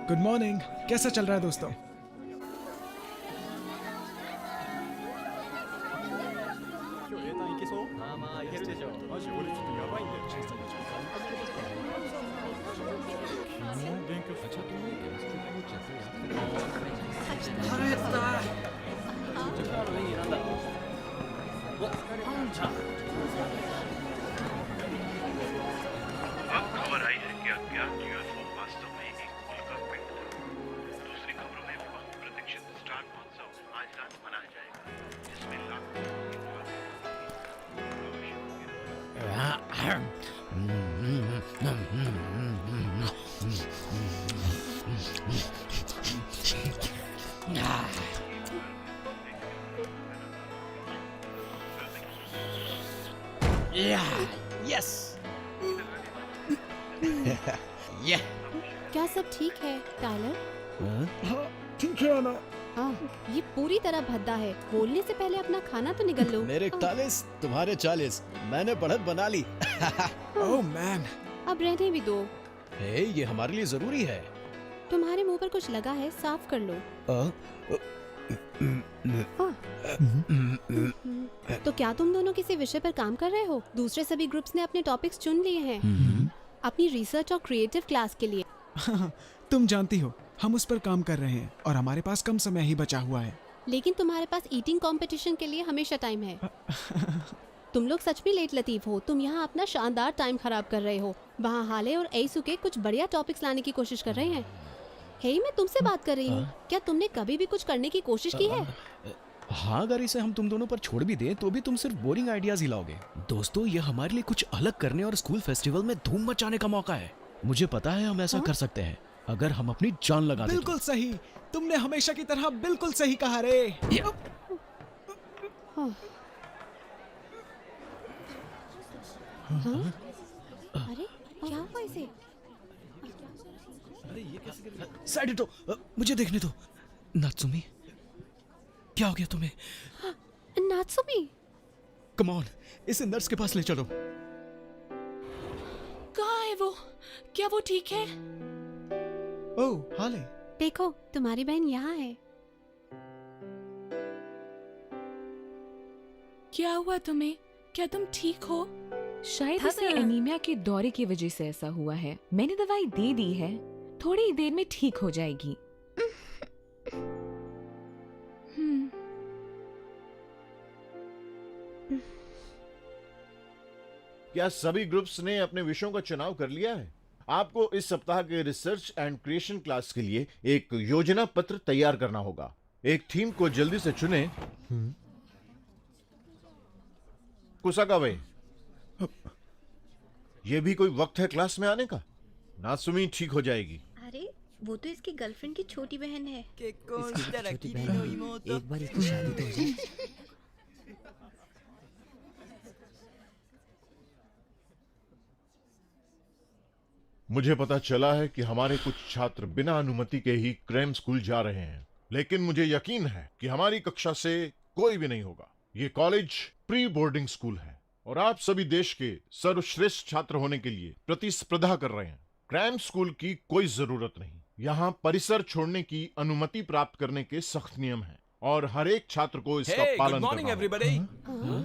Good morning. कैसा चल रहा है दोस्तों? अब खबर आई है कि अज्ञात यूएफओ वास्तव में एक उल्का पिंड था। दूसरी खबरों में बहुप्रतीक्षित स्टार महोत्सव आज रात मनाया जाएगा, जिसमें लाखों यस। क्या सब ठीक है टाइलर? हाँ ठीक है ना। ये पूरी तरह भद्दा है। बोलने से पहले अपना खाना तो निगल लो। मेरे 41 तुम्हारे 40, मैंने बढ़त बना ली। ओह मैन, अब रहने भी दो। हे, ये हमारे लिए जरूरी है। तुम्हारे मुंह पर कुछ लगा है, साफ कर लो। तो क्या तुम दोनों किसी विषय पर काम कर रहे हो? दूसरे सभी ग्रुप्स ने अपने टॉपिक्स चुन लिए हैं अपनी रिसर्च और क्रिएटिव क्लास के लिए। तुम जानती हो हम उस पर काम कर रहे हैं और हमारे पास कम समय ही बचा हुआ है। लेकिन तुम्हारे पास ईटिंग कंपटीशन के लिए हमेशा टाइम है। तुम लोग सच में लेट लतीफ हो। तुम यहाँ अपना शानदार टाइम खराब कर रहे हो। वहाँ हाले और एसुके कुछ बढ़िया टॉपिक्स लाने की कोशिश कर रहे हैं। हे, मैं तुमसे बात कर रही हूँ। क्या तुमने कभी भी कुछ करने की कोशिश की है? हाँ, अगर इसे हम तुम दोनों पर छोड़ भी दें तो भी तुम सिर्फ बोरिंग आइडियाज ही लाओगे। दोस्तों, ये हमारे लिए कुछ अलग करने और स्कूल फेस्टिवल में धूम मचाने का मौका है। मुझे पता है हम ऐसा कर सकते हैं अगर हम अपनी जान लगा दें। बिल्कुल सही। तुमने हमेशा की तरह बिल्कुल सही कहा रे। अरे क्या हुआ इसे? साइड हटो, मुझे देखने दो। नात्सुमी, क्या हो गया तुम्हें? नात्सुमी, कम ऑन, इसे नर्स के पास ले चलो। कहाँ है वो? क्या वो ठीक है? ओह हाले, देखो तुम्हारी बहन यहाँ है। क्या हुआ तुम्हें? क्या तुम ठीक हो? शायद उसे एनीमिया के दौरे की वजह से ऐसा हुआ है। मैंने दवाई दे दी है, थोड़ी ही देर में ठीक हो जाएगी। क्या सभी ग्रुप्स ने अपने विषयों का चुनाव कर लिया है? आपको इस सप्ताह के रिसर्च एंड क्रिएशन क्लास के लिए एक योजना पत्र तैयार करना होगा। एक थीम को जल्दी से चुने। कुसाकावे, ये भी कोई वक्त है क्लास में आने का? नात्सुमी ठीक हो जाएगी। अरे वो तो इसकी गर्लफ्रेंड की छोटी बहन है। एक बार इसकी शादी तो हो जाए। मुझे पता चला है कि हमारे कुछ छात्र बिना अनुमति के ही क्रैम स्कूल जा रहे हैं, लेकिन मुझे यकीन है कि हमारी कक्षा से कोई भी नहीं होगा। ये कॉलेज प्री बोर्डिंग स्कूल है और आप सभी देश के सर्वश्रेष्ठ छात्र होने के लिए प्रतिस्पर्धा कर रहे हैं। क्रैम स्कूल की कोई जरूरत नहीं। यहाँ परिसर छोड़ने की अनुमति प्राप्त करने के सख्त नियम हैं और हर एक छात्र को इसका पालन करना होगा।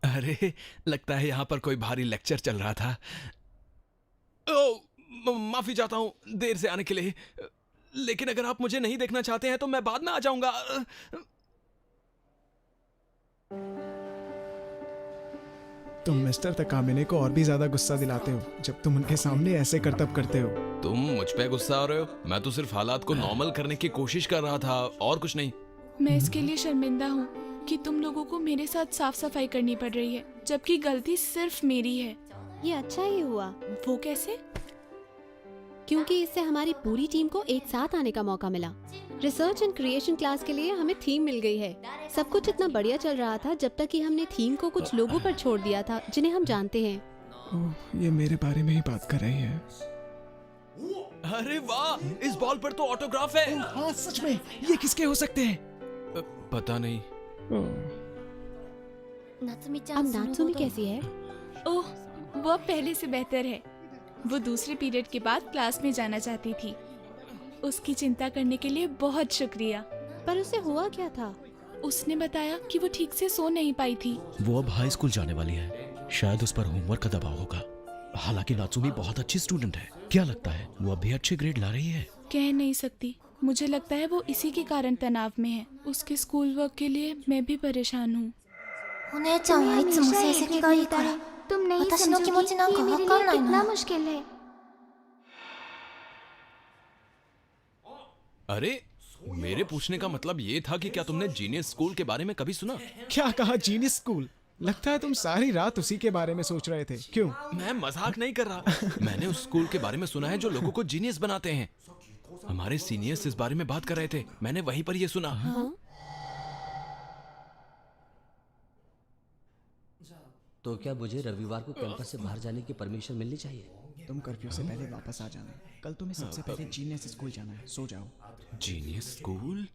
अरे लगता है यहाँ पर कोई भारी लेक्चर चल रहा था। ओ, माफी चाहता हूँ देर से आने के लिए, लेकिन अगर आप मुझे नहीं देखना चाहते हैं तो मैं बाद में आ जाऊंगा। तुम मिस्टर तकामिने को और भी ज्यादा गुस्सा दिलाते हो जब तुम उनके सामने ऐसे करतब करते हो। तुम मुझ पे गुस्सा हो रहे हो? मैं तो सिर्फ हालात को नॉर्मल करने की कोशिश कर रहा था और कुछ नहीं। मैं इसके लिए शर्मिंदा हूँ कि तुम लोगों को मेरे साथ साफ सफाई करनी पड़ रही है, जबकि गलती सिर्फ मेरी है। ये अच्छा ही हुआ, वो कैसे? क्योंकि इससे हमारी पूरी टीम को एक साथ आने का मौका मिला। रिसर्च एंड क्रिएशन क्लास के लिए हमें थीम मिल गई है। सब कुछ इतना बढ़िया चल रहा था जब तक कि हमने थीम को कुछ लोगों पर छोड़ दिया था जिन्हें हम जानते हैं। ओह, ये मेरे बारे में ही बात कर रही है। अरे वाह, इस बॉल पर तो ऑटोग्राफ है। हाँ सच में, ये किसके हो सकते हैं? पता नहीं। अब नात्सुमी कैसी है? ओह, वो अब पहले से बेहतर है। वो दूसरे पीरियड के बाद क्लास में जाना चाहती थी। उसकी चिंता करने के लिए बहुत शुक्रिया। पर उसे हुआ क्या था? उसने बताया कि वो ठीक से सो नहीं पाई थी। वो अब हाई स्कूल जाने वाली है, शायद उस पर होमवर्क का दबाव होगा। हालांकि नात्सुमी बहुत अच्छी स्टूडेंट है। क्या लगता है वो अभी अच्छे ग्रेड ला रही है? कह नहीं सकती, मुझे लगता है वो इसी के कारण तनाव में है। उसके स्कूल वर्क के लिए मैं भी परेशान हूँ। お姉ちゃんはいつも成績がいいから私の気持ちなんかわかんないの。 अरे मेरे पूछने का मतलब ये था कि क्या तुमने जीनियस स्कूल के बारे में कभी सुना? क्या कहा जीनियस स्कूल? लगता है तुम सारी रात उसी के बारे में सोच रहे थे। क्यों? मैं मजाक नहीं कर रहा। मैंने उस स्कूल के बारे में सुना है जो लोगों को जीनियस बनाते हैं। हमारे सीनियर्स इस बारे में बात कर रहे थे, मैंने वहीं पर ये सुना। हाँ? तो क्या मुझे रविवार को कैंपस से बाहर जाने की परमिशन मिलनी चाहिए? तुम कर्फ्यू से पहले वापस आ जाना। कल तुम्हें सबसे पहले जीनियस स्कूल जाना है। सो जाओ। Genius school?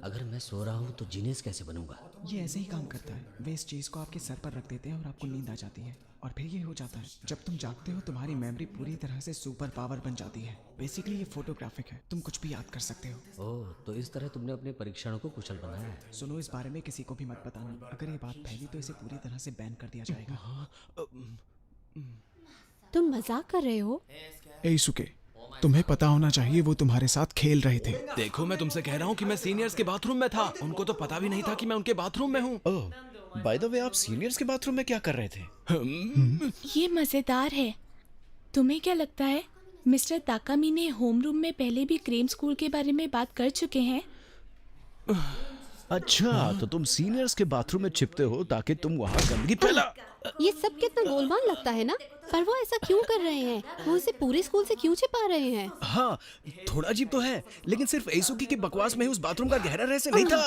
अगर मैं सो रहा हूँ तो जीनियस कैसे बनूंगा? ये ऐसे ही काम करता है। वे इस चीज को आपके सर पर रख देते हैं और आपको नींद आ जाती है। और फिर ये हो जाता है, जब तुम जागते हो तुम्हारी मेमोरी पूरी तरह से सुपर पावर बन जाती है। बेसिकली ये फोटोग्राफिक है, तुम कुछ भी याद कर सकते हो। ओह, तो इस तरह तुमने अपने परीक्षणों को कुशल बनाया है। सुनो, इस बारे में किसी को भी मत बताना। अगर ये बात फैली तो इसे पूरी तरह से बैन कर दिया जाएगा। तुम मजाक कर रहे हो? एisuke, तुम्हें पता होना चाहिए वो तुम्हारे साथ खेल रहे थे। देखो, मैं तुमसे कह रहा हूँ कि मैं सीनियर्स के बाथरूम में था। उनको तो पता भी नहीं था कि मैं उनके बाथरूम में हूँ। ओह, बाय द वे, आप सीनियर्स के बाथरूम में क्या कर रहे थे? ये मजेदार है। तुम्हें क्या लगता है मिस्टर ताकामिने होमरूम में पहले भी क्रेम स्कूल के बारे में बात कर चुके हैं? अच्छा, तो तुम सीनियर्स के बाथरूम में छिपते हो ताकि तुम वहाँ गंदगी फैला। ये सब कितना गोलमाल लगता है ना? पर वो ऐसा क्यों कर रहे हैं? वो उसे पूरे स्कूल से क्यों छिपा रहे हैं? हाँ, थोड़ा अजीब तो है, लेकिन सिर्फ एisuke की बकवास में ही उस बाथरूम का गहरा रहस्य नहीं था।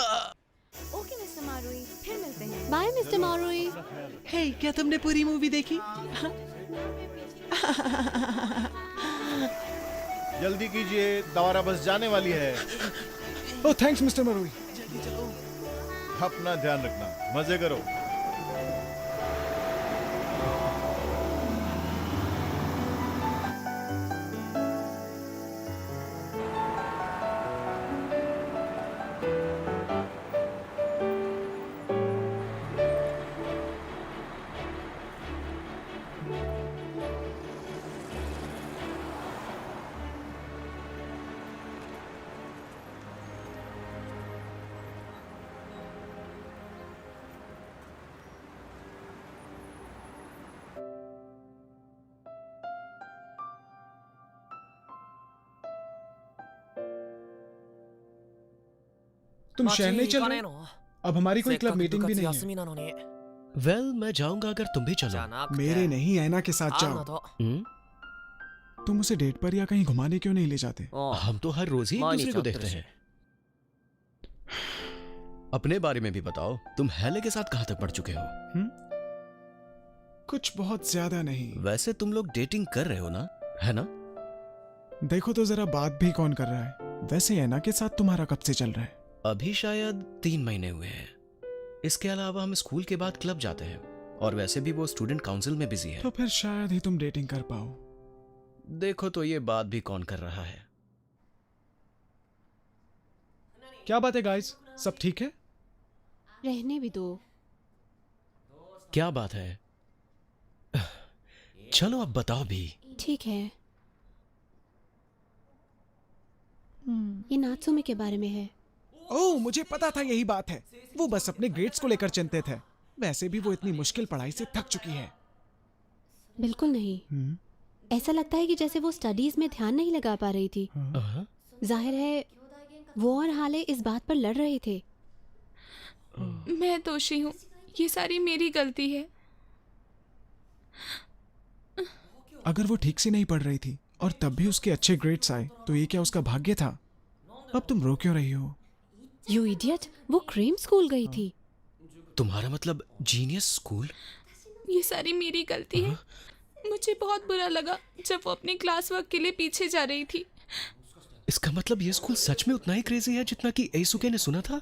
ओके मिस्टर मारुई, फिर मिलते हैं। Bye mister मारुई। हे, क्या तुमने पूरी मूवी देखी? जल्दी कीजिए, दवारा बस जाने वाली है। Oh thanks mister Marui. अपना ध्यान रखना, मजे करो। तुम शहर नहीं चल रहे? अब हमारी कोई क्लब मीटिंग भी नहीं है। वेल, मैं जाऊंगा अगर तुम भी चलो। मेरे नहीं, ऐना के साथ जाओ। तुम उसे डेट पर या कहीं घुमाने क्यों नहीं ले जाते? हम तो हर रोज ही एक दूसरे को देखते हैं। अपने बारे में भी बताओ, तुम हेले के साथ कहाँ तक पढ़ चुके हो? कुछ बहुत ज्यादा नहीं। वैसे तुम लोग डेटिंग कर रहे हो ना, है ना? देखो तो जरा, बात भी कौन कर रहा है? वैसे ऐना के साथ तुम्हारा कब से चल रहा है? अभी शायद 3 महीने हुए हैं। इसके अलावा हम स्कूल के बाद क्लब जाते हैं, और वैसे भी वो स्टूडेंट काउंसिल में बिजी है। तो फिर शायद ही तुम डेटिंग कर पाओ। देखो तो ये बात भी कौन कर रहा है? क्या बात है गाइस, सब ठीक है? रहने भी दो। क्या बात है? चलो अब बताओ भी। ठीक है, ये नात्सुमी के बारे में है। ओह, मुझे पता था यही बात है। वो बस अपने ग्रेड्स को लेकर चिंतित है। वैसे भी वो इतनी मुश्किल पढ़ाई से थक चुकी है। बिल्कुल नहीं। ऐसा लगता है कि जैसे वो स्टडीज में ध्यान नहीं लगा पा रही थी। जाहिर है वो और हाले इस बात पर लड़ रहे थे। मैं दोषी हूँ, ये सारी मेरी गलती है। अगर वो ठीक से नहीं पढ़ रही थी और तब भी उसके अच्छे ग्रेड्स आए तो ये क्या उसका भाग्य था? अब तुम रो क्यों रही हो? यू इडियट, वो क्रेम स्कूल गई थी। तुम्हारा मतलब जीनियस स्कूल? ये सारी मेरी गलती है। मुझे बहुत बुरा लगा जब वो अपने क्लास वर्क के लिए पीछे जा रही थी। इसका मतलब ये स्कूल सच में उतना ही क्रेजी है जितना कि एisuke ने सुना था?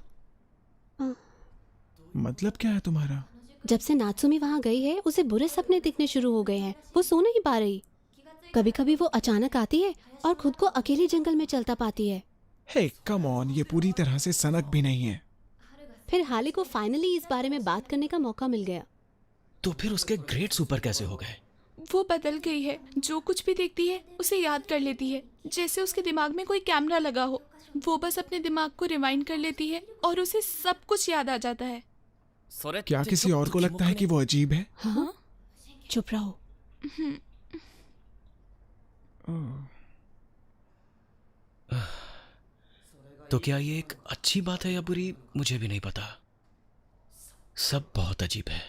मतलब क्या है तुम्हारा? जब से नात्सुमी वहाँ गई है उसे बुरे सपने दिखने शुरू हो गए हैं। वो सो नहीं पा रही। कभी कभी वो अचानक आती है और खुद को अकेले जंगल में चलता पाती है। हे कम ऑन, ये पूरी तरह से सनक भी नहीं है। फिर हाले को फाइनली इस बारे में बात करने का मौका मिल गया। तो फिर उसके ग्रेड्स ऊपर कैसे हो गए? वो बदल गई है। जो कुछ भी देखती है उसे याद कर लेती है, जैसे उसके दिमाग में कोई कैमरा लगा हो। वो बस अपने दिमाग को रिवाइंड कर लेती है और उसे सब कुछ याद आ जाता है। क्या किसी और को लगता है कि वो अजीब है? हाँ? चुप रहो। तो क्या ये एक अच्छी बात है या बुरी, मुझे भी नहीं पता। सब बहुत अजीब है।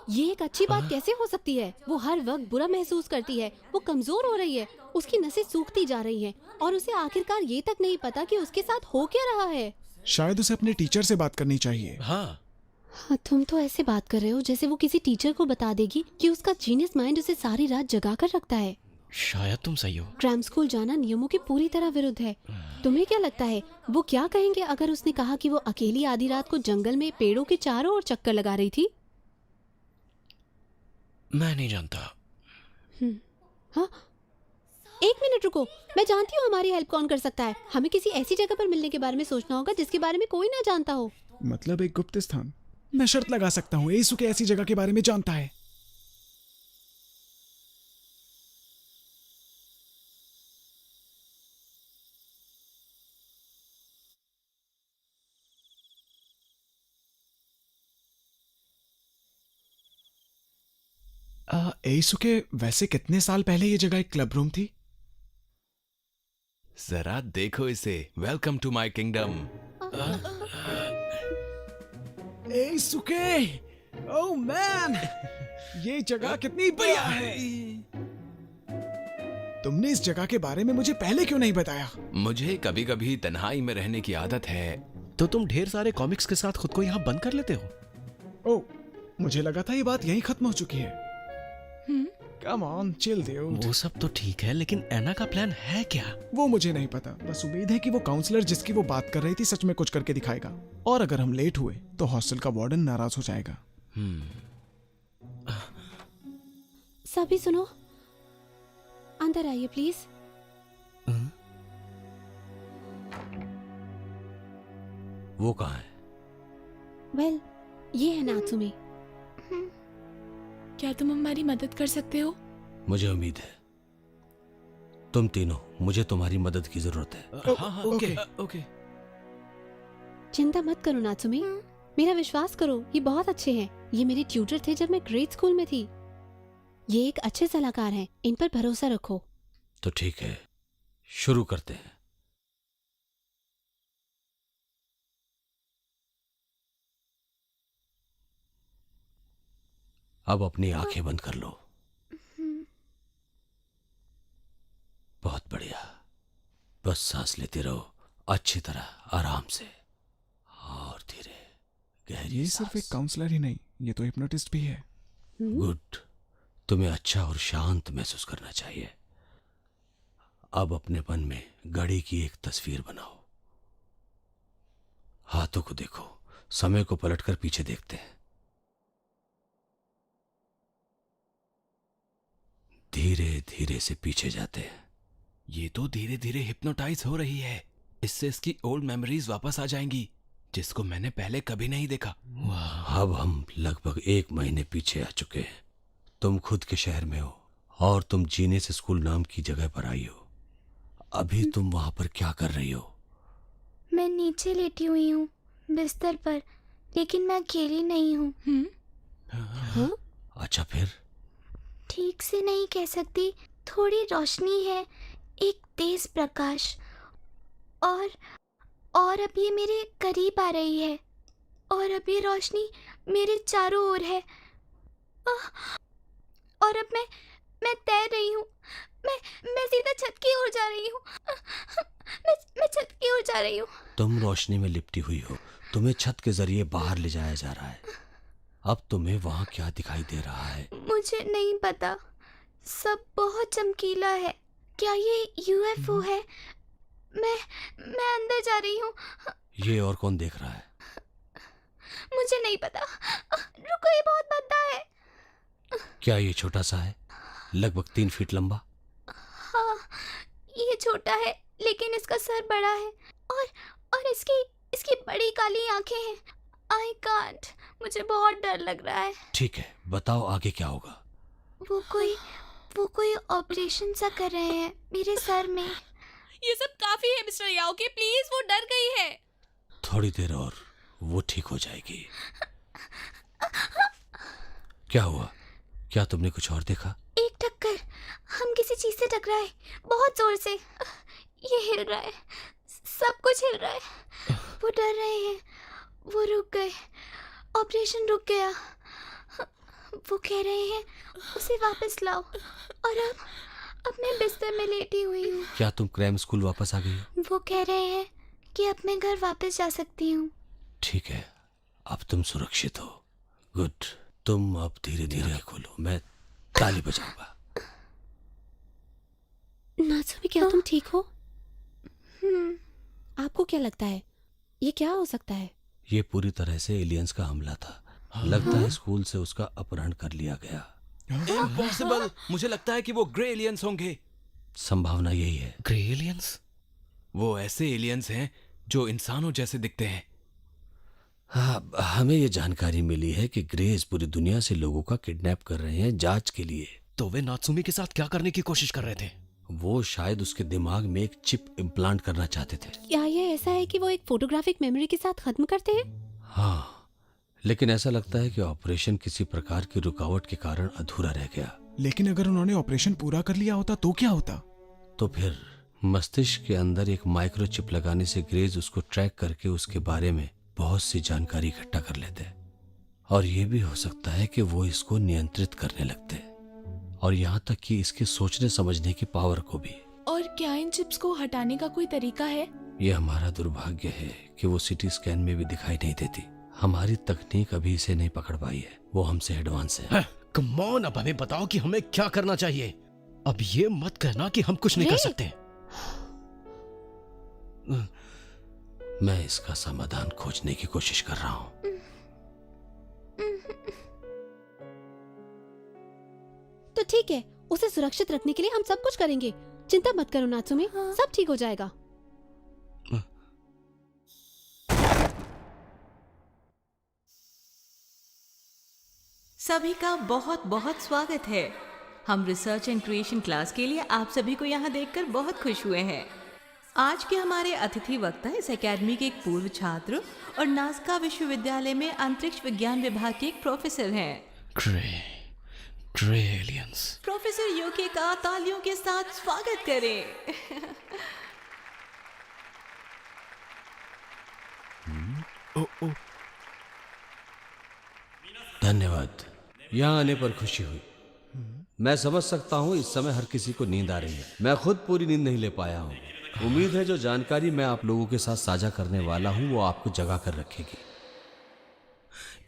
ये एक अच्छी बात कैसे हो सकती है? वो हर वक्त बुरा महसूस करती है। वो कमजोर हो रही है, उसकी नसें सूखती जा रही हैं और उसे आखिरकार ये तक नहीं पता कि उसके साथ हो क्या रहा है। शायद उसे अपने टीचर से बात करनी चाहिए। हाँ, तुम तो ऐसे बात कर रहे हो जैसे वो किसी टीचर को बता देगी कि उसका जीनियस माइंड उसे सारी रात जगा कर रखता है। शायद तुम सही हो। क्राइम स्कूल जाना नियमों की पूरी तरह विरुद्ध है। तुम्हें क्या लगता है वो क्या कहेंगे अगर उसने कहा कि वो अकेली आधी रात को जंगल में पेड़ों के चारों ओर चक्कर लगा रही थी? मैं नहीं जानता। हाँ, एक मिनट रुको, मैं जानती हूँ हमारी हेल्प कौन कर सकता है। हमें किसी ऐसी जगह पर मिलने के बारे में सोचना होगा जिसके बारे में कोई ना जानता हो। मतलब एक गुप्त स्थान? मैं शर्त लगा सकता हूँ एisuke ऐसी जगह के बारे में जानता है। एisuke, वैसे कितने साल पहले ये जगह एक क्लब रूम थी? जरा देखो इसे। Welcome to my kingdom. एisuke, ओह मैन, ये जगह कितनी बढ़िया है। तुमने इस जगह के बारे में मुझे पहले क्यों नहीं बताया? मुझे कभी कभी तन्हाई में रहने की आदत है। तो तुम ढेर सारे कॉमिक्स के साथ खुद को यहाँ बंद कर लेते हो? ओह, मुझे लगा था ये बात यहीं खत्म हो चुकी है। Come on, chill dude. वो सब तो ठीक है, लेकिन एना का प्लान है क्या? वो मुझे नहीं पता। बस उम्मीद है कि वो काउंसलर जिसकी वो बात कर रही थी सच में कुछ करके दिखाएगा। और अगर हम लेट हुए तो हॉस्टल का वार्डन नाराज हो जाएगा। सभी सुनो, अंदर आइए प्लीज। वो कहाँ है? वेल, ये है नात्सुमी। क्या तुम हमारी मदद कर सकते हो? मुझे उम्मीद है। तुम तीनों, मुझे तुम्हारी मदद की जरूरत है। हाँ, ओके। ओके। चिंता मत करो नात्सुमी, मेरा विश्वास करो, ये बहुत अच्छे हैं। ये मेरे ट्यूटर थे जब मैं ग्रेड स्कूल में थी। ये एक अच्छे सलाहकार हैं, इन पर भरोसा रखो। तो ठीक है, शुरू करते हैं। अब अपनी आंखें बंद कर लो। बहुत बढ़िया। बस सांस लेते रहो, अच्छी तरह, आराम से और धीरे गहरी ये सिर्फ एक काउंसलर ही नहीं, ये तो हिप्नोटिस्ट भी है। गुड। तुम्हें अच्छा और शांत महसूस करना चाहिए। अब अपने मन में घड़ी की एक तस्वीर बनाओ। हाथों को देखो, समय को पलटकर पीछे देखते हैं। धीरे धीरे से पीछे जाते हैं। ये तो धीरे धीरे हिप्नोटाइज हो रही है। इससे इसकी ओल्ड मेमोरीज वापस आ जाएंगी, जिसको मैंने पहले कभी नहीं देखा। अब हम लगभग 1 महीने पीछे आ चुके हैं। तुम खुद के शहर में हो और तुम जीनियस स्कूल नाम की जगह पर आई हो। अभी तुम वहां पर क्या कर रही हो? मैं नीचे लेटी हुई हूँ बिस्तर पर, लेकिन मैं अकेली नहीं हूँ। अच्छा फिर? ठीक से नहीं कह सकती, थोड़ी रोशनी है, एक तेज प्रकाश, और अब ये मेरे करीब आ रही है, और अब ये रोशनी मेरे चारों ओर है। और अब मैं तैर रही हूँ। मैं सीधा छत की ओर जा रही हूँ। मैं छत की ओर जा रही हूँ। तुम रोशनी में लिपटी हुई हो, तुम्हें छत के जरिए बाहर ले जाया जा रहा है। अब तुम्हें वहां क्या दिखाई दे रहा है? मुझे नहीं पता, सब बहुत चमकीला है। क्या ये यूएफओ है? मैं अंदर जा रही हूँ। ये और कौन देख रहा है? मुझे नहीं पता। रुको, ये बहुत बड़ा है। क्या ये छोटा सा है, लगभग 3 फीट लंबा? हाँ, ये छोटा है, लेकिन इसका सर बड़ा है, और इसकी बड़ी काली आंखें हैं। आई कांट, मुझे बहुत डर लग रहा है। ठीक है, बताओ आगे क्या होगा? वो कोई ऑपरेशन सा कर रहे हैं मेरे सर में। ये सब काफी है मिस्टर याओके, प्लीज, वो डर गई है। थोड़ी देर और वो ठीक हो जाएगी। क्या हुआ? क्या तुमने कुछ और देखा? एक टक्कर, हम किसी चीज से टकराए, बहुत जोर से। ये हिल रहा है, सब कुछ हिल रहा है। वो डर रहे हैं, वो रुक गए, ऑपरेशन रुक गया। वो कह रहे हैं उसे वापस लाओ, और अब मैं बिस्तर में लेटी हुई हूँ। क्या तुम क्रैम स्कूल वापस आ गई हो? वो कह रहे हैं कि अब मैं घर वापस जा सकती हूँ। ठीक है, अब तुम सुरक्षित हो। गुड, तुम अब धीरे धीरे खोलो, मैं ताली बजाऊंगा। नात्सुमी, क्या तुम ठीक हो? आपको क्या लगता है ये क्या हो सकता है? ये पूरी तरह से एलियंस का हमला था। लगता है स्कूल से उसका अपहरण कर लिया गया। इम्पॉसिबल, मुझे लगता है कि वो ग्रे एलियंस होंगे। संभावना यही है। Grey aliens? वो ऐसे एलियंस हैं जो इंसानों जैसे दिखते हैं। हाँ, हमें ये जानकारी मिली है कि ग्रेज पूरी दुनिया से लोगों का किडनैप कर रहे हैं जांच के लिए। तो वे नात्सुमी के साथ क्या करने की कोशिश कर रहे थे? वो शायद उसके दिमाग में एक चिप इम्प्लांट करना चाहते थे। क्या ये ऐसा है कि वो एक फोटोग्राफिक मेमोरी के साथ खत्म करते हैं? हाँ, लेकिन ऐसा लगता है कि ऑपरेशन किसी प्रकार की रुकावट के कारण अधूरा रह गया। लेकिन अगर उन्होंने ऑपरेशन पूरा कर लिया होता तो क्या होता? तो फिर मस्तिष्क के अंदर एक माइक्रोचिप लगाने से ग्रेज उसको ट्रैक करके उसके बारे में बहुत सी जानकारी इकट्ठा कर लेते। और ये भी हो सकता है कि वो इसको नियंत्रित करने लगते, और यहाँ तक कि इसके सोचने समझने की पावर को भी। और क्या इन चिप्स को हटाने का कोई तरीका है? ये हमारा दुर्भाग्य है कि वो सिटी स्कैन में भी दिखाई नहीं देती। हमारी तकनीक अभी इसे नहीं पकड़ पाई है, वो हमसे एडवांस है। कम ऑन, अब हमें बताओ कि हमें क्या करना चाहिए। अब ये मत कहना कि हम कुछ नहीं कर सकते। मैं इसका समाधान खोजने की कोशिश कर रहा हूँ। तो ठीक है, उसे सुरक्षित रखने के लिए हम सब कुछ करेंगे। चिंता मत करो नात्सुमी, सब ठीक हो जाएगा। सभी का बहुत बहुत स्वागत है। हम रिसर्च एंड क्रिएशन क्लास के लिए आप सभी को यहाँ देखकर बहुत खुश हुए हैं। आज के हमारे अतिथि वक्ता इस एकेडमी के एक पूर्व छात्र और नासका विश्वविद्यालय में अंतरिक्ष विज्ञान विभाग के एक प्रोफेसर हैं। Grey aliens. प्रोफेसर योके का तालियों के साथ स्वागत करें। धन्यवाद, यहाँ आने पर खुशी हुई। मैं समझ सकता हूँ इस समय हर किसी को नींद आ रही है। मैं खुद पूरी नींद नहीं ले पाया हूँ। उम्मीद है जो जानकारी मैं आप लोगों के साथ साझा करने वाला हूँ वो आपको जगा कर रखेगी।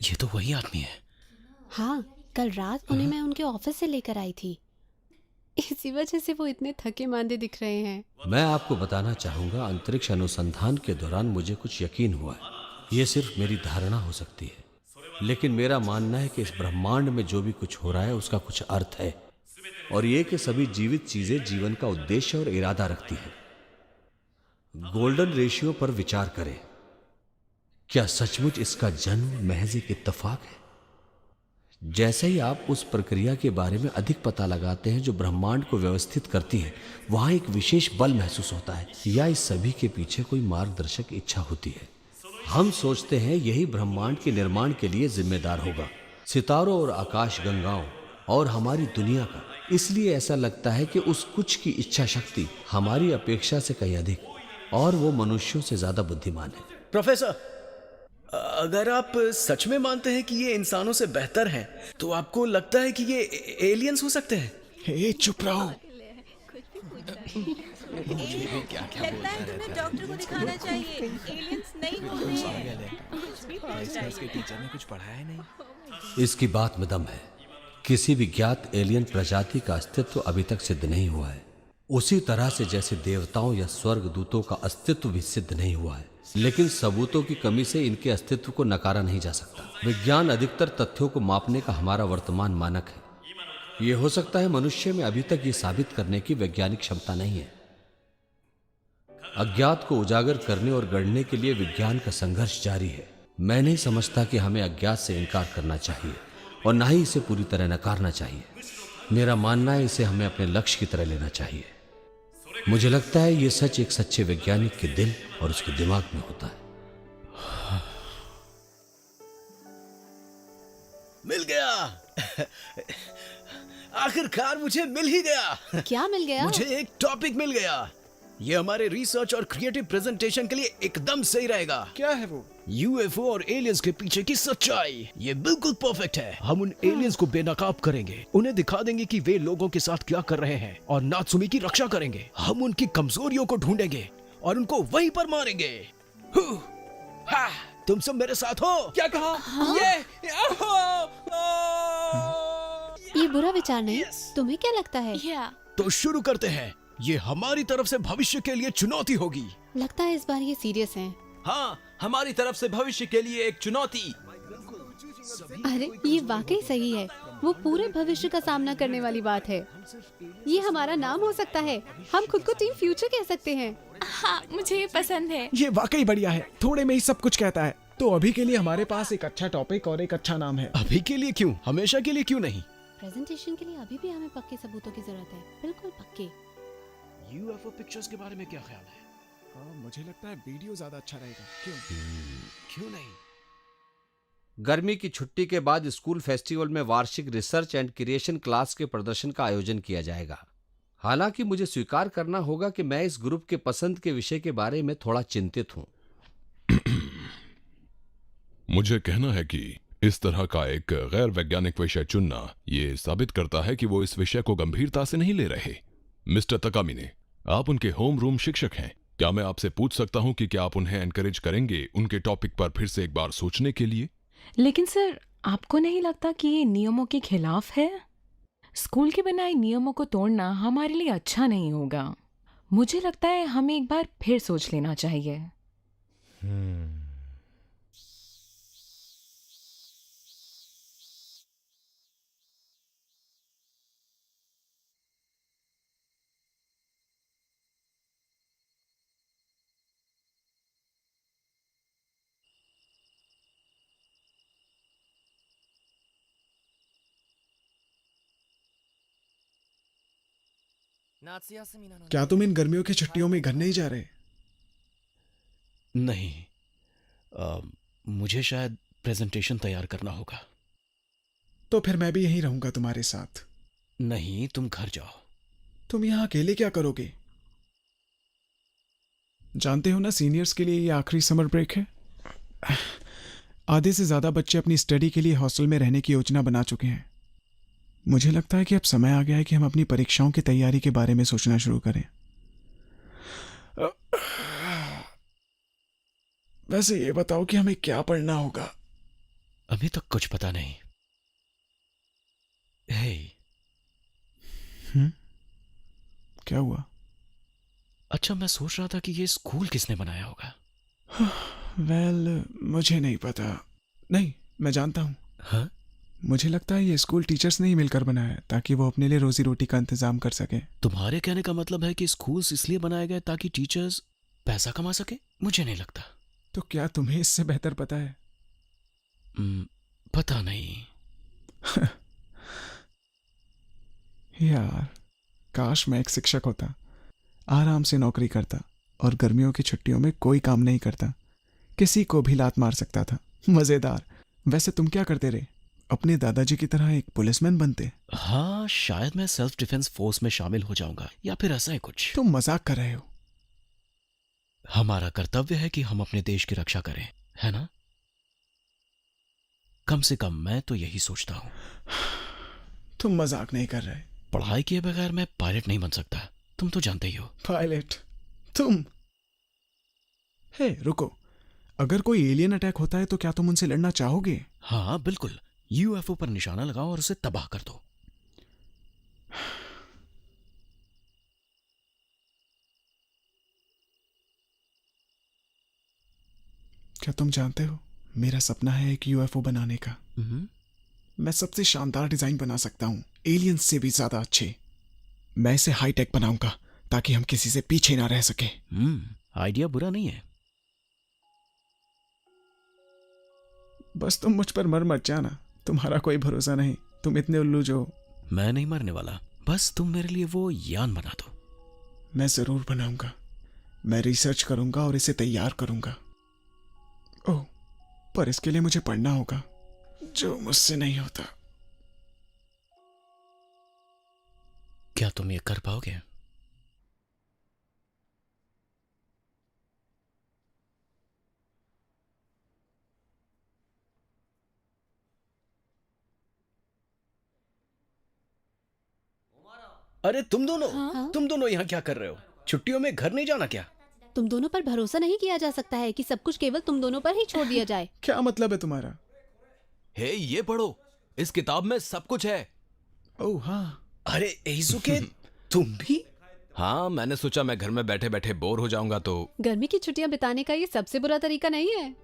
ये तो वही आदमी है। हाँ, कल रात उन्हें मैं उनके ऑफिस से लेकर आई थी, इसी वजह से वो इतने थके मांदे दिख रहे हैं। मैं आपको बताना चाहूंगा, अंतरिक्ष अनुसंधान के दौरान मुझे कुछ यकीन हुआ है। ये सिर्फ मेरी धारणा हो सकती है, लेकिन मेरा मानना है कि इस ब्रह्मांड में जो भी कुछ हो रहा है उसका कुछ अर्थ है, और ये कि सभी जीवित चीजें जीवन का उद्देश्य और इरादा रखती है। गोल्डन रेशियो पर विचार करें। क्या सचमुच इसका जन्म महज एक इत्तेफाक है? जैसे ही आप उस प्रक्रिया के बारे में अधिक पता लगाते हैं जो ब्रह्मांड को व्यवस्थित करती है, वहां एक विशेष बल महसूस होता है, या इस सभी के पीछे कोई मार्गदर्शक इच्छा होती है। हम सोचते हैं यही ब्रह्मांड के निर्माण के लिए जिम्मेदार होगा, सितारों और आकाश गंगाओं और हमारी दुनिया का। इसलिए ऐसा लगता है कि उस कुछ की इच्छा शक्ति हमारी अपेक्षा से कहीं अधिक, और वो मनुष्यों से ज्यादा बुद्धिमान है। प्रोफेसर, अगर आप सच में मानते हैं कि ये इंसानों से बेहतर हैं, तो आपको लगता है कि ये एलियंस हो सकते हैं? हे चुप रहो। लगता है तुम्हें डॉक्टर को दिखाना चाहिए। एलियंस नहीं होते हैं। इसके टीचर ने कुछ पढ़ाया नहीं। इसकी बात में दम है। किसी भी ज्ञात एलियन प्रजाति का अस्तित्व अभी तक सिद्ध नहीं हुआ है, उसी तरह से जैसे देवताओं या स्वर्ग दूतों का अस्तित्व भी सिद्ध नहीं हुआ है। लेकिन सबूतों की कमी से इनके अस्तित्व को नकारा नहीं जा सकता। विज्ञान अधिकतर तथ्यों को मापने का हमारा वर्तमान मानक है। यह हो सकता है मनुष्य में अभी तक ये साबित करने की वैज्ञानिक क्षमता नहीं है। अज्ञात को उजागर करने और गढ़ने के लिए विज्ञान का संघर्ष जारी है। मैं नहीं समझता कि हमें अज्ञात से इनकार करना चाहिए और ना ही इसे पूरी तरह नकारना चाहिए। मेरा मानना है इसे हमें अपने लक्ष्य की तरह लेना चाहिए। मुझे लगता है ये सच एक सच्चे वैज्ञानिक के दिल और उसके दिमाग में होता है। मिल गया। आखिरकार मुझे मिल ही गया। क्या मिल गया? मुझे एक टॉपिक मिल गया। ये हमारे रिसर्च और क्रिएटिव प्रेजेंटेशन के लिए एकदम सही रहेगा। क्या है वो? यूएफओ और एलियंस के पीछे की सच्चाई। ये बिल्कुल परफेक्ट है। हम उन एलियंस को बेनकाब करेंगे, उन्हें दिखा देंगे कि वे लोगों के साथ क्या कर रहे हैं और नात्सुमी की रक्षा करेंगे। हम उनकी कमजोरियों को ढूंढेंगे और उनको वहीं पर मारेंगे। हा, तुम सब मेरे साथ हो? क्या कहा? हाँ? ये बुरा विचार नहीं। तुम्हें क्या लगता है? तो शुरू करते हैं। ये हमारी तरफ से भविष्य के लिए चुनौती होगी। लगता है इस बार ये सीरियस है। हाँ, हमारी तरफ से भविष्य के लिए एक चुनौती। अरे ये वाकई सही है। वो पूरे भविष्य का सामना करने वाली बात है। ये हमारा नाम हो सकता है। हम खुद को टीम फ्यूचर कह सकते हैं। हाँ, मुझे ये पसंद है। ये वाकई बढ़िया है। थोड़े में ही सब कुछ कहता है। तो अभी के लिए हमारे पास एक अच्छा टॉपिक और एक अच्छा नाम है। अभी के लिए क्यों? हमेशा के लिए क्यों नहीं? प्रेजेंटेशन के लिए अभी भी हमें पक्के सबूतों की जरूरत है। बिल्कुल पक्के। यूएफओ पिक्चर्स के बारे में क्या ख्याल है? मुझे लगता है वीडियो ज्यादा अच्छा रहेगा। क्यों नहीं? गर्मी की छुट्टी के बाद स्कूल फेस्टिवल में वार्षिक रिसर्च एंड क्रिएशन क्लास के प्रदर्शन का आयोजन किया जाएगा। हालांकि मुझे स्वीकार करना होगा कि मैं इस ग्रुप के पसंद के विषय के बारे में थोड़ा चिंतित हूं। मुझे कहना है कि इस तरह का एक गैर वैज्ञानिक विषय चुनना ये साबित करता है कि वो इस विषय को गंभीरता से नहीं ले रहे। मिस्टर तकामिने, आप उनके होम रूम शिक्षक हैं। क्या मैं आपसे पूछ सकता हूं कि क्या आप उन्हें एनकरेज करेंगे उनके टॉपिक पर फिर से एक बार सोचने के लिए? लेकिन सर, आपको नहीं लगता कि ये नियमों के खिलाफ है? स्कूल के बनाए नियमों को तोड़ना हमारे लिए अच्छा नहीं होगा। मुझे लगता है हमें एक बार फिर सोच लेना चाहिए। क्या तुम इन गर्मियों की छुट्टियों में घर नहीं जा रहे? नहीं, मुझे शायद प्रेजेंटेशन तैयार करना होगा। तो फिर मैं भी यहीं रहूंगा तुम्हारे साथ। नहीं, तुम घर जाओ। तुम यहाँ अकेले क्या करोगे? जानते हो ना, सीनियर्स के लिए ये आखिरी समर ब्रेक है। आधे से ज्यादा बच्चे अपनी स्टडी के लिए हॉस्टल में रहने की योजना बना चुके हैं। मुझे लगता है कि अब समय आ गया है कि हम अपनी परीक्षाओं की तैयारी के बारे में सोचना शुरू करें। वैसे ये बताओ कि हमें क्या पढ़ना होगा? अभी तक कुछ पता नहीं। हे, क्या हुआ? अच्छा, मैं सोच रहा था कि ये स्कूल किसने बनाया होगा। वेल, मुझे नहीं पता। नहीं, मैं जानता हूँ। हाँ? मुझे लगता है ये स्कूल टीचर्स ने ही मिलकर बनाया है ताकि वो अपने लिए रोजी रोटी का इंतजाम कर सके। तुम्हारे कहने का मतलब है कि स्कूल्स इसलिए बनाए गए ताकि टीचर्स पैसा कमा सके? मुझे नहीं लगता। तो क्या तुम्हें इससे बेहतर पता है? पता नहीं। यार, काश मैं एक शिक्षक होता, आराम से नौकरी करता और गर्मियों की छुट्टियों में कोई काम नहीं करता, किसी को भी लात मार सकता था। मजेदार। वैसे तुम क्या करते रहे? अपने दादाजी की तरह एक पुलिसमैन बनते? हाँ, शायद मैं सेल्फ डिफेंस फोर्स में शामिल हो जाऊंगा या फिर ऐसा ही कुछ। तुम मजाक कर रहे हो। हमारा कर्तव्य है कि हम अपने देश की रक्षा करें, है ना? कम से कम मैं तो यही सोचता हूं। तुम मजाक नहीं कर रहे। पढ़ाई किए बगैर मैं पायलट नहीं बन सकता, तुम तो जानते ही हो। पायलट? तुम? हे, रुको। अगर कोई एलियन अटैक होता है तो क्या तुम उनसे लड़ना चाहोगे? हाँ बिल्कुल। यूएफओ पर निशाना लगाओ और उसे तबाह कर दो। क्या तुम जानते हो, मेरा सपना है एक यूएफओ बनाने का। मैं सबसे शानदार डिजाइन बना सकता हूं, एलियंस से भी ज्यादा अच्छे। मैं इसे हाईटेक बनाऊंगा ताकि हम किसी से पीछे ना रह सके। आइडिया बुरा नहीं है। बस तुम मुझ पर मर मत जाना, तुम्हारा कोई भरोसा नहीं। तुम इतने उल्लू जो। मैं नहीं मरने वाला, बस तुम मेरे लिए वो यान बना दो। मैं जरूर बनाऊंगा। मैं रिसर्च करूंगा और इसे तैयार करूंगा। ओह, पर इसके लिए मुझे पढ़ना होगा, जो मुझसे नहीं होता। क्या तुम ये कर पाओगे? अरे तुम दोनों, तुम दोनों यहाँ क्या कर रहे हो? छुट्टियों में घर नहीं जाना क्या? तुम दोनों पर भरोसा नहीं किया जा सकता है कि सब कुछ केवल तुम दोनों पर ही छोड़ दिया जाए। क्या मतलब है तुम्हारा? हे, ये पढ़ो, इस किताब में सब कुछ है। ओह हाँ। अरे एइजुके, तुम भी? हाँ, मैंने सोचा मैं घर में बैठे बैठे बोर हो जाऊंगा तो। गर्मी की छुट्टियां बिताने का ये सबसे बुरा तरीका नहीं है।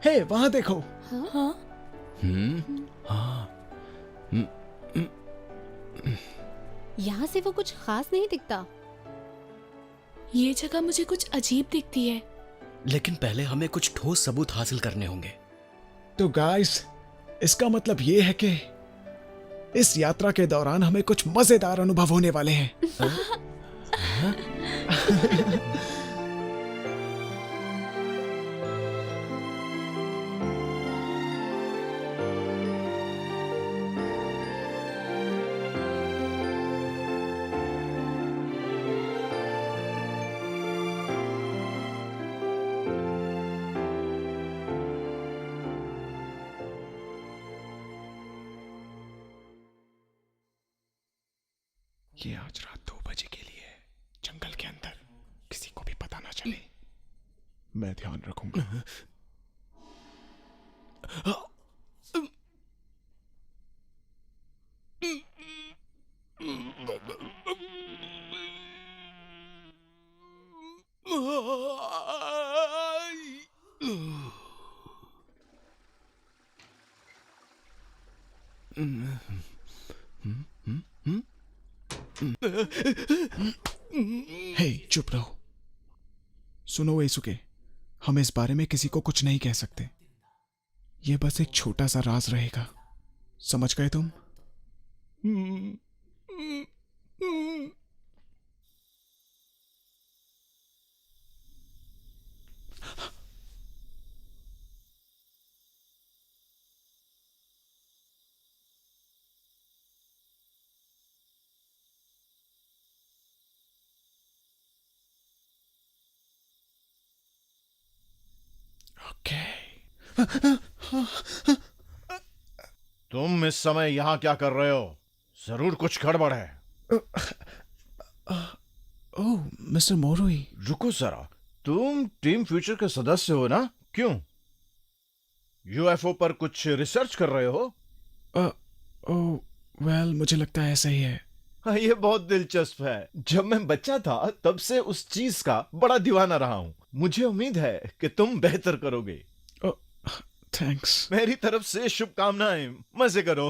हे, वहां देखो। हाँ? यहाँ से वो कुछ खास नहीं दिखता। ये जगह मुझे कुछ अजीब दिखती है। लेकिन पहले हमें कुछ ठोस सबूत हासिल करने होंगे। तो गाइस, इसका मतलब ये है कि इस यात्रा के दौरान हमें कुछ मजेदार अनुभव होने वाले हैं। ये आज रात 2 बजे के लिए है, जंगल के अंदर, किसी को भी पता ना चले। मैं ध्यान रखूंगा। हे, चुप रहो। सुनो एइजुके, हम इस बारे में किसी को कुछ नहीं कह सकते। यह बस एक छोटा सा राज रहेगा, समझ गए तुम? तुम इस समय यहां क्या कर रहे हो? जरूर कुछ गड़बड़ है। ओह, मिस्टर मोरोई। रुको जरा, तुम टीम फ्यूचर के सदस्य हो ना? क्यों? यूएफओ पर कुछ रिसर्च कर रहे हो? ओह, वेल, मुझे लगता है ऐसा ही है। हाँ, ये बहुत दिलचस्प है। जब मैं बच्चा था तब से उस चीज का बड़ा दीवाना रहा हूँ। मुझे उम्मीद है कि तुम बेहतर करोगे। थैंक्स। मेरी तरफ से शुभकामनाएं। मजे करो।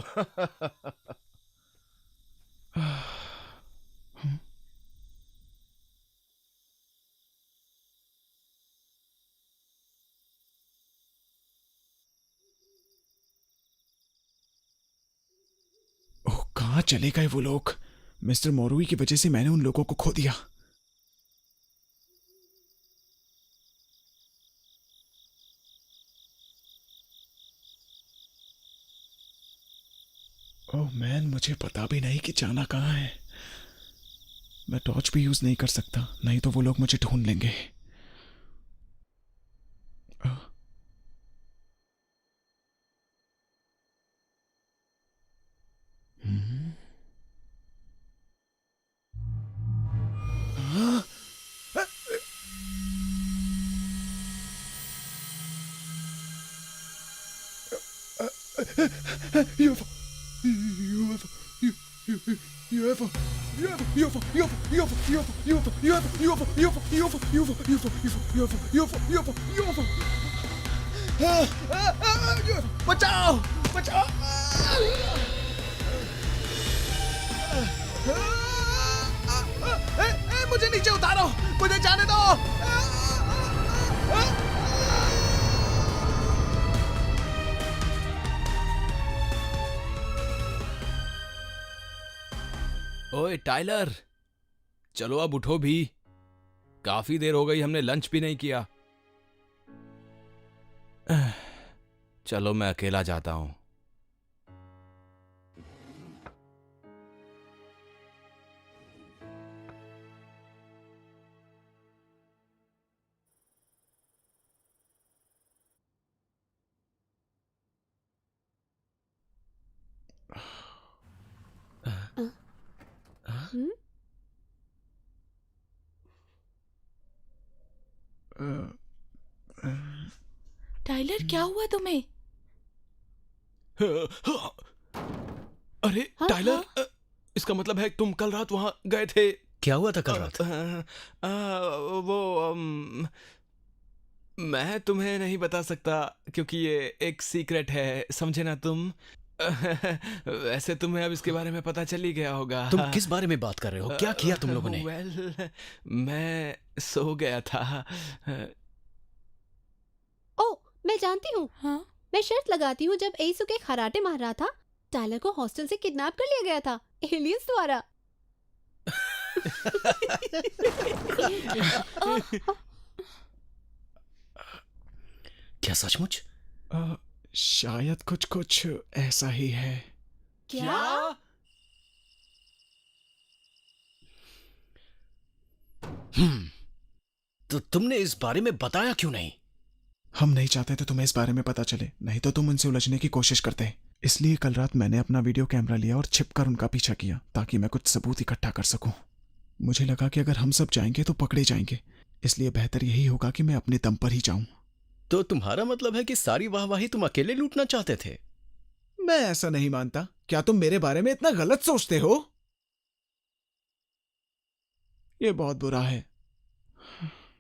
ओह, कहाँ चले गए वो लोग? मिस्टर मोरुई की वजह से मैंने उन लोगों को खो दिया। ओह मैन, मुझे पता भी नहीं कि जाना कहाँ है। मैं टॉर्च भी यूज नहीं कर सकता, नहीं तो वो लोग मुझे ढूंढ लेंगे। बचाओ बचाओ। मुझे नीचे उतारो, मुझे जाने दो। ओए टाइलर, चलो अब उठो भी। काफी देर हो गई, हमने लंच भी नहीं किया। चलो मैं अकेला जाता हूं। टाइलर, क्या हुआ तुम्हें? अरे टाइलर, इसका मतलब है तुम कल रात वहां गए थे। क्या हुआ था कल रात? मैं तुम्हें नहीं बता सकता क्योंकि ये एक सीक्रेट है, समझे ना तुम। वैसे तुम्हें अब इसके बारे में पता चल ही गया होगा। तुम किस बारे में बात कर रहे हो? क्या किया तुम लोगों ने? वेल, मैं सो गया था। ओ, मैं जानती हूँ। हाँ? मैं शर्त लगाती हूँ, जब एइसुके कराटे मार रहा था, टाइलर को हॉस्टल से किडनैप कर लिया गया था एलियंस द्वारा। क्या सचमुच? शायद कुछ कुछ ऐसा ही है। क्या? तो तुमने इस बारे में बताया क्यों नहीं? हम नहीं चाहते थे तुम्हें इस बारे में पता चले, नहीं तो तुम उनसे उलझने की कोशिश करते। इसलिए कल रात मैंने अपना वीडियो कैमरा लिया और छिपकर उनका पीछा किया ताकि मैं कुछ सबूत इकट्ठा कर सकूं। मुझे लगा कि अगर हम सब जाएंगे तो पकड़े जाएंगे, इसलिए बेहतर यही होगा कि मैं अपने दम पर ही जाऊं। तो तुम्हारा मतलब है कि सारी वाहवाही तुम अकेले लूटना चाहते थे? मैं ऐसा नहीं मानता। क्या तुम मेरे बारे में इतना गलत सोचते हो? ये बहुत बुरा है।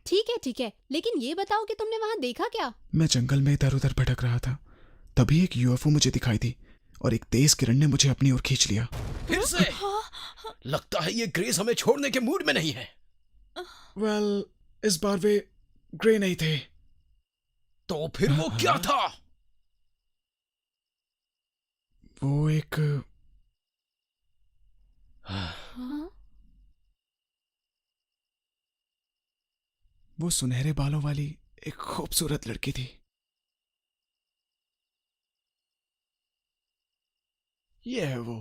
ठीक है, लेकिन ये बताओ कि तुमने वहां देखा क्या? मैं जंगल में इधर उधर भटक रहा था, तभी एक यूएफओ मुझे दिखाई दी और एक तेज किरण ने मुझे अपनी ओर खींच लिया। फिर से? लगता है ये ग्रेस हमें छोड़ने के मूड में नहीं है। वेल, इस बार वे ग्रे नहीं थे। तो फिर वो क्या था? वो एक वो सुनहरे बालों वाली एक खूबसूरत लड़की थी। ये है वो।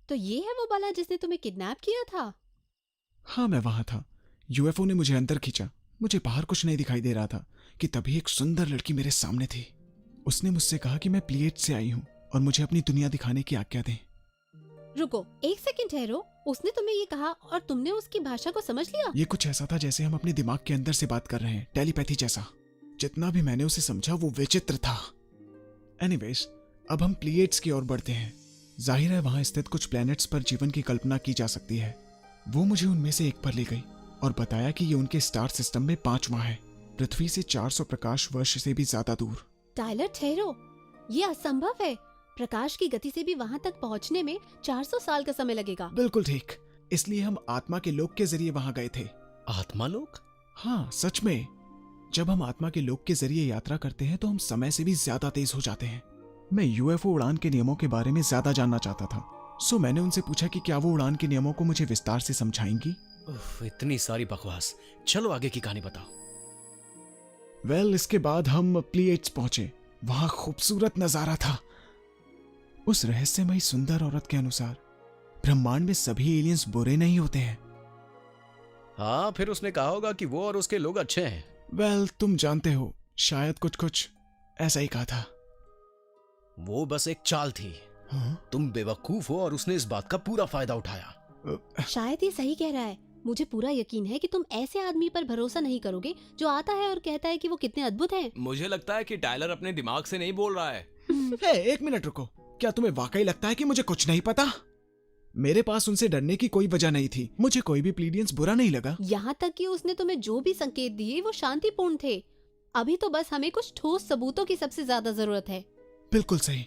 तो ये है वो बाला जिसने तुम्हें किडनैप किया था? हाँ, मैं वहां था। यूएफओ ने मुझे अंदर खींचा। मुझे बाहर कुछ नहीं दिखाई दे रहा था कि तभी एक सुंदर लड़की मेरे सामने थी। उसने मुझसे कहा कि मैं प्लीएट से आई हूं और मुझे अपनी दुनिया दिखाने की आज्ञा दें। रुको, एक सेकंड ठहरो। उसने तुम्हें ये कहा और तुमने उसकी भाषा को समझ लिया? ये कुछ ऐसा था जैसे हम अपने दिमाग के अंदर से बात कर रहे हैं, टेलीपैथी जैसा। जितना भी मैंने उसे समझा वो विचित्र था। एनीवेज, अब हम प्लीएट्स की ओर बढ़ते हैं। जाहिर है वहां स्थित कुछ प्लैनेट्स पर जीवन की कल्पना की जा सकती है। वो मुझे उनमें से एक पर ले गई और बताया कि ये उनके स्टार सिस्टम में 5वां है, पृथ्वी से 400 प्रकाश वर्ष से भी ज्यादा दूर। टाइलर ठहरो, ये असंभव है। प्रकाश की गति से भी वहाँ तक पहुँचने में 400 साल का समय लगेगा। बिल्कुल ठीक, इसलिए हम आत्मा के लोक के जरिए वहां गए थे। आत्मा लोक? हाँ सच में, जब हम आत्मा के लोक के जरिए यात्रा करते हैं तो हम समय से भी ज्यादा तेज हो जाते हैं। मैं यूएफओ उड़ान के नियमों के बारे में ज्यादा जानना चाहता था, सो मैंने उनसे पूछा कि क्या वो उड़ान के नियमों को मुझे विस्तार से समझाएंगी। इतनी सारी बकवास, चलो आगे की कहानी बताओ। वेल, इसके बाद हम प्लीएड्स पहुंचे। वहां खूबसूरत नजारा था। उस रहस्यमयी सुंदर औरत के अनुसार ब्रह्मांड में सभी एलियंस बुरे नहीं होते हैं। हाँ, फिर उसने कहा होगा कि वो और उसके लोग अच्छे हैं। वेल, तुम जानते हो, शायद कुछ ऐसा ही कहा था। वो बस एक चाल थी। हाँ? तुम बेवकूफ हो और उसने इस बात का पूरा फायदा उठाया। शायद ये सही कह रहा है। मुझे पूरा यकीन है कि तुम ऐसे आदमी पर भरोसा नहीं करोगे जो आता है और कहता है कि वो कितने अद्भुत हैं। मुझे लगता है कि टाइलर अपने दिमाग से नहीं बोल रहा है। एक मिनट रुको, क्या तुम्हें वाकई लगता है कि मुझे कुछ नहीं पता? मेरे पास उनसे डरने की कोई वजह नहीं थी। मुझे कोई भी प्लीडियंस बुरा नहीं लगा। यहाँ तक कि उसने तुम्हें जो भी संकेत दिए वो शांतिपूर्ण थे। अभी तो बस हमें कुछ ठोस सबूतों की सबसे ज्यादा जरूरत है। बिल्कुल सही।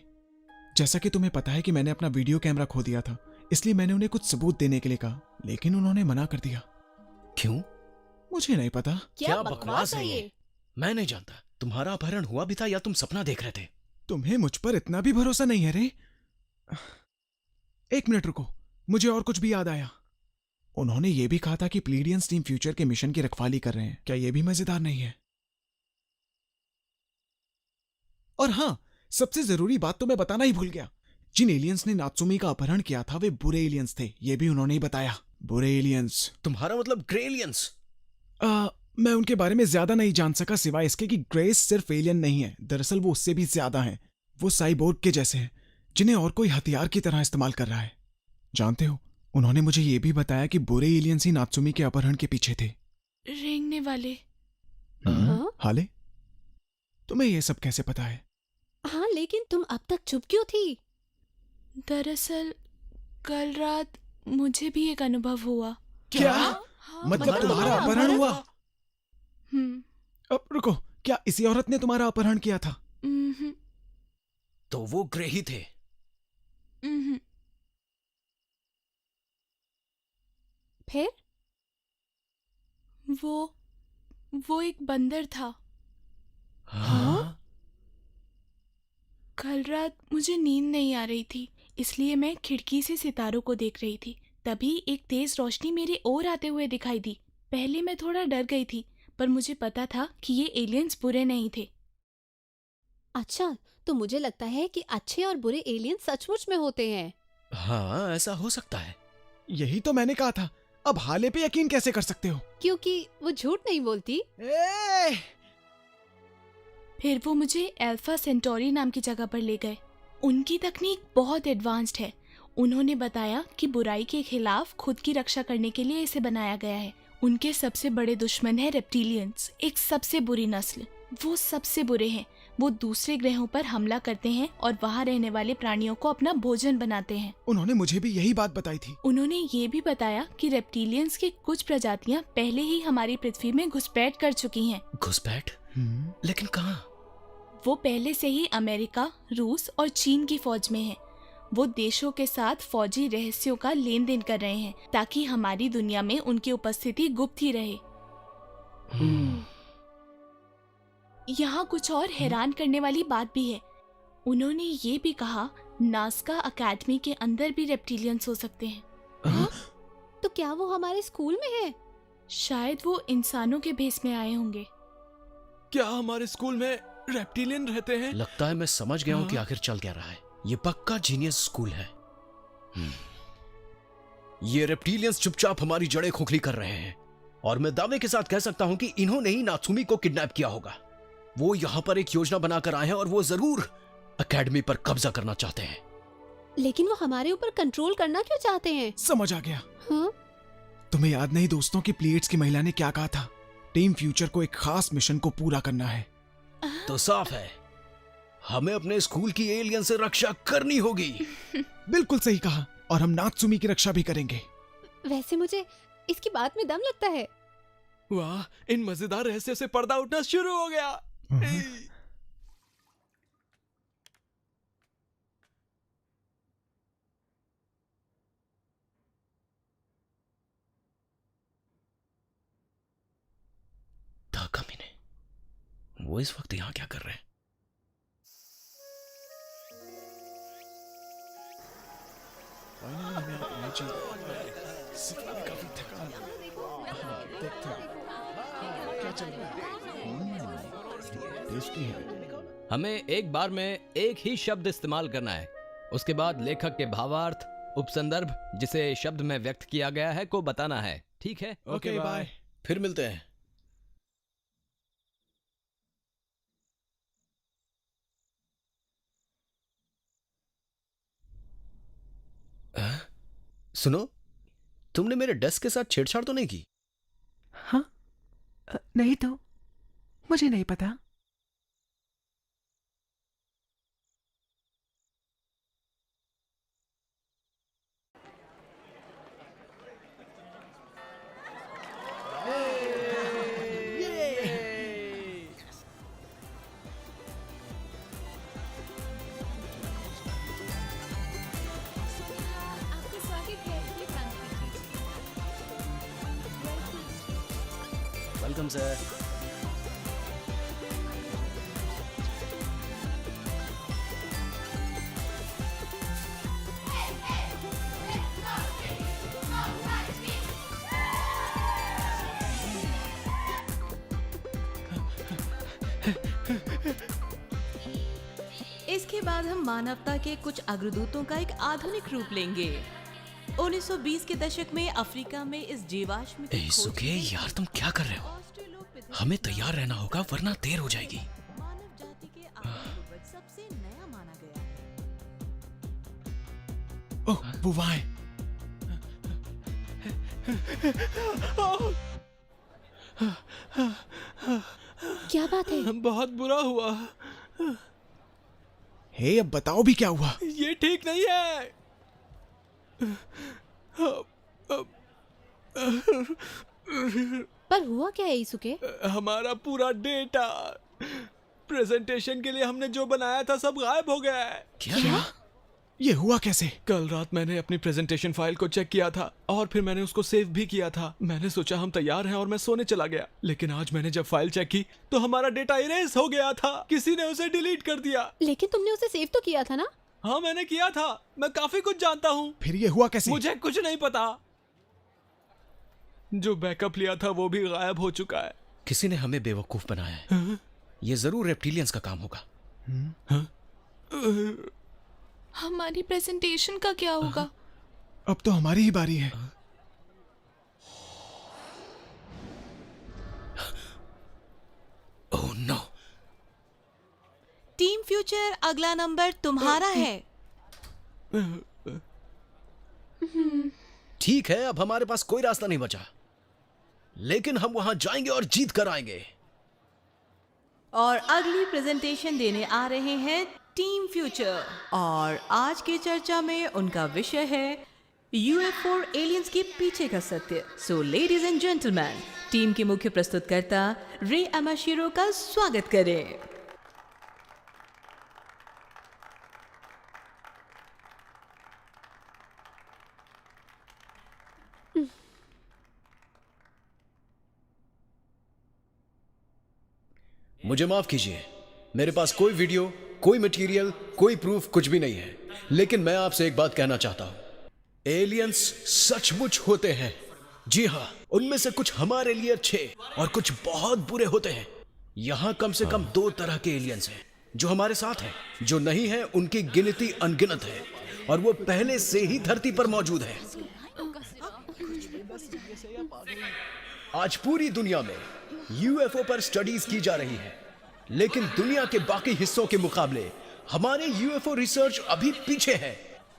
जैसा कि तुम्हें पता है कि मैंने अपना वीडियो कैमरा खो दिया था, इसलिए मैंने उन्हें कुछ सबूत देने के लिए कहा, लेकिन उन्होंने मना कर दिया। क्यों? मुझे नहीं पता। क्या बकवास है ये? मैं नहीं जानता। तुम्हारा अपहरण हुआ भी था या तुम सपना देख रहे थे? तुम्हें मुझ पर इतना भी भरोसा नहीं है रे? एक मिनट रुको, मुझे और कुछ भी याद आया। उन्होंने ये भी कहा था कि प्लीडियंस टीम फ्यूचर के मिशन की रखवाली कर रहे हैं। क्या ये भी मजेदार नहीं है? और हाँ, सबसे जरूरी बात तो मैं बताना ही भूल गया। जिन एलियंस ने नात्सुमी का अपहरण किया था वे बुरे एलियंस थे। ये भी उन्होंने ही बताया। बुरे एलियंस? तुम्हारा मतलब ग्रे एलियंस? मैं उनके बारे में ज्यादा नहीं जान सका, सिवाय इसके कि ग्रेस सिर्फ एलियन नहीं है। दरअसल वो उससे भी ज्यादा हैं। वो साइबोर्ग के जैसे हैं, जिन्हें और कोई हथियार की तरह इस्तेमाल कर रहा है। जानते हो, उन्होंने मुझे ये भी बताया कि बुरे एलियंस ही नात्सुमी के अपहरण के पीछे थे। रेंगने वाले। हाले, तुम्हें ये सब कैसे पता है? हाँ, लेकिन तुम अब तक चुप क्यों थी? दरअसल कल रात मुझे भी एक अनुभव हुआ। क्या? मतलब तुम्हारा अपहरण हुआ? अब रुको, क्या इसी औरत ने तुम्हारा अपहरण किया था? तो वो ग्रे ही थे। फिर? वो एक बंदर था। हाँ? कल रात मुझे नींद नहीं आ रही थी, इसलिए मैं खिड़की से सितारों को देख रही थी। तभी एक तेज रोशनी मेरी ओर आते हुए दिखाई दी। पहले मैं थोड़ा डर गई थी, पर मुझे पता था कि ये एलियंस बुरे नहीं थे। अच्छा, तो मुझे लगता है कि अच्छे और बुरे एलियंस सचमुच में होते हैं। हाँ, ऐसा हो सकता है। यही तो मैंने कहा था। अब हाले पे यकीन कैसे कर सकते हो? क्योंकि वो झूठ नहीं बोलती। फिर वो मुझे अल्फा सेंटोरी नाम की जगह पर ले गए। उनकी तकनीक बहुत एडवांस्ड है। उन्होंने बताया कि बुराई के खिलाफ खुद की रक्षा करने के लिए इसे बनाया गया है। उनके सबसे बड़े दुश्मन है रेप्टिलियंस, एक सबसे बुरी नस्ल। वो सबसे बुरे हैं। वो दूसरे ग्रहों पर हमला करते हैं और वहाँ रहने वाले प्राणियों को अपना भोजन बनाते हैं। उन्होंने मुझे भी यही बात बताई थी। उन्होंने ये भी बताया कि रेप्टिलियंस की कुछ प्रजातियां पहले ही हमारी पृथ्वी में घुसपैठ कर चुकी हैं। घुसपैठ? लेकिन कहाँ? वो पहले से ही अमेरिका, रूस और चीन की फौज में हैं। वो देशों के साथ फौजी रहस्यों का लेन देन कर रहे हैं ताकि हमारी दुनिया में उनकी उपस्थिति गुप्त ही रहे। यहाँ कुछ और हैरान करने वाली बात भी है। उन्होंने ये भी कहा नास्का अकेडमी के अंदर भी रेप्टिलियंस हो सकते हैं। तो क्या वो हमारे स्कूल में है? शायद वो इंसानों के भेस में आए होंगे। क्या हमारे स्कूल में रेप्टिलियन रहते हैं? लगता है मैं समझ गया हूँ कि आखिर चल क्या रहा है। ये पक्का जीनियस स्कूल है। ये रेप्टिलियंस चुपचाप हमारी जड़ें खोखली कर रहे हैं और मैं दावे के साथ कह सकता हूँ कि इन्होंने ही नात्सुमी को किडनैप किया होगा। वो यहाँ पर एक योजना बनाकर आए हैं और वो जरूर एकेडमी पर कब्जा करना चाहते हैं। लेकिन वो हमारे ऊपर कंट्रोल करना क्यों चाहते हैं? समझ आ गया। हाँ? तुम्हें याद नहीं दोस्तों की प्लीड्स की महिला ने क्या कहा था? टीम फ्यूचर को एक खास मिशन को पूरा करना है। तो साफ है, हमें अपने स्कूल की एलियन से रक्षा करनी होगी। बिल्कुल सही कहा। और हम नात्सुमी की रक्षा भी करेंगे। वैसे मुझे इसकी बात में दम लगता है। वाह, इन मजेदार रहस्यों से पर्दा उठना शुरू हो गया। ताकामिने, वो इस वक्त यहाँ क्या कर रहे हैं? हमें एक बार में एक ही शब्द इस्तेमाल करना है। उसके बाद लेखक के भावार्थ, उपसंदर्भ जिसे शब्द में व्यक्त किया गया है को बताना है। ठीक है? Okay, bye. फिर मिलते हैं। सुनो, तुमने मेरे डेस्क के साथ छेड़छाड़ तो नहीं की? हाँ, नहीं तो मुझे नहीं पता। Welcome sir. इसके बाद हम मानवता के कुछ अग्रदूतों का एक आधुनिक रूप लेंगे। 1920 के दशक में अफ्रीका में इस जीवाश्म की खोज सुके, यार तुम क्या कर रहे हो? हमें तैयार रहना होगा वरना देर हो जाएगी। मानव जाति के आदिपूर्वज सबसे नया माना गया है। ओह, वो वहाँ है। क्या बात है? बहुत बुरा हुआ। हे, अब बताओ भी क्या हुआ? ये ठीक नहीं है। पर हुआ क्या है ईसुके? हमारा पूरा डेटा, प्रेजेंटेशन के लिए हमने जो बनाया था सब गायब हो गया है। क्या? ये हुआ कैसे? कल रात मैंने अपनी प्रेजेंटेशन फाइल को चेक किया था और फिर मैंने उसको सेव भी किया था। मैंने सोचा हम तैयार हैं और मैं सोने चला गया, लेकिन आज मैंने जब फाइल चेक की तो हमारा डेटा इरेज हो गया था। किसी ने उसे डिलीट कर दिया। लेकिन तुमने उसे सेव तो किया था ना? हाँ, मैंने किया था। मैं काफी कुछ जानता हूँ। फिर ये हुआ कैसे? मुझे कुछ नहीं पता। जो बैकअप लिया था वो भी गायब हो चुका है। किसी ने हमें बेवकूफ बनाया है। ये जरूर रेप्टिलियंस का काम होगा। हमारी प्रेजेंटेशन का क्या होगा? अब तो हमारी ही बारी है। Oh no. टीम फ्यूचर, अगला नंबर तुम्हारा है। ठीक है, अब हमारे पास कोई रास्ता नहीं बचा, लेकिन हम वहां जाएंगे और जीत कर आएंगे। और अगली प्रेजेंटेशन देने आ रहे हैं टीम फ्यूचर, और आज की चर्चा में उनका विषय है यूएफओ एलियंस के पीछे का सत्य। So ladies and gentleman, team के मुख्य प्रस्तुतकर्ता रे अमाशिरो का स्वागत करें। मुझे माफ कीजिए, मेरे पास कोई वीडियो, कोई मटेरियल, कोई प्रूफ कुछ भी नहीं है, लेकिन मैं आपसे एक बात कहना चाहता हूं। एलियंस सचमुच होते हैं। जी हाँ, उनमें से कुछ हमारे लिए अच्छे और कुछ बहुत बुरे होते हैं। यहाँ कम से कम 2 तरह के एलियंस हैं जो हमारे साथ हैं। जो नहीं है उनकी गिनती अनगिनत है और वो पहले से ही धरती पर मौजूद है। आज पूरी दुनिया में यूएफओ पर स्टडीज की जा रही है, लेकिन दुनिया के बाकी हिस्सों के मुकाबले हमारे यूएफओ रिसर्च अभी पीछे है।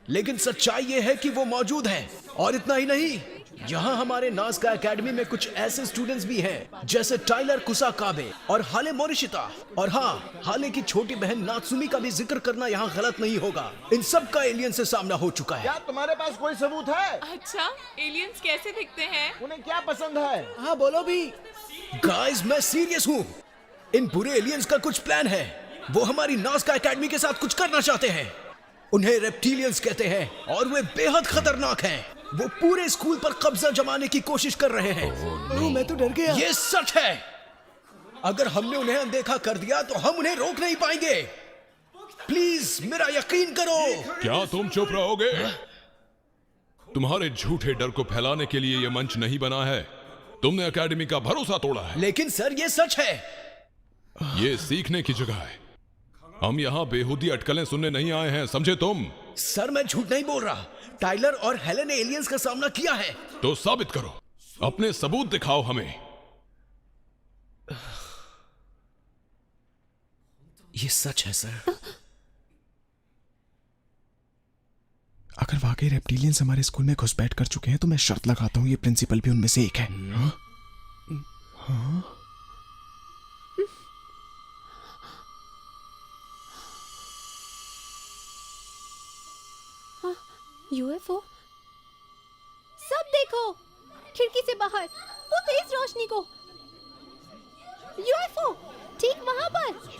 लेकिन सच्चाई यह है कि वो मौजूद है, और इतना ही नहीं, यहाँ हमारे नाज़का एकेडमी में कुछ ऐसे स्टूडेंट्स भी हैं जैसे टाइलर कुसाकाबे और हाले मोरिशिता, और हाँ, हाले की छोटी बहन नात्सुमी का भी जिक्र करना यहाँ गलत नहीं होगा। इन सब का एलियन से सामना हो चुका है। क्या तुम्हारे पास कोई सबूत है? अच्छा, एलियंस कैसे दिखते हैं? उन्हें क्या पसंद है? हाँ बोलो भी। गाइस, मैं सीरियस हूँ। इन बुरे एलियंस का कुछ प्लान है। वो हमारी नाज़का एकेडमी के साथ कुछ करना चाहते हैं। उन्हें रेप्टिलियंस कहते हैं और वे बेहद खतरनाक हैं। वो पूरे स्कूल पर कब्जा जमाने की कोशिश कर रहे हैं। मैं तो डर गया। ये सच है। अगर हमने उन्हें अनदेखा कर दिया तो हम उन्हें रोक नहीं पाएंगे। प्लीज मेरा यकीन करो। क्या तुम चुप रहोगे? तुम्हारे झूठे डर को फैलाने के लिए यह मंच नहीं बना है। तुमने एकेडमी का भरोसा तोड़ा है। लेकिन सर, ये सच है। ये सीखने की जगह है। हम यहाँ बेहुदी अटकलें सुनने नहीं आए हैं, समझे तुम? सर, मैं झूठ नहीं बोल रहा। टाइलर और हेलेन ने एलियंस का सामना किया है। तो साबित करो, अपने सबूत दिखाओ हमें। ये सच है सर। अगर वाकई रेप्टिलियंस हमारे स्कूल में घुसपैठ कर चुके हैं तो मैं शर्त लगाता हूँ ये प्रिंसिपल भी उनमें से एक है। हाँ? यूएफओ? सब देखो, खिड़की से बाहर वो तेज रोशनी को। यूएफओ ठीक वहां पर।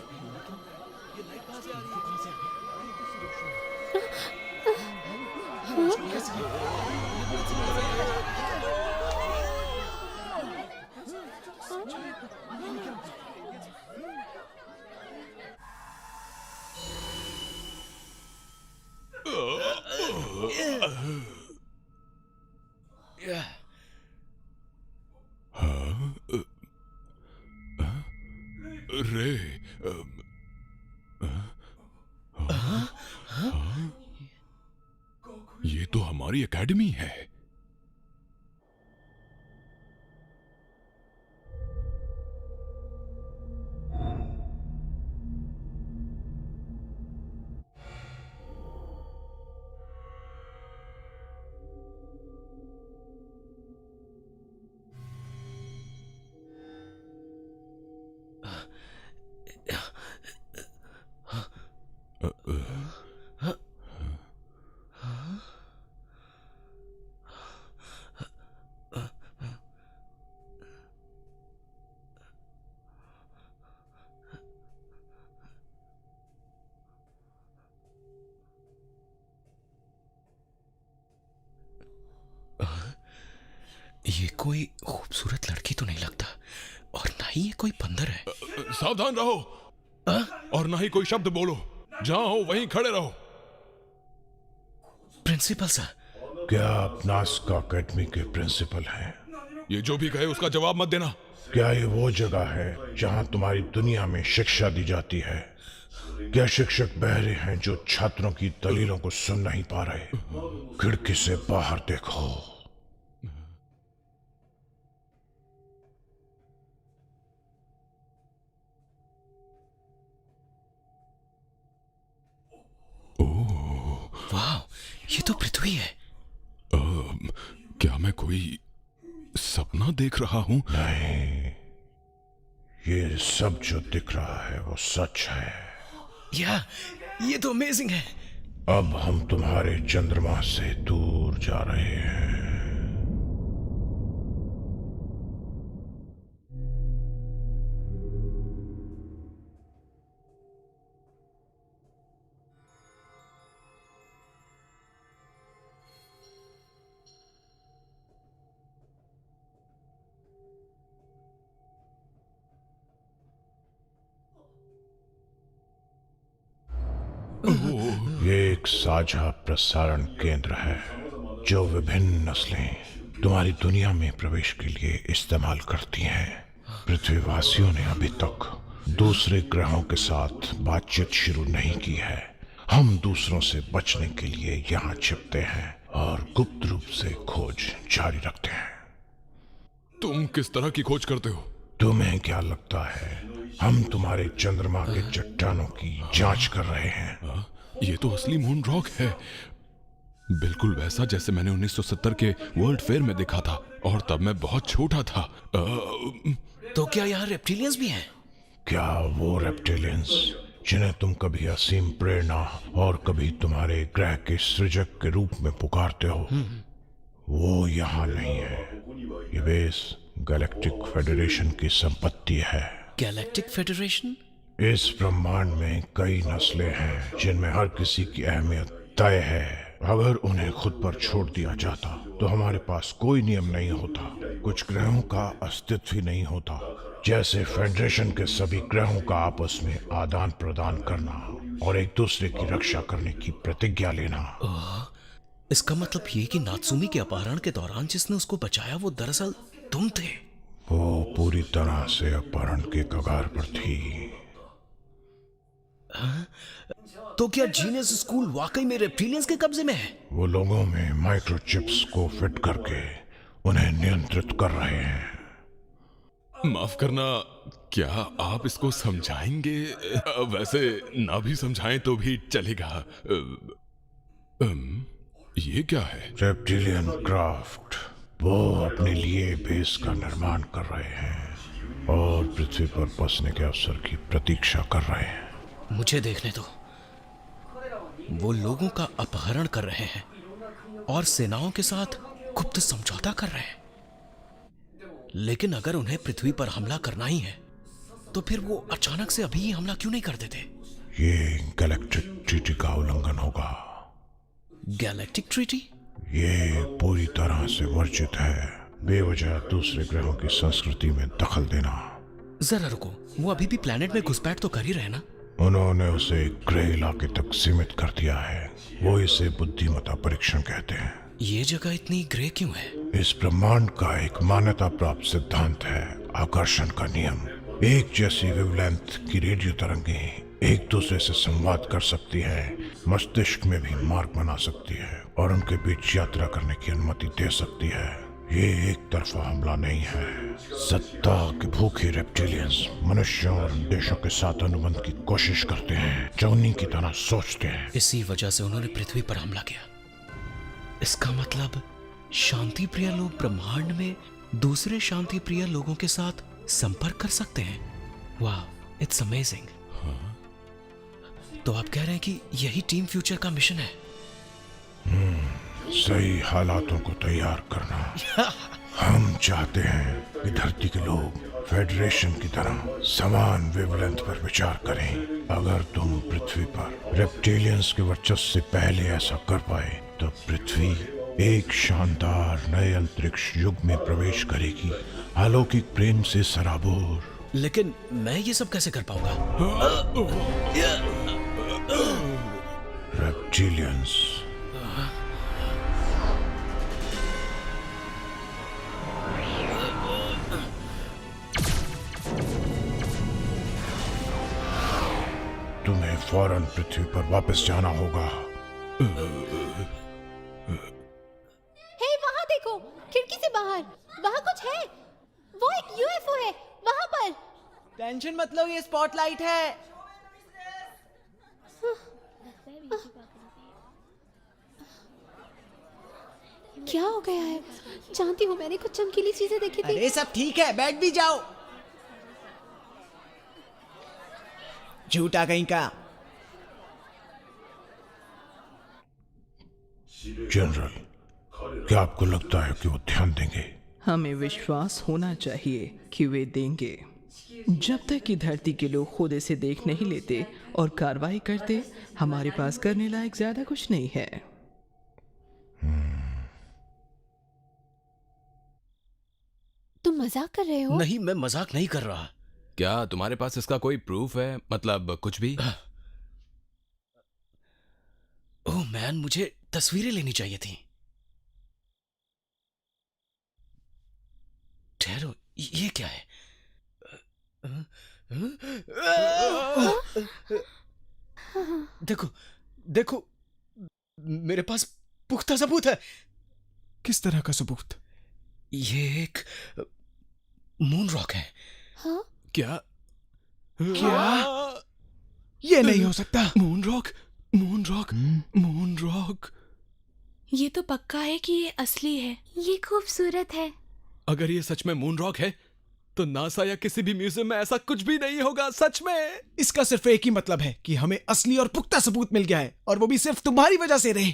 रे, ये तो हमारी एकेडमी है। ये कोई खूबसूरत लड़की तो नहीं लगता, और ना ही ये कोई बंदर है। सावधान रहो। और ना ही कोई शब्द बोलो। जहां हो वहीं खड़े रहो। Principal sir. क्या आप नाज़का एकेडमी के प्रिंसिपल हैं? ये जो भी कहे उसका जवाब मत देना। क्या ये वो जगह है जहां तुम्हारी दुनिया में शिक्षा दी जाती है? क्या शिक्षक बहरे हैं जो छात्रों की दलीलों को सुन नहीं पा रहे? खिड़की से बाहर देखो। वाह, ये तो पृथ्वी है। क्या मैं कोई सपना देख रहा हूं? नहीं, ये सब जो दिख रहा है वो सच है। ये तो अमेजिंग है। अब हम तुम्हारे चंद्रमा से दूर जा रहे हैं। ये एक साझा प्रसारण केंद्र है जो विभिन्न नस्लें तुम्हारी दुनिया में प्रवेश के लिए इस्तेमाल करती हैं। पृथ्वीवासियों ने अभी तक दूसरे ग्रहों के साथ बातचीत शुरू नहीं की है। हम दूसरों से बचने के लिए यहाँ छिपते हैं और गुप्त रूप से खोज जारी रखते हैं। तुम किस तरह की खोज करते हो? तुम्हें क्या लगता है हम तुम्हारे चंद्रमा के चट्टानों की जांच कर रहे हैं? ये तो असली मून रॉक है। बिल्कुल वैसा जैसे मैंने 1970 के वर्ल्ड फेयर में देखा था, और तब मैं बहुत छोटा था। तो क्या यहाँ रेप्टिलियंस भी हैं? क्या वो रेप्टिलियंस जिन्हें तुम कभी असीम प्रेरणा और कभी तुम्हारे ग्रह के सृजक के रूप में पुकारते हो, वो यहाँ नहीं है। ये बेस गैलेक्टिक फेडरेशन की संपत्ति है। Galactic federation? इस ब्रह्मांड में कई नस्लें हैं जिनमें हर किसी की अहमियत तय है। अगर उन्हें खुद पर छोड़ दिया जाता तो हमारे पास कोई नियम नहीं होता, कुछ ग्रहों का अस्तित्व ही नहीं होता। जैसे फेडरेशन के सभी ग्रहों का आपस में आदान प्रदान करना और एक दूसरे की रक्षा करने की प्रतिज्ञा लेना। इसका मतलब ये कि नात्सुमी के अपहरण के दौरान जिसने उसको बचाया वो दरअसल तुम थे। वो पूरी तरह से अपहरण के कगार पर थी। तो क्या जीनियस स्कूल वाकई में रेप्टिलियंस के कब्जे में है? वो लोगों में माइक्रोचिप्स को फिट करके उन्हें नियंत्रित कर रहे हैं। माफ करना, क्या आप इसको समझाएंगे? वैसे ना भी समझाएं तो भी चलेगा। ये क्या है? Reptilian craft. वो अपने लिए बेस का निर्माण कर रहे हैं और पृथ्वी पर बसने के अवसर की प्रतीक्षा कर रहे हैं। मुझे देखने दो। वो लोगों का अपहरण कर रहे हैं और सेनाओं के साथ गुप्त समझौता कर रहे हैं। लेकिन अगर उन्हें पृथ्वी पर हमला करना ही है तो फिर वो अचानक से अभी ही हमला क्यों नहीं कर देते? ये गैलेक्टिक ट्रीटी का उल्लंघन होगा। Galactic treaty? ये पूरी तरह से वर्जित है। बेवजह दूसरे ग्रहों की संस्कृति में दखल देना। जरा रुको, वो अभी भी प्लेनेट में घुसपैठ तो कर ही रहे ना? उन्होंने उसे ग्रे इलाके तक सीमित कर दिया है। वो इसे बुद्धिमत्ता परीक्षण कहते हैं। ये जगह इतनी ग्रे क्यों है? इस ब्रह्मांड का एक मान्यता प्राप्त सिद्धांत है, आकर्षण का नियम। एक जैसी वेवलेंथ की रेडियो तरंगें एक दूसरे से संवाद कर सकती है, मस्तिष्क में भी मार्ग बना सकती है और उनके बीच यात्रा करने की अनुमति दे सकती है। ये एक तरफा हमला नहीं है। सत्ता के भूखे रेप्टिलियंस मनुष्यों और देशों के साथ अनुबंध की कोशिश करते हैं जो उन्हीं की तरह सोचते हैं। इसी वजह से उन्होंने पृथ्वी पर हमला किया। इसका मतलब शांति प्रिय लोग ब्रह्मांड में दूसरे शांति प्रिय लोगों के साथ संपर्क कर सकते हैं। वाह, इट्स अमेजिंग। तो आप कह रहे हैं कि यही टीम फ्यूचर का मिशन है? सही हालातों को तैयार करना। हम चाहते हैं कि धरती के लोग फेडरेशन की तरह समान वेवलेंथ पर विचार करें। अगर तुम पृथ्वी पर रेप्टिलियंस के वर्चस्व से पहले ऐसा कर पाए तो पृथ्वी एक शानदार नए अंतरिक्ष युग में प्रवेश करेगी, अलौकिक प्रेम से सराबोर। लेकिन मैं ये सब कैसे कर पाऊंगा? रेप्टिलियंस तुम्हें फौरन पृथ्वी पर वापस जाना होगा। हे, वहाँ देखो, खिड़की से बाहर, वहाँ कुछ है। वो एक यूएफओ है, वहाँ पर। टेंशन मत लो, ये स्पॉटलाइट है। क्या हो गया है? जानती हूँ, मैंने कुछ चमकीली चीजें देखी थी। अरे सब ठीक है, बैठ भी जाओ। झूठा कहीं का। जनरल, क्या आपको लगता है कि वो ध्यान देंगे? हमें विश्वास होना चाहिए कि वे देंगे। जब तक कि धरती के लोग खुद इसे देख नहीं लेते और कार्रवाई करते, हमारे पास करने लायक ज्यादा कुछ नहीं है। तुम मजाक कर रहे हो? नहीं, मैं मजाक नहीं कर रहा। क्या तुम्हारे पास इसका कोई प्रूफ है? मतलब कुछ भी? ओह मैन, मुझे तस्वीरें लेनी चाहिए थी। ठहरो, ये क्या है? देखो देखो, मेरे पास पुख्ता सबूत है। किस तरह का सबूत? ये एक मून रॉक है। हाँ? क्या? ये नहीं हो सकता। Moon rock, moon rock, moon rock. ये तो पक्का है कि ये असली है। ये खूबसूरत है। अगर ये सच में मून रॉक है तो नासा या किसी भी म्यूजियम में ऐसा कुछ भी नहीं होगा, सच में। इसका सिर्फ एक ही मतलब है कि हमें असली और पुख्ता सबूत मिल गया है, और वो भी सिर्फ तुम्हारी वजह से रहे।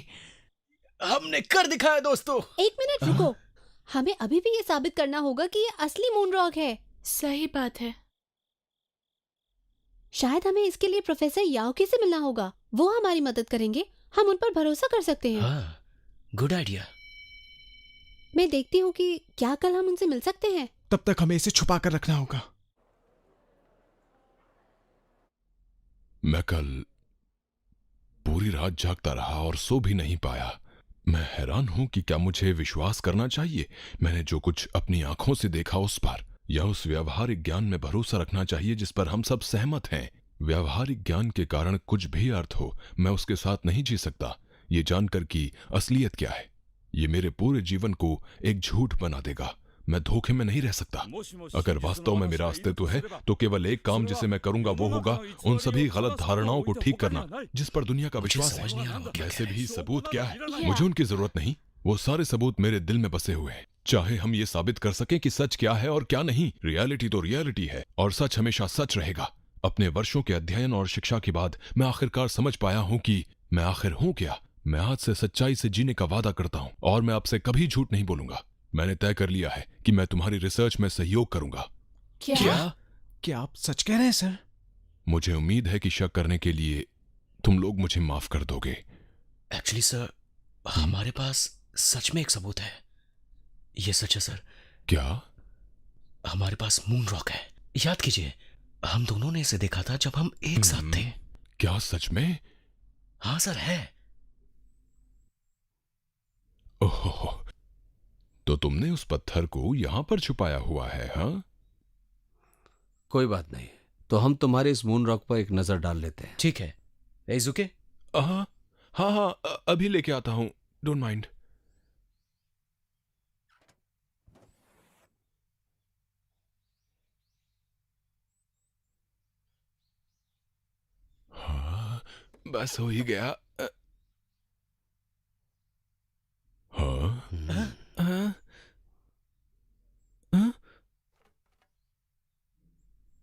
हमने कर दिखाया दोस्तों। एक मिनट रुको, हमें अभी भी ये साबित करना होगा कि ये असली मून रॉक है। सही बात है। शायद हमें इसके लिए प्रोफेसर याओकी से मिलना होगा, वो हमारी मदद करेंगे। हम उन पर भरोसा कर सकते हैं। हाँ, गुड आइडिया। मैं देखती हूँ कि क्या कल हम उनसे मिल सकते हैं। तब तक हमें इसे छुपा कर रखना होगा। मैं कल पूरी रात जागता रहा और सो भी नहीं पाया। मैं हैरान हूं कि क्या मुझे विश्वास करना चाहिए मैंने जो कुछ अपनी आंखों से देखा उस पर, या उस व्यावहारिक ज्ञान में भरोसा रखना चाहिए जिस पर हम सब सहमत हैं। व्यावहारिक ज्ञान के कारण कुछ भी अर्थ हो, मैं उसके साथ नहीं जी सकता, ये जानकर कि असलियत क्या है। ये मेरे पूरे जीवन को एक झूठ बना देगा। मैं धोखे में नहीं रह सकता। अगर वास्तव में मेरा अस्तित्व है तो केवल एक काम जिसे मैं करूंगा वो होगा उन सभी गलत धारणाओं को ठीक करना जिस पर दुनिया का विश्वास है। वैसे भी सबूत क्या है, मुझे उनकी जरूरत नहीं। वो सारे सबूत मेरे दिल में बसे हुए हैं। चाहे हम ये साबित कर सकें कि सच क्या है और क्या नहीं, रियलिटी तो रियलिटी है और सच हमेशा सच रहेगा। अपने वर्षों के अध्ययन और शिक्षा के बाद मैं आखिरकार समझ पाया हूं कि मैं आखिर हूं क्या। मैं आज से सच्चाई से जीने का वादा करता हूं और मैं आपसे कभी झूठ नहीं बोलूंगा। मैंने तय कर लिया है कि मैं तुम्हारी रिसर्च में सहयोग करूंगा। क्या आप सच कह रहे हैं सर? मुझे उम्मीद है कि शक करने के लिए तुम लोग मुझे माफ कर दोगे। एक्चुअली सर, हमारे पास सच में एक सबूत है। ये सच है सर। क्या? हमारे पास मून रॉक है। याद कीजिए, हम दोनों ने इसे देखा था जब हम एक साथ थे। क्या सच में? हाँ सर, है। ओहो, तो तुमने उस पत्थर को यहां पर छुपाया हुआ है? हाँ, कोई बात नहीं, तो हम तुम्हारे इस मून रॉक पर एक नजर डाल लेते हैं। ठीक है एजुके। हाँ हाँ हाँ, अभी लेके आता हूं, डोंट माइंड। हाँ, बस हो ही गया। हाँ,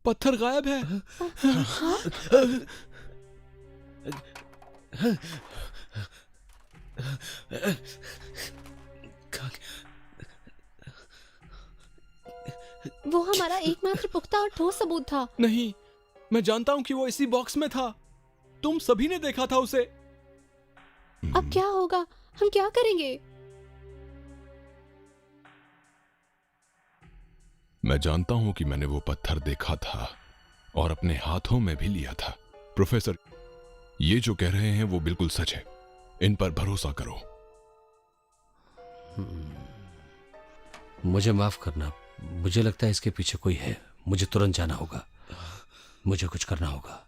पत्थर गायब है। वो हमारा एकमात्र पुख्ता और ठोस सबूत था। नहीं, मैं जानता हूं कि वो इसी बॉक्स में था। तुम सभी ने देखा था उसे। अब क्या होगा? हम क्या करेंगे? मैं जानता हूं कि मैंने वो पत्थर देखा था और अपने हाथों में भी लिया था। प्रोफेसर, ये जो कह रहे हैं वो बिल्कुल सच है। इन पर भरोसा करो। मुझे माफ करना, मुझे लगता है इसके पीछे कोई है। मुझे तुरंत जाना होगा, मुझे कुछ करना होगा।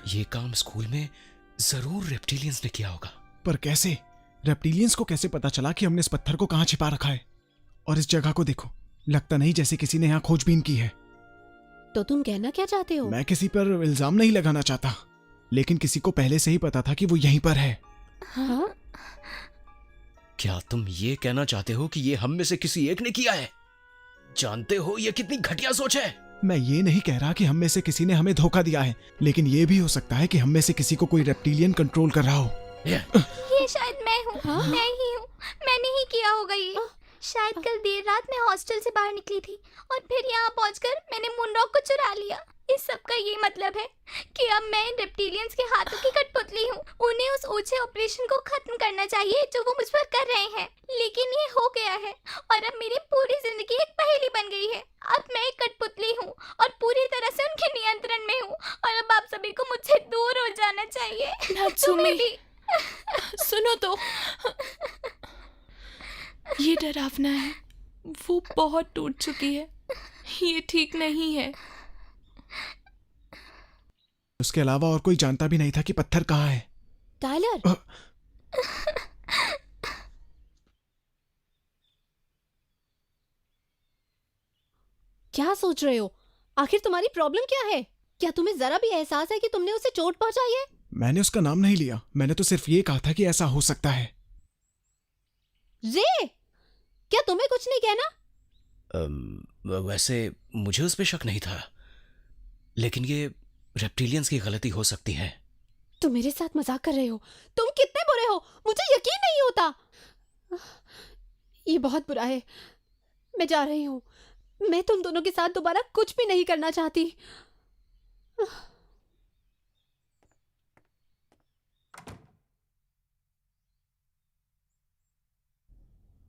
ये काम स्कूल में जरूर रेप्टिलियंस ने किया होगा। पर कैसे? रेप्टिलियंस को कैसे पता चला कि हमने इस पत्थर को कहां छिपा रखा है? और इस जगह को देखो, लगता नहीं जैसे किसी ने यहाँ खोजबीन की है। तो तुम कहना क्या चाहते हो? मैं किसी पर इल्जाम नहीं लगाना चाहता, लेकिन किसी को पहले से ही पता था कि वो यहीं पर है। हाँ? क्या तुम ये कहना चाहते हो कि ये हम में से किसी एक ने किया है? जानते हो ये कितनी घटिया सोच है। मैं ये नहीं कह रहा कि हम में से किसी ने हमें धोखा दिया है, लेकिन ये भी हो सकता है कि हम में से किसी को कोई रेप्टिलियन कंट्रोल कर रहा हो। ये शायद मैं हूँ। मैं ही हूँ। मैंने ही किया होगा ये। शायद कल देर रात मैं हॉस्टल से बाहर निकली थी और फिर यहाँ पहुँचकर मैंने मून रॉक को चुरा लिया। इस सब का ये मतलब है कि अब मैं रेप्टिलियंस के हाथों की कठपुतली हूँ। उन्हें उस ऊंचे ऑपरेशन को खत्म करना चाहिए जो वो मुझ पर कर रहे हैं, लेकिन ये हो गया है और अब मेरी पूरी जिंदगी एक पहेली बन गई है। अब मैं एक कठपुतली हूँ और पूरी तरह से उनके नियंत्रण में हूँ और अब आप सभी को मुझसे दूर हो जाना चाहिए। तुम्हें भी। सुनो तो, ये डरावना है। वो बहुत टूट चुकी है। ये ठीक नहीं है। उसके अलावा और कोई जानता भी नहीं था कि पत्थर कहाँ है। टाइलर, क्या सोच रहे हो? आखिर तुम्हारी प्रॉब्लम क्या है? क्या तुम्हें जरा भी एहसास है कि तुमने उसे चोट पहुंचाई है? मैंने उसका नाम नहीं लिया, मैंने तो सिर्फ ये कहा था कि ऐसा हो सकता है। रे, क्या तुम्हें कुछ नहीं कहना? वैसे मुझे उस पे शक नहीं था, लेकिन ये रेप्टिलियंस की गलती हो सकती है। तुम मेरे साथ मजाक कर रहे हो? तुम कितने बुरे हो, मुझे यकीन नहीं होता। ये बहुत बुरा है। मैं जा रही हूँ। मैं तुम दोनों के साथ दोबारा कुछ भी नहीं करना चाहती।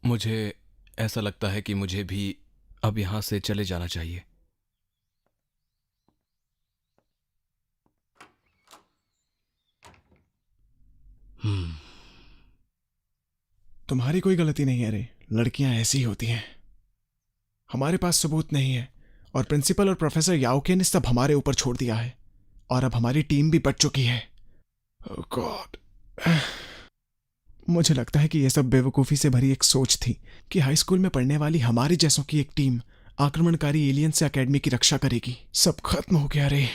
मुझे ऐसा लगता है कि मुझे भी अब यहाँ से चले जाना चाहिए। तुम्हारी कोई गलती नहीं है रे, लड़कियां ऐसी ही होती हैं। हमारे पास सबूत नहीं है और प्रिंसिपल और प्रोफेसर याओके ने सब हमारे ऊपर छोड़ दिया है और अब हमारी टीम भी बच चुकी है। ओह गॉड, मुझे लगता है कि यह सब बेवकूफ़ी से भरी एक सोच थी कि हाई स्कूल में पढ़ने वाली हमारे जैसों की एक टीम आक्रमणकारी एलियन से एकेडमी की रक्षा करेगी। सब खत्म हो गया रे।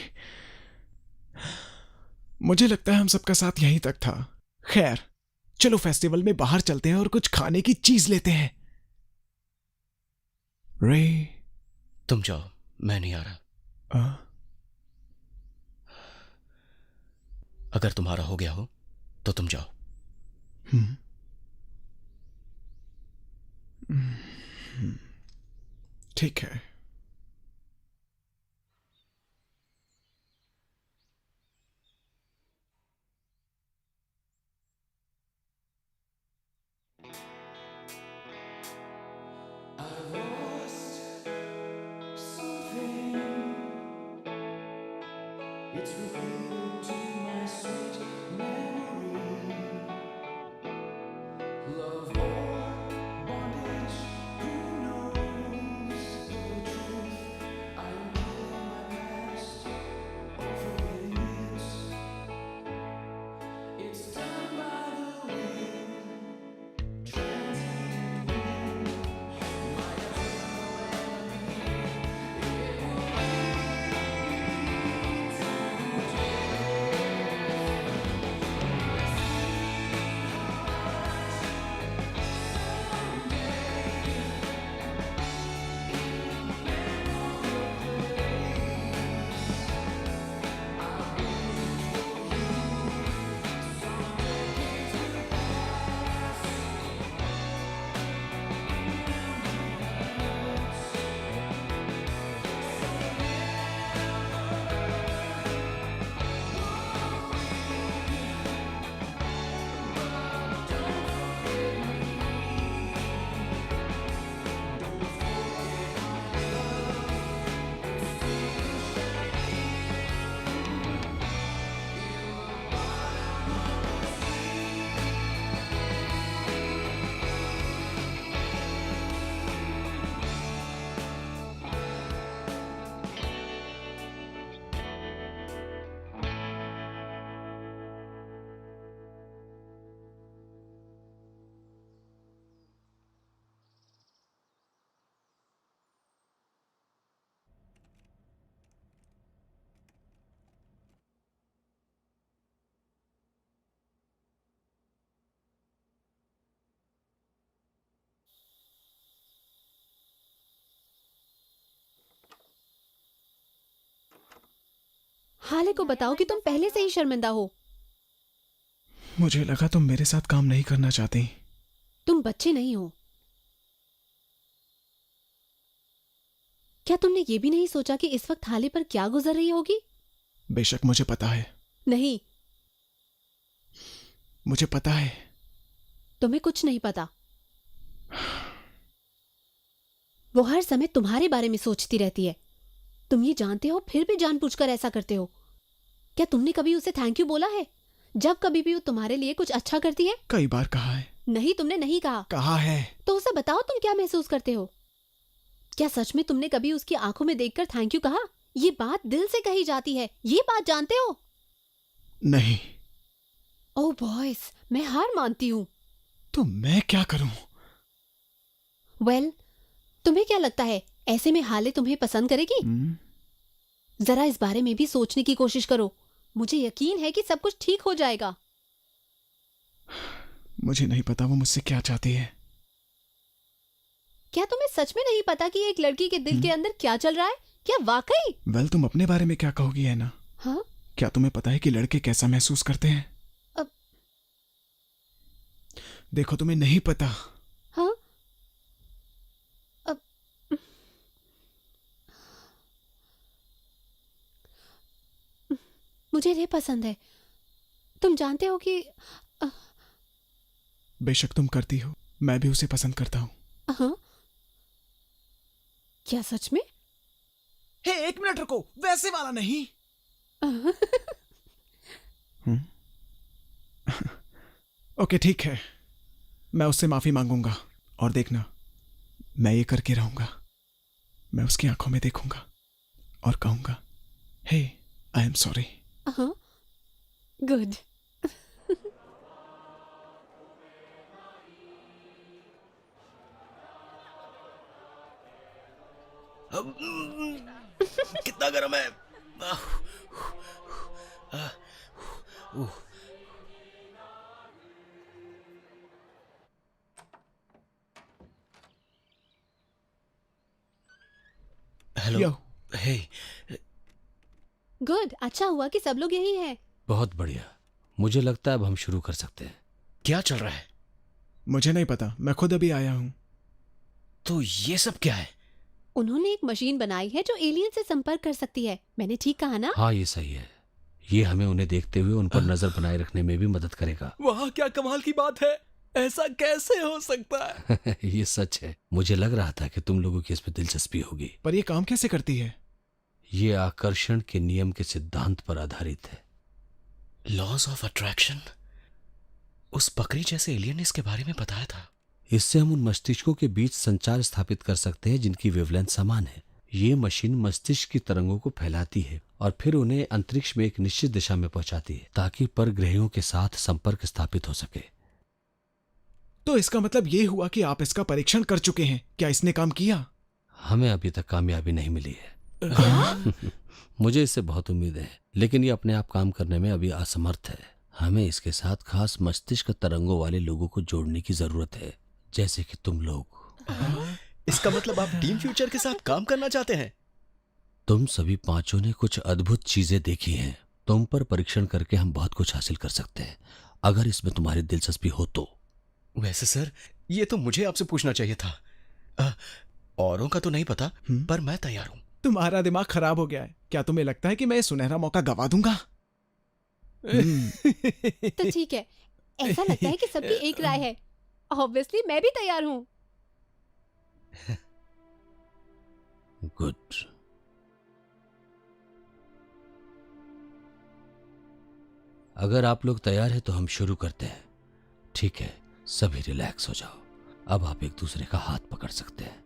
मुझे लगता है हम सबका साथ यहीं तक था। खैर, चलो फेस्टिवल में बाहर चलते हैं और कुछ खाने की चीज लेते हैं। रे, तुम जाओ, मैं नहीं आ रहा। अगर तुम्हारा हो गया हो तो तुम जाओ। ठीक है। हाले को बताओ कि तुम पहले से ही शर्मिंदा हो। मुझे लगा तुम मेरे साथ काम नहीं करना चाहती। तुम बच्चे नहीं हो। क्या तुमने ये भी नहीं सोचा कि इस वक्त हाले पर क्या गुजर रही होगी? बेशक मुझे पता है। नहीं, मुझे पता है। तुम्हें कुछ नहीं पता। वो हर समय तुम्हारे बारे में सोचती रहती है। तुम ये जानते हो फिर भी जानबूझकर ऐसा करते हो। क्या तुमने कभी उसे थैंक यू बोला है जब कभी भी वो तुम्हारे लिए कुछ अच्छा करती है? कई बार कहा है। नहीं, तुमने नहीं कहा। कहा है। तो उसे बताओ तुम क्या महसूस करते हो। क्या सच में तुमने कभी उसकी आंखों में देखकर थैंक यू कहा? ये बात दिल से कही जाती है, ये बात जानते हो? नहीं। ओह बॉयज, मैं हार मानती हूँ। तो मैं क्या करूं? वेल, तुम्हें क्या लगता है ऐसे में हाले तुम्हें पसंद करेगी? जरा इस बारे में भी सोचने की कोशिश करो। मुझे यकीन है कि सब कुछ ठीक हो जाएगा। मुझे नहीं पता वो मुझसे क्या चाहती है। क्या तुम्हें सच में नहीं पता कि एक लड़की के दिल के अंदर क्या चल रहा है? क्या वाकई? वेल, तुम अपने बारे में क्या कहोगी है ना? हाँ? क्या तुम्हें पता है कि लड़के कैसा महसूस करते हैं? देखो, तुम्हें नहीं पता। हाँ? मुझे ये पसंद है। तुम जानते हो कि बेशक तुम करती हो, मैं भी उसे पसंद करता हूँ। हाँ? क्या सच में? हे, एक मिनट रुको, वैसे वाला नहीं। ओके, ठीक है, मैं उससे माफी मांगूंगा और देखना, मैं ये करके रहूंगा। मैं उसकी आंखों में देखूंगा और कहूंगा, हे, आई एम सॉरी। गुड। कितना गर्म है। हेलो। हे। गुड, अच्छा हुआ कि सब लोग यही हैं। बहुत बढ़िया, मुझे लगता है अब हम शुरू कर सकते हैं। क्या चल रहा है? मुझे नहीं पता, मैं खुद अभी आया हूं। तो ये सब क्या है? उन्होंने एक मशीन बनाई है जो एलियन से संपर्क कर सकती है। मैंने ठीक कहा ना? हाँ, ये सही है। ये हमें उन्हें देखते हुए उन पर नजर बनाए रखने में भी मदद करेगा। वाह, क्या कमाल की बात है। ऐसा कैसे हो सकता है? ये सच है। मुझे लग रहा था कि तुम लोगों की इसमें दिलचस्पी होगी। पर ये काम कैसे करती है? ये आकर्षण के नियम के सिद्धांत पर आधारित है। Laws of attraction. उस बकरी जैसे एलियन ने इसके बारे में बताया था। इससे हम उन मस्तिष्कों के बीच संचार स्थापित कर सकते हैं जिनकी वेवलेंथ समान है। ये मशीन मस्तिष्क की तरंगों को फैलाती है और फिर उन्हें अंतरिक्ष में एक निश्चित दिशा में पहुंचाती है ताकि परग्रहियों के साथ संपर्क स्थापित हो सके। तो इसका मतलब ये हुआ कि आप इसका परीक्षण कर चुके हैं। क्या इसने काम किया? हमें अभी तक कामयाबी नहीं मिली है। मुझे इससे बहुत उम्मीद है, लेकिन ये अपने आप काम करने में अभी असमर्थ है। हमें इसके साथ खास मस्तिष्क तरंगों वाले लोगों को जोड़ने की जरूरत है, जैसे कि तुम लोग। इसका मतलब आप टीम फ्यूचर के साथ काम करना चाहते हैं? तुम सभी पांचों ने कुछ अद्भुत चीजें देखी हैं। तुम पर परीक्षण करके हम बहुत कुछ हासिल कर सकते हैं, अगर इसमें तुम्हारी दिलचस्पी हो तो। वैसे सर, ये तो मुझे आपसे पूछना चाहिए था। औरों का तो नहीं पता, पर मैं तैयार हूं। तुम्हारा दिमाग खराब हो गया है। क्या तुम्हें लगता है कि मैं ये सुनहरा मौका गवा दूंगा? तो ठीक है, ऐसा लगता है कि सबकी एक राय है। ऑब्वियसली मैं भी तैयार हूँ। गुड। अगर आप लोग तैयार हैं तो हम शुरू करते हैं। ठीक है, सभी रिलैक्स हो जाओ। अब आप एक दूसरे का हाथ पकड़ सकते हैं।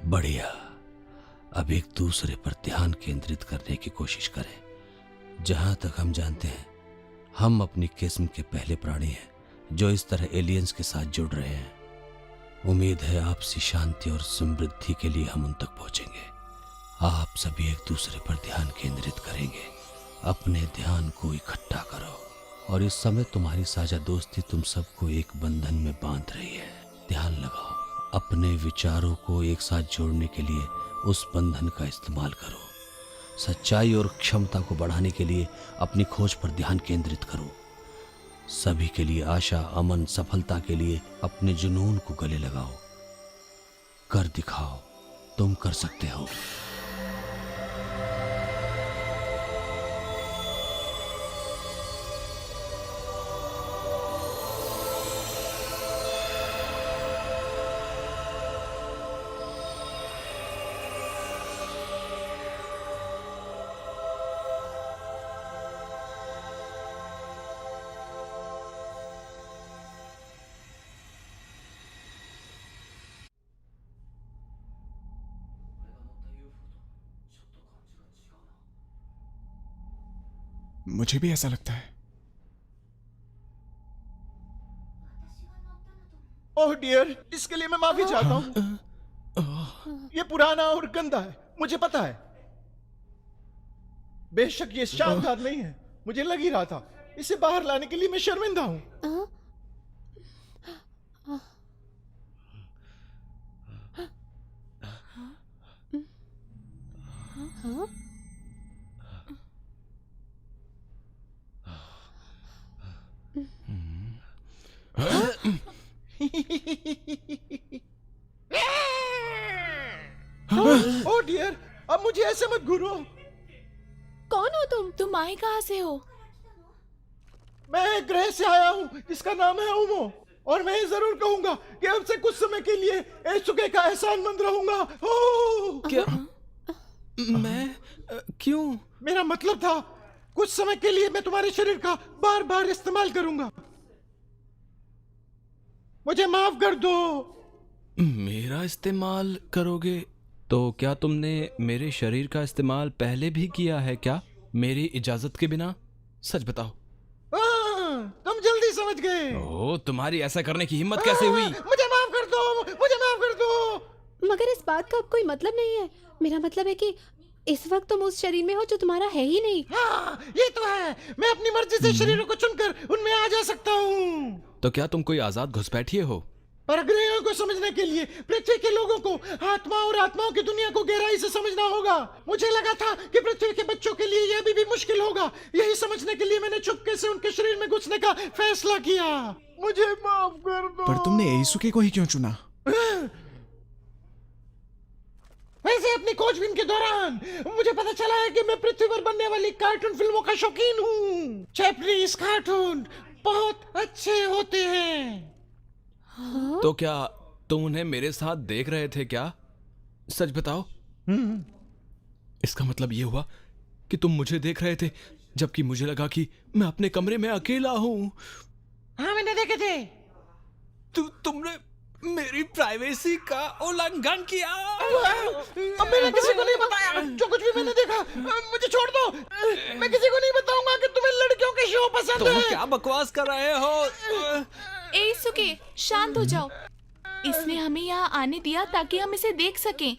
बढ़िया। अब एक दूसरे पर ध्यान केंद्रित करने की कोशिश करें। जहां तक हम जानते हैं, हम अपनी किस्म के पहले प्राणी हैं जो इस तरह एलियंस के साथ जुड़ रहे हैं। उम्मीद है आपसी शांति और समृद्धि के लिए हम उन तक पहुंचेंगे। आप सभी एक दूसरे पर ध्यान केंद्रित करेंगे। अपने ध्यान को इकट्ठा करो, और इस समय तुम्हारी साझा दोस्ती तुम सबको एक बंधन में बांध रही है। ध्यान लगाओ, अपने विचारों को एक साथ जोड़ने के लिए उस बंधन का इस्तेमाल करो। सच्चाई और क्षमता को बढ़ाने के लिए अपनी खोज पर ध्यान केंद्रित करो। सभी के लिए आशा, अमन, सफलता के लिए अपने जुनून को गले लगाओ। कर दिखाओ, तुम कर सकते हो। मुझे भी ऐसा लगता है। ओह डियर, इसके लिए मैं माफी चाहता हूँ। ये पुराना और गंदा है, मुझे पता है। बेशक ये शानदार नहीं है, मुझे लग ही रहा था। इसे बाहर लाने के लिए मैं शर्मिंदा हूँ। ओह डियर, अब मुझे ऐसे मत घूरो। कौन हो तुम आए कहाँ से हो? मैं एक ग्रह से आया हूँ जिसका नाम है ओमो, और मैं ये जरूर कहूंगा कि अब से कुछ समय के लिए एसुके का एहसानमंद रहूंगा। क्या? मैं क्यों? मेरा मतलब था कुछ समय के लिए मैं तुम्हारे शरीर का बार बार इस्तेमाल करूंगा। मुझे माफ कर दो। मेरा इस्तेमाल करोगे? तो क्या तुमने मेरे शरीर का इस्तेमाल पहले भी किया है क्या, मेरी इजाजत के बिना? सच बताओ। तुम जल्दी समझ गए। ओह, तुम्हारी ऐसा करने की हिम्मत कैसे हुई? मुझे माफ कर दो, मुझे माफ कर दो। मगर इस बात का अब कोई मतलब नहीं है। मेरा मतलब है कि इस वक्त तुम उस शरीर में हो जो तुम्हारा है ही नहीं। हाँ, ये तो है। मैं अपनी मर्जी से शरीरों को चुनकर उनमें आ जा सकता हूँ। तो क्या तुम कोई आजाद घुसपैठिए हो? परग्रहियों को समझने के लिए पृथ्वी के लोगों को आत्मा और आत्माओं की दुनिया को गहराई से समझना होगा। मुझे लगा था कि पृथ्वी के बच्चों के लिए यह भी मुश्किल होगा। यही समझने के लिए मैंने चुपके से उनके शरीर में घुसने का फैसला किया। मुझे माफ कर दो। पर तुमने एसुके को ही क्यों चुना? वैसे अपनी खोजबीन के दौरान मुझे पता चला है कि मैं पृथ्वी पर बनने वाली कार्टून फिल्मों का शौकीन हूँ। जैपनीज कार्टून बहुत अच्छे होते हैं। तो क्या तुम उन्हें मेरे साथ देख रहे थे क्या? सच बताओ। इसका मतलब ये हुआ कि तुम मुझे देख रहे थे जबकि मुझे लगा कि मैं अपने कमरे में अकेला हूँ। हाँ, मैंने देखे थे। तुमने मेरी प्राइवेसी का उल्लंघन किया। अब मैंने किसी को नहीं बताया जो कुछ भी मैंने देखा। मुझे छोड़ दो। मैं किसी को नहीं बताऊंगा कि तुम्हें लड़कियों के शो पसंद है। तुम क्या बकवास कर रहे हो? एसुके, शांत हो जाओ। इसने हमें यहाँ आने दिया ताकि हम इसे देख सकें।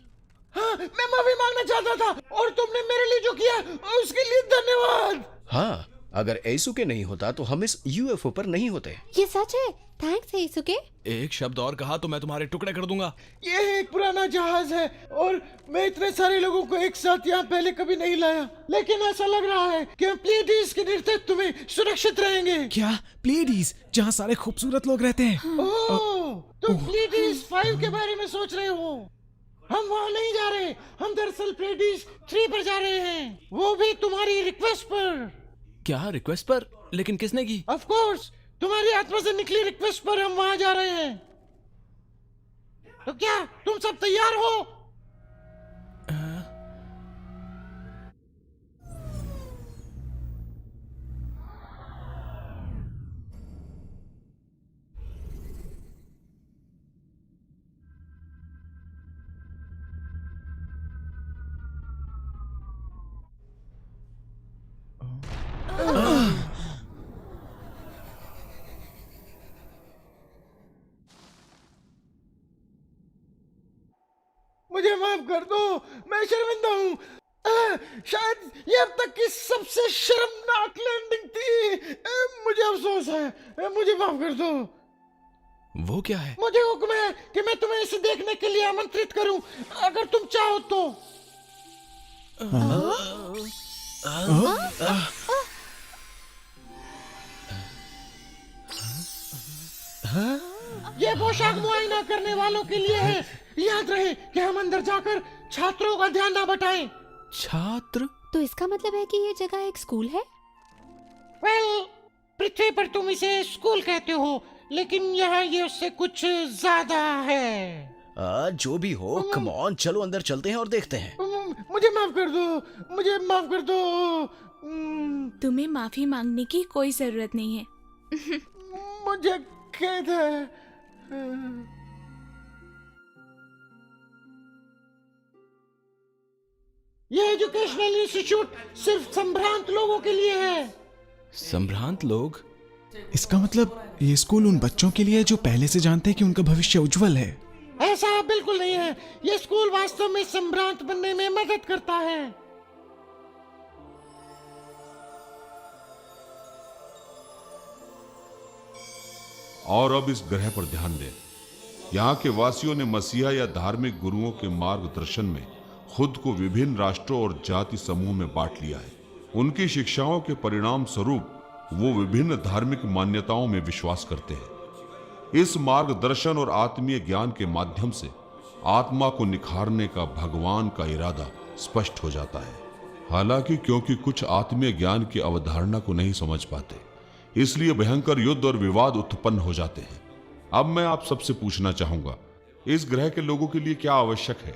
हाँ, मैं माफी मांगना चाहता था और तुमने मेरे लिए जो किया उसके लिए धन्यवाद। हाँ, अगर एसुके नहीं होता तो हम इस यूएफओ पर नहीं होते। ये सच है। थैंक्स एसुके। एक शब्द और कहा तो मैं तुम्हारे टुकड़े कर दूंगा। ये एक पुराना जहाज है और मैं इतने सारे लोगों को एक साथ यहाँ पहले कभी नहीं लाया, लेकिन ऐसा लग रहा है कि हम प्लेडीज के नेतृत्व में सुरक्षित रहेंगे। क्या प्लेडीज, जहाँ सारे खूबसूरत लोग रहते हैं? ओह, तुम प्लेडीज 5 के बारे में सोच रहे हो? हम वहाँ नहीं जा रहे। हम दरअसल प्लेडीज 3 पर जा रहे हैं, वो भी तुम्हारी रिक्वेस्ट पर। क्या रिक्वेस्ट पर? लेकिन किसने की? ऑफ कोर्स, तुम्हारी आत्मा से निकली रिक्वेस्ट पर हम वहां जा रहे हैं। तो क्या तुम सब तैयार हो? मुझे माफ कर दो, मैं शर्मिंदा हूँ। शायद ये अब तक की सबसे शर्मनाक लैंडिंग थी। मुझे अफसोस है, मुझे माफ कर दो। वो क्या है? मुझे हुक्म है कि मैं तुम्हें इसे देखने के लिए आमंत्रित करूं, अगर तुम चाहो तो। ये पोशाक मुआयना करने वालों के लिए है। याद रहे कि हम अंदर जाकर छात्रों का ध्यान ना बटाएं। छात्र? तो इसका मतलब है कि ये जगह एक स्कूल है? वेल, पृथ्वी पर तुम इसे स्कूल कहते हो, लेकिन यहाँ ये उससे कुछ ज्यादा है। जो भी हो, कम ऑन, चलो अंदर चलते हैं और देखते हैं। मुझे माफ कर दो, मुझे माफ कर दो। तुम्हें माफी मांगने की कोई जरूरत नहीं है। मुझे खेद है। ये एजुकेशनल इंस्टीट्यूट सिर्फ संभ्रांत लोगों के लिए है। संभ्रांत लोग? इसका मतलब ये स्कूल उन बच्चों के लिए है जो पहले से जानते हैं कि उनका भविष्य उज्जवल है। ऐसा बिल्कुल नहीं है। ये स्कूल वास्तव में संभ्रांत बनने में मदद करता है। और अब इस ग्रह पर ध्यान दें। यहाँ के वासियों ने मसीहा या धार्मिक गुरुओं के मार्गदर्शन में खुद को विभिन्न राष्ट्रों और जाति समूह में बांट लिया है। उनकी शिक्षाओं के परिणाम स्वरूप वो विभिन्न धार्मिक मान्यताओं में विश्वास करते हैं। इस मार्गदर्शन और आत्मीय ज्ञान के माध्यम से आत्मा को निखारने का भगवान का इरादा स्पष्ट हो जाता है। हालांकि क्योंकि कुछ आत्मीय ज्ञान की अवधारणा को नहीं समझ पाते, इसलिए भयंकर युद्ध और विवाद उत्पन्न हो जाते हैं। अब मैं आप सबसे पूछना चाहूंगा, इस ग्रह के लोगों के लिए क्या आवश्यक है?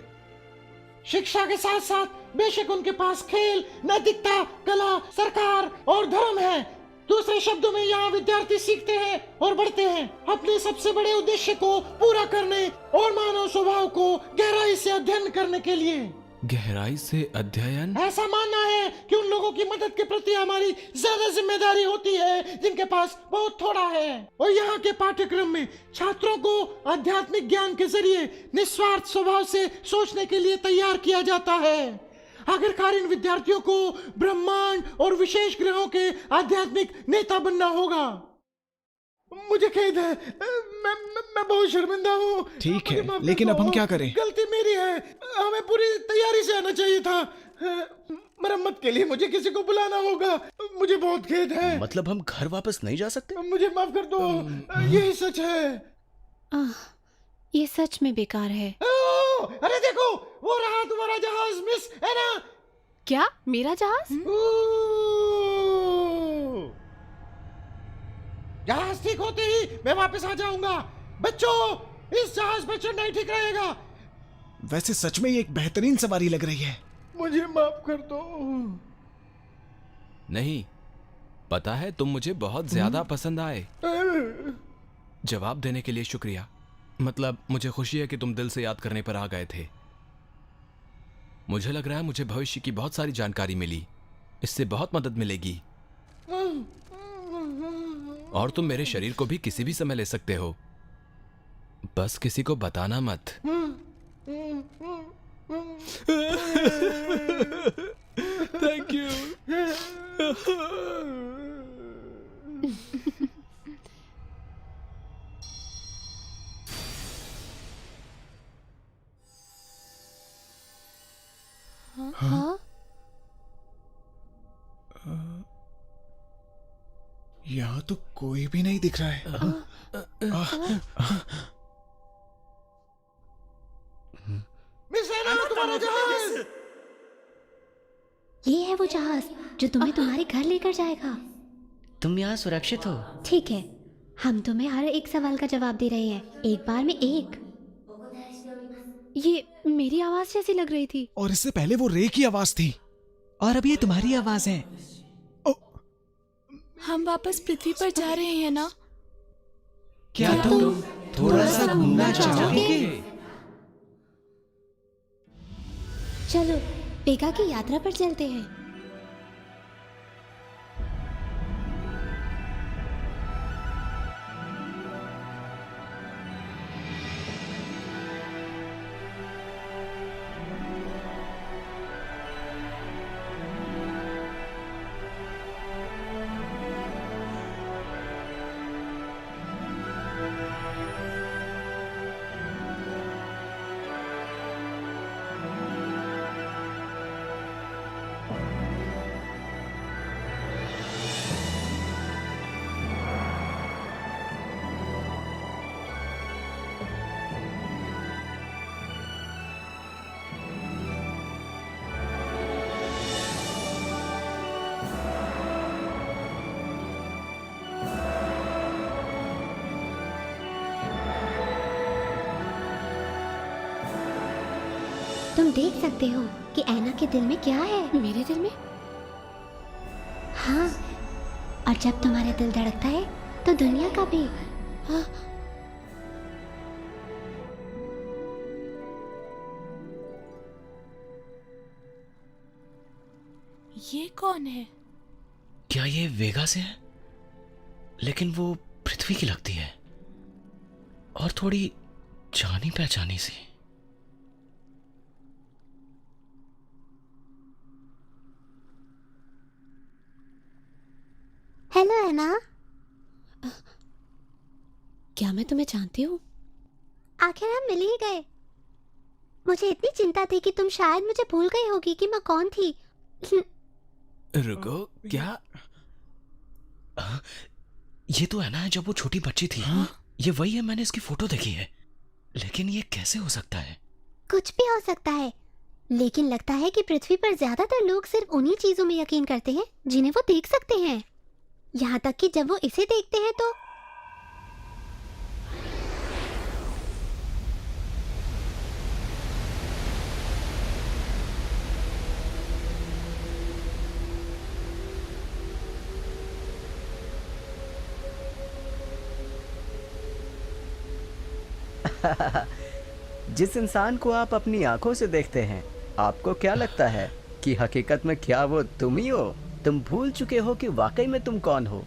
शिक्षा के साथ साथ बेशक उनके पास खेल, नैतिकता, कला, सरकार और धर्म है। दूसरे शब्दों में यहाँ विद्यार्थी सीखते हैं और बढ़ते हैं अपने सबसे बड़े उद्देश्य को पूरा करने और मानव स्वभाव को गहराई से अध्ययन करने के लिए। गहराई से अध्ययन? ऐसा मानना है कि उन लोगों की मदद के प्रति हमारी ज्यादा जिम्मेदारी होती है जिनके पास बहुत थोड़ा है। और यहाँ के पाठ्यक्रम में छात्रों को आध्यात्मिक ज्ञान के जरिए निस्वार्थ स्वभाव से सोचने के लिए तैयार किया जाता है। आखिरकार इन विद्यार्थियों को ब्रह्मांड और विशेष ग्रहों के आध्यात्मिक नेता बनना होगा। मुझे खेद है, मैं बहुत शर्मिंदा हूँ। ठीक है, लेकिन अब हम क्या करें? गलती मेरी है, हमें पूरी तैयारी से आना चाहिए था। मरम्मत के लिए मुझे किसी को बुलाना होगा। मुझे बहुत खेद है। मतलब हम घर वापस नहीं जा सकते? मुझे माफ कर दो, यही सच है। ये सच में बेकार है। अरे देखो, वो रहा तुम्हारा जहाज, मिस एना। क्या? मेरा जहाज? जहाज ठीक होते ही मैं वापस आ जाऊंगा। बच्चों, इस जहाज पर चढ़ना ही ठीक रहेगा। वैसे सच में ये एक बेहतरीन सवारी लग रही है। मुझे माफ कर दो। नहीं, पता है तुम मुझे बहुत ज्यादा पसंद आए। जवाब देने के लिए शुक्रिया। मतलब मुझे खुशी है कि तुम दिल से याद करने पर आ गए थे। मुझे लग रहा है मुझे भविष्य की बहुत सारी जानकारी मिली। इससे बहुत मदद मिलेगी। और तुम मेरे शरीर को भी किसी भी समय ले सकते हो। बस किसी को बताना मत। Thank you. हाँ? यहाँ तो कोई भी नहीं दिख रहा है। मिस एना, तुम्हारा जहाज। ये है वो जहाज जो तुम्हें तुम्हारे घर लेकर जाएगा। तुम यहाँ सुरक्षित हो। ठीक है, हम तुम्हें हर एक सवाल का जवाब दे रहे हैं, एक बार में एक। ये मेरी आवाज जैसी लग रही थी। और इससे पहले वो रे की आवाज थी। और अब ये तुम्हारी आवाज है। हम वापस पृथ्वी पर जा रहे हैं ना? क्या तुम थोड़ा सा घूमना चाहोगे? चलो पेगा की यात्रा पर चलते हैं। तुम देख सकते हो कि ऐना के दिल में क्या है। मेरे दिल में? हाँ, और जब तुम्हारा दिल धड़कता है तो दुनिया का भी। हाँ? ये कौन है? क्या ये वेगा से है? लेकिन वो पृथ्वी की लगती है और थोड़ी जानी पहचानी सी। हेलो एना। क्या मैं तुम्हें जानती हूँ? आखिर हम मिल ही गए। मुझे इतनी चिंता थी कि तुम शायद मुझे भूल गई होगी कि मैं कौन थी। रुको, क्या ये तो है ना जब वो छोटी बच्ची थी? ये वही है, मैंने इसकी फोटो देखी है। लेकिन ये कैसे हो सकता है? कुछ भी हो सकता है, लेकिन लगता है कि पृथ्वी पर ज्यादातर लोग सिर्फ उन्हीं चीजों में यकीन करते हैं जिन्हें वो देख सकते हैं। यहाँ तक कि जब वो इसे देखते हैं तो जिस इंसान को आप अपनी आंखों से देखते हैं, आपको क्या लगता है कि हकीकत में क्या वो तुम ही हो? तुम भूल चुके हो कि वाकई में तुम कौन हो।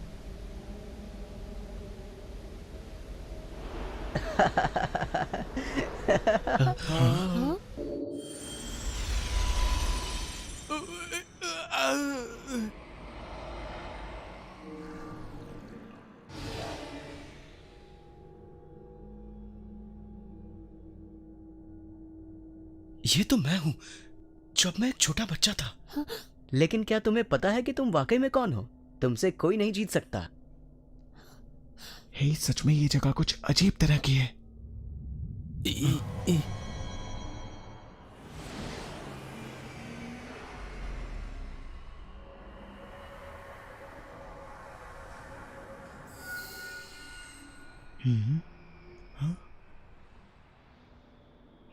ये तो मैं हूं जब मैं एक छोटा बच्चा था। लेकिन क्या तुम्हें पता है कि तुम वाकई में कौन हो? तुमसे कोई नहीं जीत सकता। हे, सच में ये जगह कुछ अजीब तरह की है।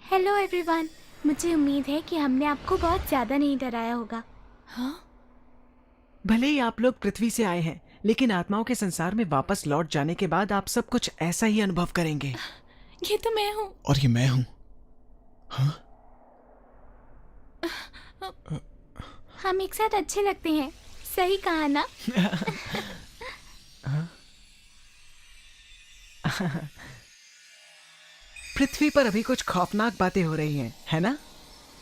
Hello everyone. मुझे उम्मीद है कि हमने आपको बहुत ज्यादा नहीं डराया होगा। हाँ? भले ही आप लोग पृथ्वी से आए हैं, लेकिन आत्माओं के संसार में वापस लौट जाने के बाद आप सब कुछ ऐसा ही अनुभव करेंगे। ये तो मैं हूँ। और ये मैं हूँ। हाँ? हम एक साथ अच्छे लगते हैं, सही कहा ना? पृथ्वी पर अभी कुछ खौफनाक बातें हो रही हैं, है ना?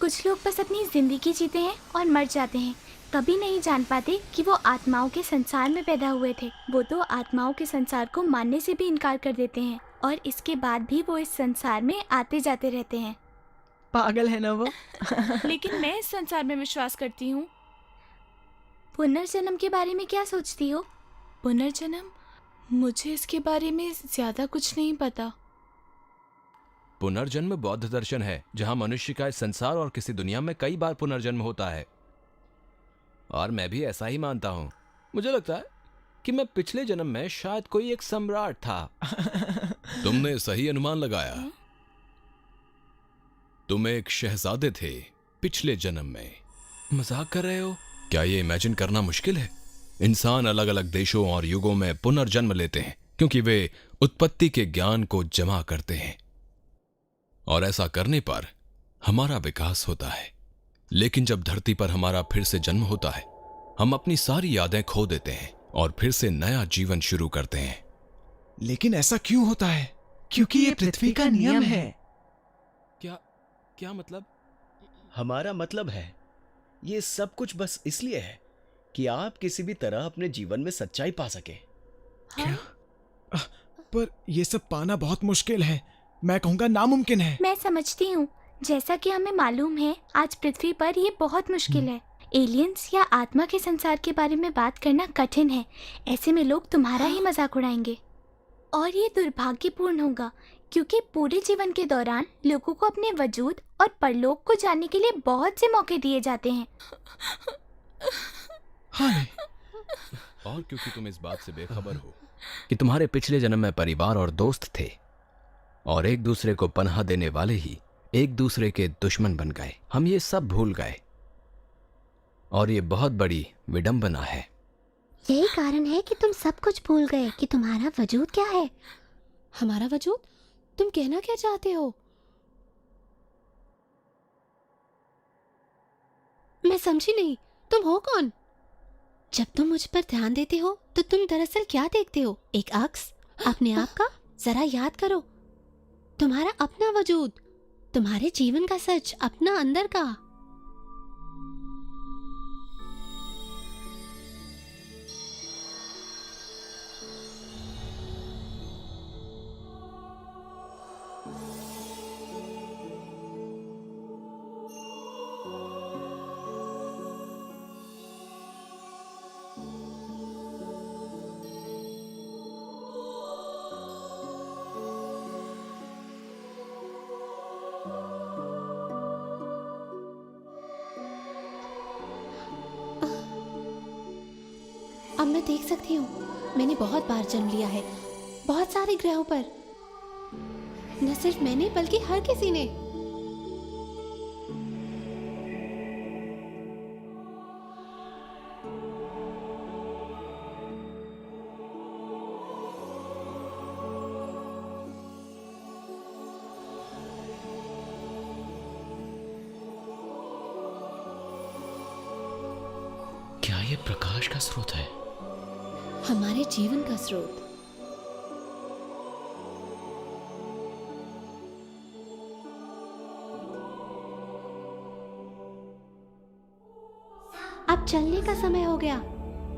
कुछ लोग बस अपनी जिंदगी जीते हैं और मर जाते हैं, कभी नहीं जान पाते कि वो आत्माओं के संसार में पैदा हुए थे। वो तो आत्माओं के संसार को मानने से भी इनकार कर देते हैं और इसके बाद भी वो इस संसार में आते जाते रहते हैं। पागल है ना वो? लेकिन मैं इस संसार में विश्वास करती हूँ। पुनर्जन्म के बारे में क्या सोचती हो? पुनर्जन्म? मुझे इसके बारे में ज्यादा कुछ नहीं पता। पुनर्जन्म बौद्ध दर्शन है जहां मनुष्य का इस संसार और किसी दुनिया में कई बार पुनर्जन्म होता है, और मैं भी ऐसा ही मानता हूं। मुझे लगता है कि मैं पिछले जन्म में शायद कोई एक सम्राट था। तुमने सही अनुमान लगाया। तुम एक शहजादे थे पिछले जन्म में। मजाक कर रहे हो? क्या ये इमेजिन करना मुश्किल है? इंसान अलग अलग देशों और युगों में पुनर्जन्म लेते हैं क्योंकि वे उत्पत्ति के ज्ञान को जमा करते हैं, और ऐसा करने पर हमारा विकास होता है। लेकिन जब धरती पर हमारा फिर से जन्म होता है, हम अपनी सारी यादें खो देते हैं और फिर से नया जीवन शुरू करते हैं। लेकिन ऐसा क्यों होता है? क्योंकि ये पृथ्वी का नियम है। क्या मतलब? हमारा मतलब है, ये सब कुछ बस इसलिए है कि आप किसी भी तरह अपने जीवन में सच्चाई पा सके। क्या? पर ये सब पाना बहुत मुश्किल है, मैं कहूँगा नामुमकिन है। मैं समझती हूँ, जैसा कि हमें मालूम है आज पृथ्वी पर ये बहुत मुश्किल है। एलियंस या आत्मा के संसार के बारे में बात करना कठिन है। ऐसे में लोग तुम्हारा ही मजाक उड़ाएंगे और ये दुर्भाग्यपूर्ण होगा, क्योंकि पूरे जीवन के दौरान लोगों को अपने वजूद और परलोक को जानने के लिए बहुत से मौके दिए जाते हैं। और क्योंकि तुम इस बात से बेखबर हो कि तुम्हारे पिछले जन्म में परिवार और दोस्त थे, और एक दूसरे को पनाह देने वाले ही एक दूसरे के दुश्मन बन गए। हम ये सब भूल गए, और ये बहुत बड़ी विडंबना है। यही कारण है कि तुम सब कुछ भूल गए कि तुम्हारा वजूद क्या है। हमारा वजूद? तुम कहना क्या चाहते हो? मैं समझी नहीं। तुम हो कौन? जब तुम मुझ पर ध्यान देते हो तो तुम दरअसल क्या देखते हो? एक अक्स अपने आप का? जरा याद करो, तुम्हारा अपना वजूद, तुम्हारे जीवन का सच, अपना अंदर का। अब मैं देख सकती हूँ, मैंने बहुत बार जन्म लिया है, बहुत सारे ग्रहों पर। न सिर्फ मैंने बल्कि हर किसी ने। क्या ये प्रकाश का स्रोत है? हमारे जीवन का स्रोत। अब चलने का समय हो गया।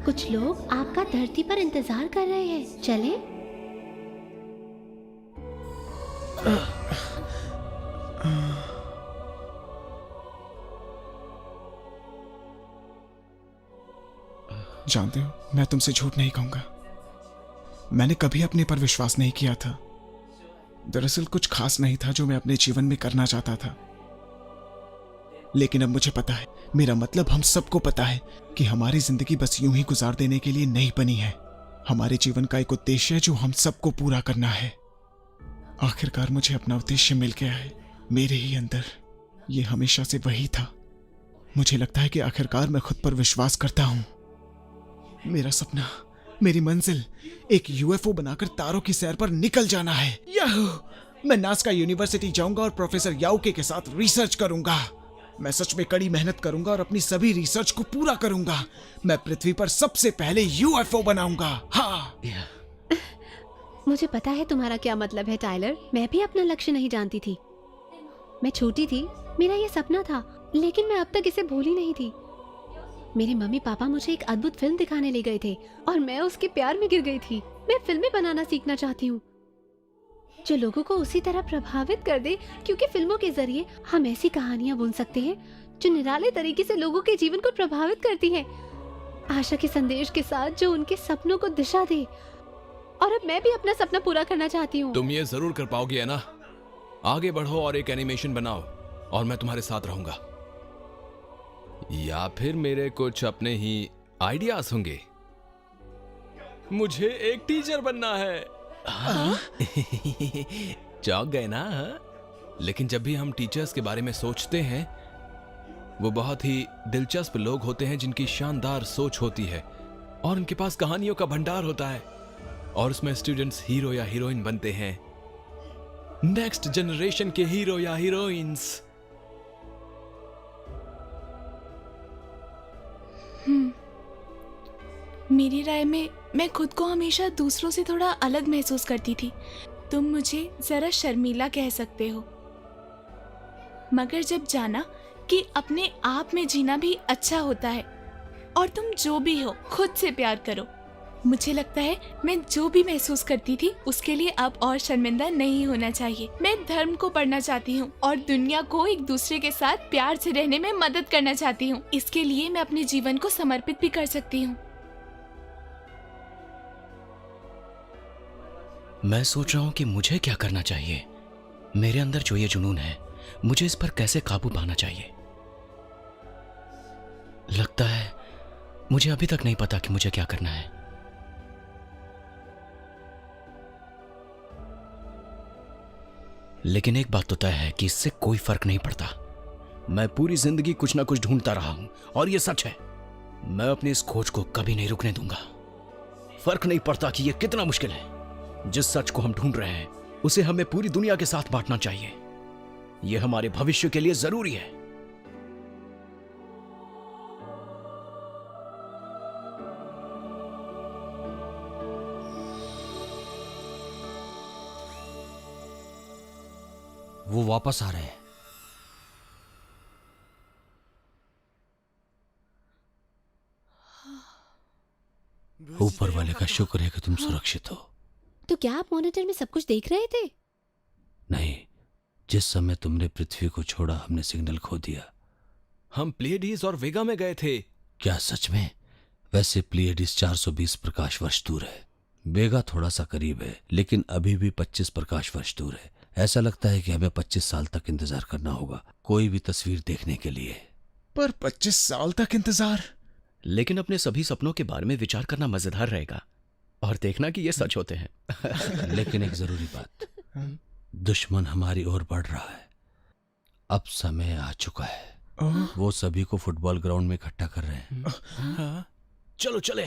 कुछ लोग आपका धरती पर इंतजार कर रहे हैं। चलें? जानते हो, मैं तुमसे झूठ नहीं कहूंगा, मैंने कभी अपने पर विश्वास नहीं किया था। दरअसल कुछ खास नहीं था जो मैं अपने जीवन में करना चाहता था, लेकिन अब मुझे पता है, मेरा मतलब हम सबको पता है कि हमारी जिंदगी बस यूं ही गुजार देने के लिए नहीं बनी है। हमारे जीवन का एक उद्देश्य है जो हम सबको पूरा करना है। आखिरकार मुझे अपना उद्देश्य मिल गया है, मेरे ही अंदर। ये हमेशा से वही था। मुझे लगता है कि आखिरकार मैं खुद पर विश्वास करता हूं। मेरा सपना, मेरी मंजिल एक यूएफओ बनाकर तारों की सैर पर निकल जाना है। याहू! मैं नासका यूनिवर्सिटी जाऊंगा और प्रोफेसर याओके के साथ रिसर्च करूंगा। मैं सच में कड़ी मेहनत करूंगा और अपनी सभी रिसर्च को पूरा करूंगा। मैं पृथ्वी पर सबसे पहले यूएफओ बनाऊंगा। हाँ। मुझे पता है तुम्हारा क्या मतलब है टाइलर। मैं भी अपना लक्ष्य नहीं जानती थी। मैं छोटी थी, मेरा ये सपना था, लेकिन मैं अब तक इसे भूली नहीं थी। मेरे मम्मी पापा मुझे एक अद्भुत फिल्म दिखाने ले गए थे और मैं उसके प्यार में गिर गई थी। मैं फिल्में बनाना सीखना चाहती हूँ जो लोगों को उसी तरह प्रभावित कर दे, क्योंकि फिल्मों के जरिए हम ऐसी कहानियां बुन सकते हैं जो निराले तरीके से लोगों के जीवन को प्रभावित करती है, आशा के संदेश के साथ जो उनके सपनों को दिशा दे। और अब मैं भी अपना सपना पूरा करना चाहती हूँ। तुम ये जरूर कर पाओगी, है ना? आगे बढ़ो और एक एनिमेशन बनाओ और मैं तुम्हारे साथ रहूंगा। या फिर मेरे कुछ अपने ही आइडियाज होंगे। मुझे एक टीचर बनना है। हाँ? चौंक गए ना? लेकिन जब भी हम टीचर्स के बारे में सोचते हैं, वो बहुत ही दिलचस्प लोग होते हैं जिनकी शानदार सोच होती है और उनके पास कहानियों का भंडार होता है और उसमें स्टूडेंट्स हीरो या हीरोइन बनते हैं, नेक्स्ट जनरेशन के हीरो या हीरोइंस। मेरी राय में मैं खुद को हमेशा दूसरों से थोड़ा अलग महसूस करती थी। तुम मुझे जरा शर्मीला कह सकते हो, मगर जब जाना कि अपने आप में जीना भी अच्छा होता है और तुम जो भी हो खुद से प्यार करो, मुझे लगता है मैं जो भी महसूस करती थी उसके लिए अब और शर्मिंदा नहीं होना चाहिए। मैं धर्म को पढ़ना चाहती हूँ और दुनिया को एक दूसरे के साथ प्यार से रहने में मदद करना चाहती हूँ। इसके लिए मैं अपने जीवन को समर्पित भी कर सकती हूँ। मैं सोच रहा हूं कि मुझे क्या करना चाहिए। मेरे अंदर जो ये जुनून है, मुझे इस पर कैसे काबू पाना चाहिए। लगता है मुझे अभी तक नहीं पता कि मुझे क्या करना है। लेकिन एक बात तो तय है कि इससे कोई फर्क नहीं पड़ता। मैं पूरी जिंदगी कुछ ना कुछ ढूंढता रहा हूं और ये सच है। मैं अपनी इस खोज को कभी नहीं रुकने दूंगा। फर्क नहीं पड़ता कि ये कितना मुश्किल है। जिस सच को हम ढूंढ रहे हैं उसे हमें पूरी दुनिया के साथ बांटना चाहिए। यह हमारे भविष्य के लिए जरूरी है। वो वापस आ रहे हैं। ऊपर वाले का शुक्र है कि तुम सुरक्षित हो। तो क्या आप मॉनिटर में सब कुछ देख रहे थे? नहीं, जिस समय तुमने पृथ्वी को छोड़ा हमने सिग्नल खो दिया। हम प्लेडिस और वेगा में गए थे। क्या सच में? वैसे प्लेडिस 420 प्रकाश वर्ष दूर है, वेगा थोड़ा सा करीब है, लेकिन अभी भी 25 प्रकाश वर्ष दूर है। ऐसा लगता है कि हमें 25 साल तक इंतजार करना होगा कोई भी तस्वीर देखने के लिए। पर 25 साल तक इंतजार? लेकिन अपने सभी सपनों के बारे में विचार करना मजेदार रहेगा और देखना कि ये सच होते हैं। लेकिन एक जरूरी बात, दुश्मन हमारी ओर बढ़ रहा है। अब समय आ चुका है। वो सभी को फुटबॉल ग्राउंड में इकट्ठा कर रहे हैं। चलो चले।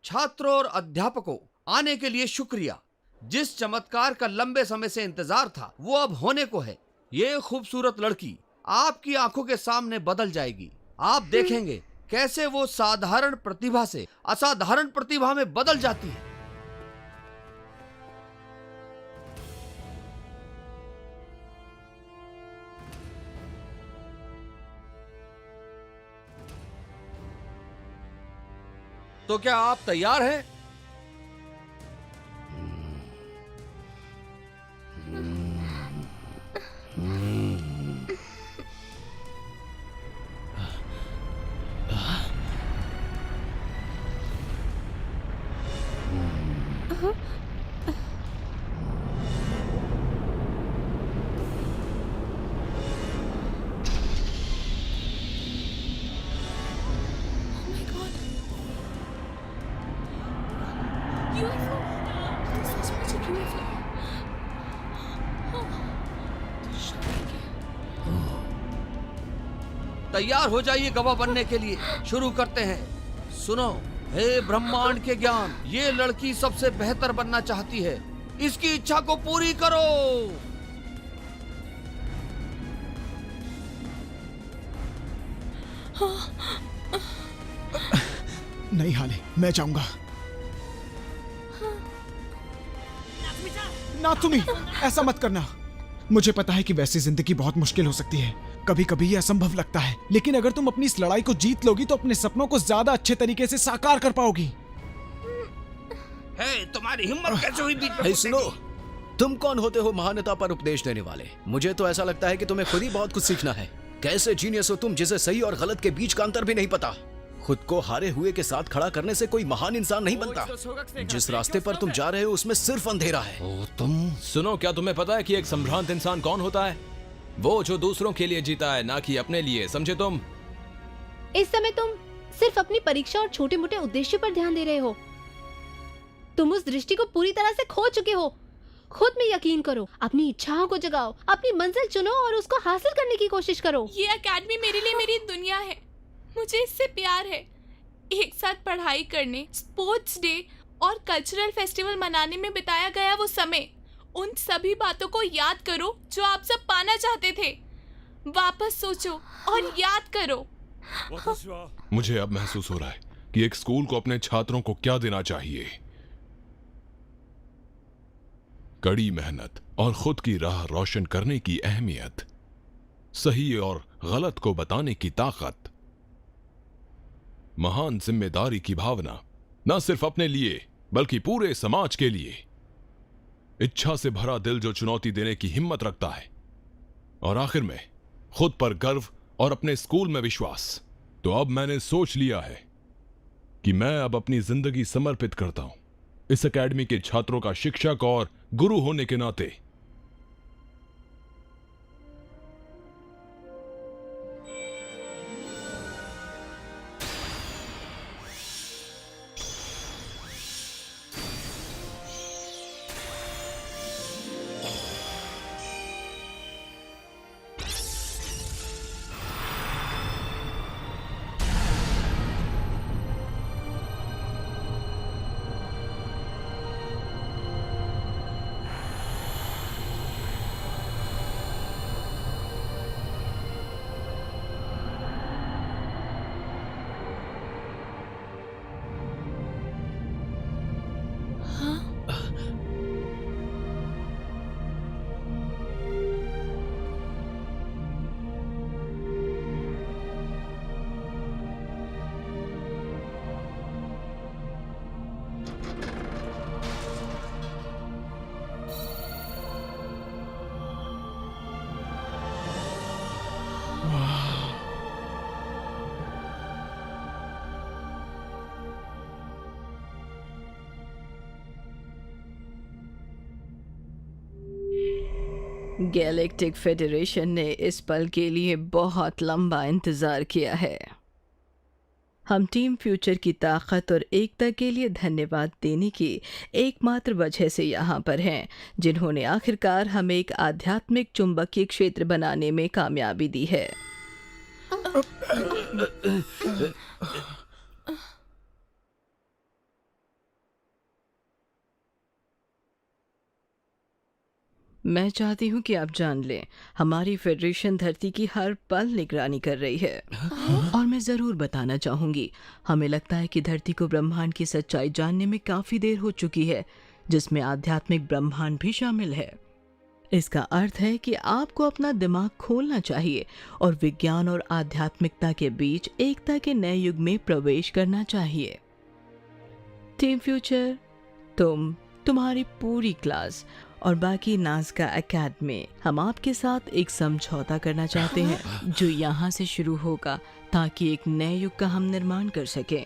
छात्रों और अध्यापकों, आने के लिए शुक्रिया। जिस चमत्कार का लंबे समय से इंतजार था वो अब होने को है। ये खूबसूरत लड़की आपकी आंखों के सामने बदल जाएगी। आप देखेंगे कैसे वो साधारण प्रतिभा से असाधारण प्रतिभा में बदल जाती है। तो क्या आप तैयार हैं? तैयार हो जाइए गवाह बनने के लिए। शुरू करते हैं। सुनो, हे ब्रह्मांड के ज्ञान, ये लड़की सबसे बेहतर बनना चाहती है। इसकी इच्छा को पूरी करो। नहीं हाले, मैं जाऊंगा। ना तुम्ही, ऐसा मत करना। मुझे पता है कि वैसी जिंदगी बहुत मुश्किल हो सकती है, कभी कभी ये असंभव लगता है, लेकिन अगर तुम अपनी इस लड़ाई को जीत लोगी तो अपने सपनों को ज्यादा अच्छे तरीके से साकार कर पाओगी। तुम्हारी हिम्मत कैसे हुई बीच में? सुनो, तुम कौन होते हो महानता पर उपदेश देने वाले? मुझे तो ऐसा लगता है कि तुम्हें खुद ही बहुत कुछ सीखना है। कैसे जीनियस हो तुम, जिसे सही और गलत के बीच का अंतर भी नहीं पता। खुद को हारे हुए के साथ खड़ा करने से कोई महान इंसान नहीं बनता। जिस रास्ते पर तुम जा रहे हो उसमें सिर्फ अंधेरा है। तुम सुनो, क्या तुम्हें पता है कि एक संभ्रांत इंसान कौन होता है? वो जो दूसरों के लिए जीता है, ना कि अपने लिए, समझे तुम? इस समय तुम सिर्फ अपनी परीक्षा और छोटे मोटे उद्देश्य पर ध्यान दे रहे हो। तुम उस दृष्टि को पूरी तरह से खो चुके हो। खुद में यकीन करो, अपनी इच्छाओं को जगाओ, अपनी मंजिल चुनो और उसको हासिल करने की कोशिश करो। ये एकेडमी मेरे लिए मेरी दुनिया है। मुझे इससे प्यार है। एक साथ पढ़ाई करने, स्पोर्ट्स डे और कल्चरल फेस्टिवल मनाने में बिताया गया वो समय, उन सभी बातों को याद करो जो आप सब पाना चाहते थे। वापस सोचो और याद करो। मुझे अब महसूस हो रहा है कि एक स्कूल को अपने छात्रों को क्या देना चाहिए। कड़ी मेहनत और खुद की राह रोशन करने की अहमियत, सही और गलत को बताने की ताकत, महान जिम्मेदारी की भावना, न सिर्फ अपने लिए बल्कि पूरे समाज के लिए, इच्छा से भरा दिल जो चुनौती देने की हिम्मत रखता है, और आखिर में खुद पर गर्व और अपने स्कूल में विश्वास। तो अब मैंने सोच लिया है कि मैं अब अपनी जिंदगी समर्पित करता हूं इस एकेडमी के छात्रों का शिक्षक और गुरु होने के नाते। गैलेक्टिक फेडरेशन ने इस पल के लिए बहुत लंबा इंतज़ार किया है। हम टीम फ्यूचर की ताकत और एकता के लिए धन्यवाद देने की एकमात्र वजह से यहाँ पर हैं, जिन्होंने आखिरकार हमें एक आध्यात्मिक चुंबकीय क्षेत्र बनाने में कामयाबी दी है। मैं चाहती हूँ कि आप जान लें, हमारी फेडरेशन धरती की हर पल निगरानी कर रही है। और मैं ज़रूर बताना चाहूँगी, हमें लगता है कि धरती को ब्रह्मांड की सच्चाई जानने में काफ़ी देर हो चुकी है, जिसमें आध्यात्मिक ब्रह्मांड भी शामिल है। इसका अर्थ है कि आपको अपना दिमाग खोलना चाहिए और विज्ञान और आध्यात्मिकता के बीच एकता के नए युग में प्रवेश करना चाहिए। टीम फ्यूचर, तुम्हारी पूरी क्लास और बाकी नाज़का एकेडमी, हम आपके साथ एक समझौता करना चाहते हैं जो यहाँ से शुरू होगा, ताकि एक नए युग का हम निर्माण कर सकें।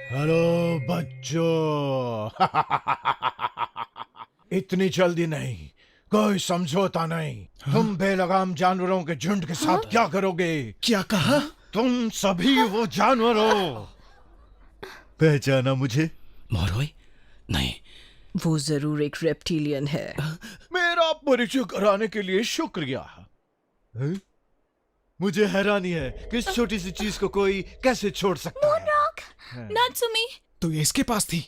हेलो बच्चों। इतनी जल्दी नहीं, कोई समझौता नहीं। तुम बेलगाम जानवरों के झुंड के साथ क्या करोगे? क्या कहा? तुम सभी वो जानवर हो। पहचाना मुझे? मोरोई? नहीं। वो जरूर एक रेप्टिलियन है। मेरा परिचय कराने के लिए शुक्रिया। मुझे हैरानी है कि इस छोटी सी चीज को कोई कैसे छोड़ सकता है। नात्सुमी, तो ये इसके पास थी।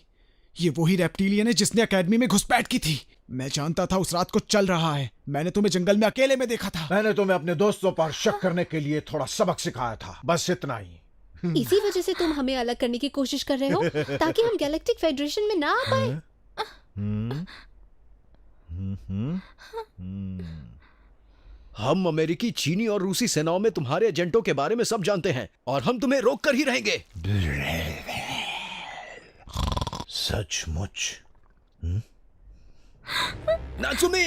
ये वही रेप्टिलियन है जिसने एकेडमी में घुसपैठ की थी। मैं जानता था उस रात को चल रहा है। मैंने तुम्हें जंगल में अकेले में देखा था। मैंने तुम्हें अपने दोस्तों पर शक करने के लिए थोड़ा सबक सिखाया था, बस इतना ही। इसी वजह से तुम हमें अलग करने की कोशिश कर रहे हो, ताकि हम गैलेक्टिक फेडरेशन में ना आ पाए। हम अमेरिकी, चीनी और रूसी सेनाओं में तुम्हारे एजेंटों के बारे में सब जानते हैं और हम तुम्हें रोक कर ही रहेंगे। सचमुच? नात्सुमी!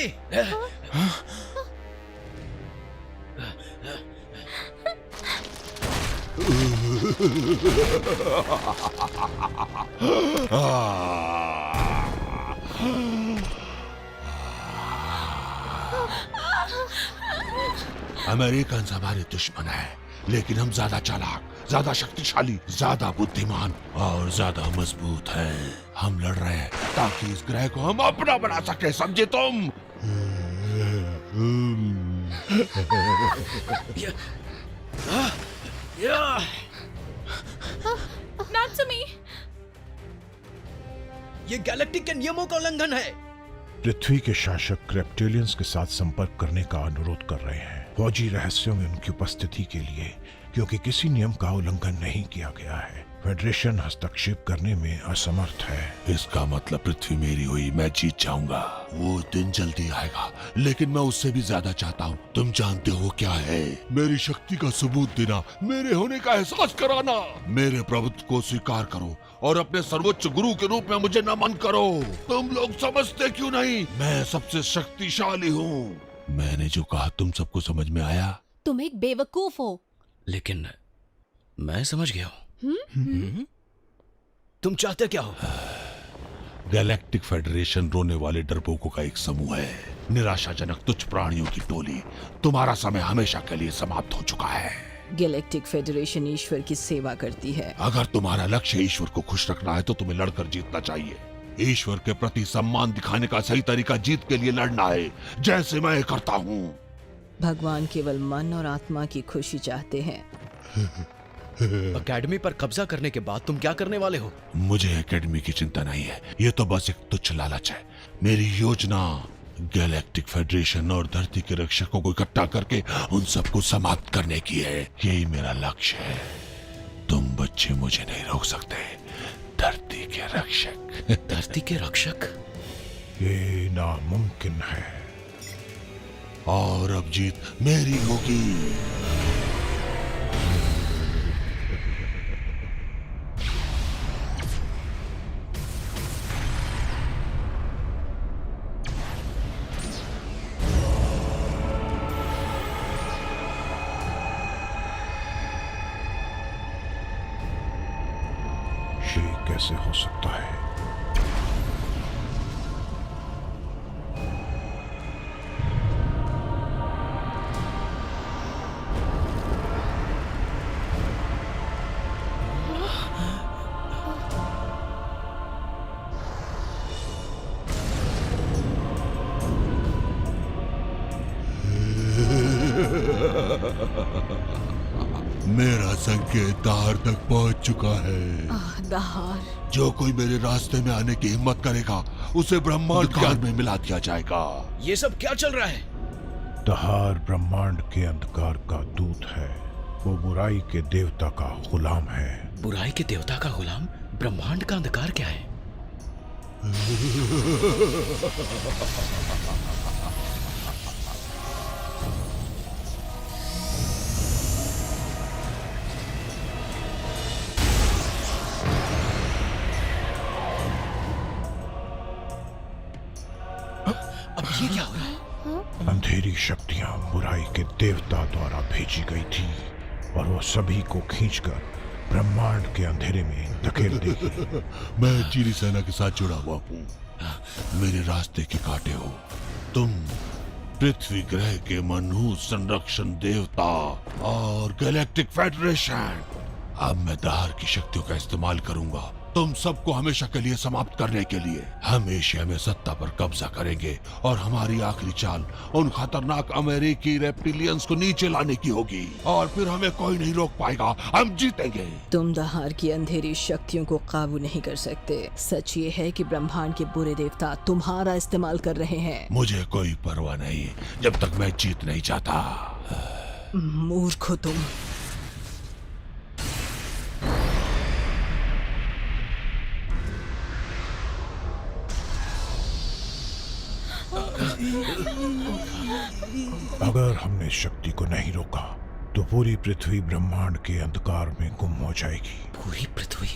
अमेरिकन हमारे दुश्मन है, लेकिन हम ज्यादा चालाक, ज्यादा शक्तिशाली, ज्यादा बुद्धिमान और ज्यादा मजबूत हैं। हम लड़ रहे हैं ताकि इस ग्रह को हम अपना बना सके, समझे तुम? नात्सुमी, ये गैलेक्टिक के नियमों का उल्लंघन है। पृथ्वी के शासक रेप्टिलियंस के साथ संपर्क करने का अनुरोध कर रहे हैं, फौजी रहस्यों में उनकी उपस्थिति के लिए, क्योंकि किसी नियम का उल्लंघन नहीं किया गया है। फेडरेशन हस्तक्षेप करने में असमर्थ है। इसका मतलब पृथ्वी मेरी हुई, मैं जीत जाऊंगा। वो दिन जल्दी आएगा, लेकिन मैं उससे भी ज्यादा चाहता हूँ। तुम जानते हो क्या है? मेरी शक्ति का सबूत देना, मेरे होने का एहसास कराना। मेरे प्रभुत्व को स्वीकार करो और अपने सर्वोच्च गुरु के रूप में मुझे नमन करो। तुम लोग समझते क्यों नहीं? मैं सबसे शक्तिशाली हूँ। मैंने जो कहा तुम सबको समझ में आया? तुम एक बेवकूफ हो। लेकिन मैं समझ गया हूँ। तुम चाहते क्या हो? गैलेक्टिक फेडरेशन रोने वाले डरपोकों का एक समूह है, निराशाजनक तुच्छ प्राणियों की टोली। तुम्हारा समय हमेशा के लिए समाप्त हो चुका है। गैलेक्टिक फेडरेशन ईश्वर की सेवा करती है। अगर तुम्हारा लक्ष्य ईश्वर को खुश रखना है तो तुम्हें लड़कर जीतना चाहिए। ईश्वर के प्रति सम्मान दिखाने का सही तरीका जीत के लिए लड़ना है, जैसे मैं करता हूँ। भगवान केवल मन और आत्मा की खुशी चाहते हैं। एकेडमी पर कब्जा करने के बाद तुम क्या करने वाले हो? मुझे एकेडमी की चिंता नहीं है, ये तो बस एक तुच्छ लालच है। मेरी योजना गैलेक्टिक फेडरेशन और धरती के रक्षकों को इकट्ठा करके उन सबको समाप्त करने की है। यही मेरा लक्ष्य है। तुम बच्चे मुझे नहीं रोक सकते, धरती के रक्षक। धरती के रक्षक? ये नामुमकिन है। और अब जीत मेरी होगी। ये कैसे हो सकता है? मेरा संकेत दहार तक पहुंच चुका है। दहार, जो कोई मेरे रास्ते में आने की हिम्मत करेगा उसे ब्रह्मांड काल में मिला दिया जाएगा। ये सब क्या चल रहा है? दहार ब्रह्मांड के अंधकार का दूत है। वो बुराई के देवता का गुलाम है। बुराई के देवता का गुलाम? ब्रह्मांड का अंधकार क्या है? अब ये क्या हो रहा है? अंधेरी शक्तियां बुराई के देवता द्वारा भेजी गई थी और वो सभी को खींचकर ब्रह्मांड के अंधेरे में धकेल देगी। मैं चीनी सेना के साथ जुड़ा हुआ हूँ। मेरे रास्ते के कांटे हो तुम। पृथ्वी ग्रह के मनहूस संरक्षण देवता और गैलेक्टिक फेडरेशन। अब मैं दहार की शक्तियों का इस्तेमाल करूंगा तुम सबको हमेशा के लिए समाप्त करने के लिए। हम एशिया में सत्ता पर कब्जा करेंगे और हमारी आखिरी चाल उन खतरनाक अमेरिकी रेप्टिलियंस को नीचे लाने की होगी और फिर हमें कोई नहीं रोक पाएगा। हम जीतेंगे। तुम दहार की अंधेरी शक्तियों को काबू नहीं कर सकते। सच ये है कि ब्रह्मांड के बुरे देवता तुम्हारा इस्तेमाल कर रहे हैं। मुझे कोई परवाह नहीं जब तक मैं जीत नहीं जाता। मूर्ख हो तुम। अगर हमने शक्ति को नहीं रोका तो पूरी पृथ्वी ब्रह्मांड के अंधकार में गुम हो जाएगी। पूरी पृथ्वी?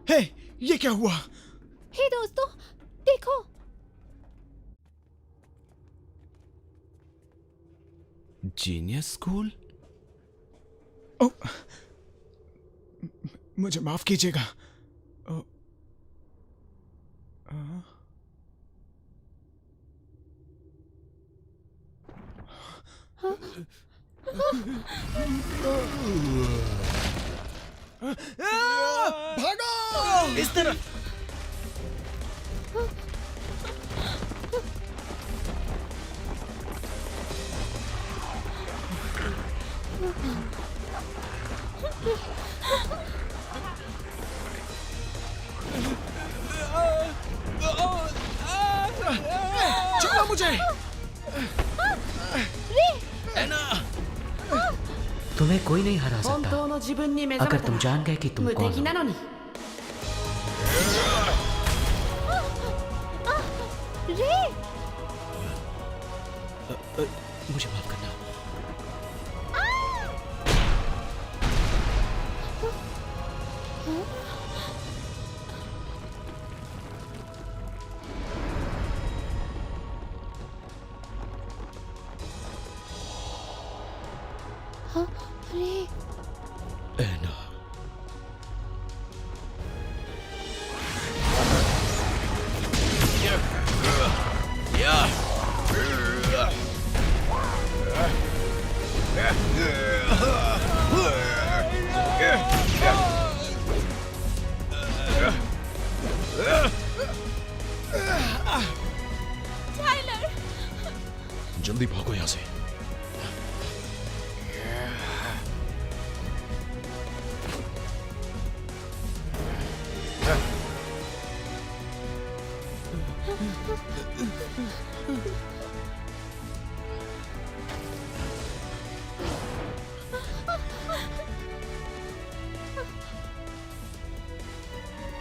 हे, ये क्या हुआ? हे दोस्तों, देखो। Genius school? ओ, मुझे माफ कीजिएगा। भागो! इस तरफ। छोड़ो मुझे। तुम्हें कोई नहीं हरा सकता अगर तुम जान गए कि तुम कौन हो। मुझे माफ करना। एना। जल्दी भागो यहाँ से।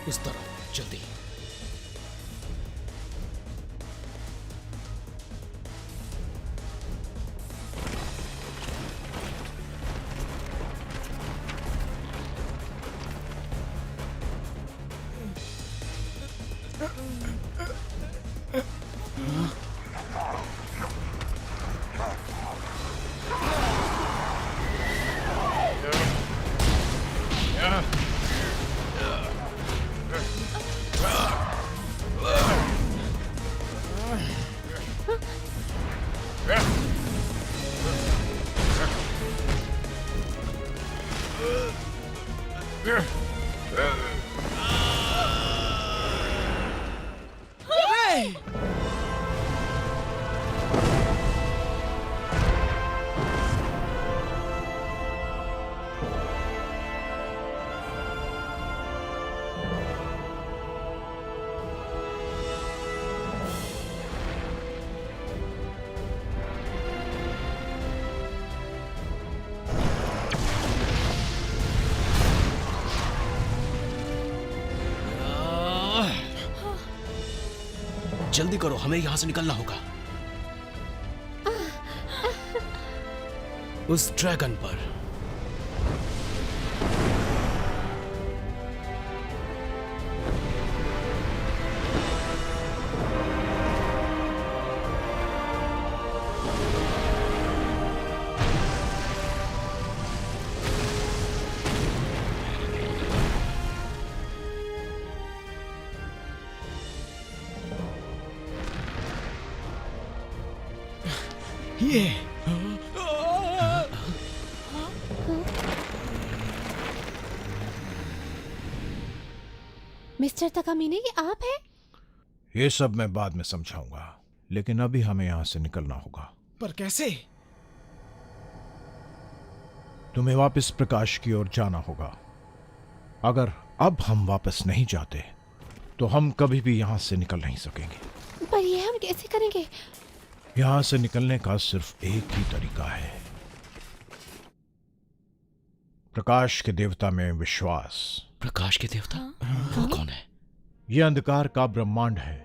उस तरफ जल्दी। जल्दी करो, हमें यहां से निकलना होगा। उस ड्रैगन पर। ये मिस्टर तकामिने, ये आप हैं? ये सब मैं बाद में समझाऊंगा, लेकिन अभी हमें यहां से निकलना होगा। पर कैसे? तुम्हें वापस प्रकाश की ओर जाना होगा। अगर अब हम वापस नहीं जाते तो हम कभी भी यहां से निकल नहीं सकेंगे। पर ये हम कैसे करेंगे? यहां से निकलने का सिर्फ एक ही तरीका है, प्रकाश के देवता में विश्वास। प्रकाश के देवता? वो कौन है? यह अंधकार का ब्रह्मांड है,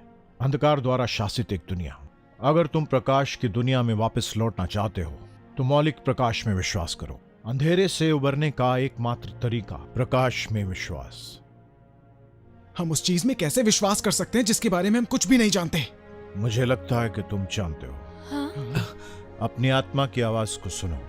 अंधकार द्वारा शासित एक दुनिया। अगर तुम प्रकाश की दुनिया में वापस लौटना चाहते हो तो मौलिक प्रकाश में विश्वास करो। अंधेरे से उबरने का एकमात्र तरीका प्रकाश में विश्वास। हम उस चीज में कैसे विश्वास कर सकते हैं जिसके बारे में हम कुछ भी नहीं जानते? मुझे लगता है कि तुम जानते हो। हाँ? अपनी आत्मा की आवाज को सुनो।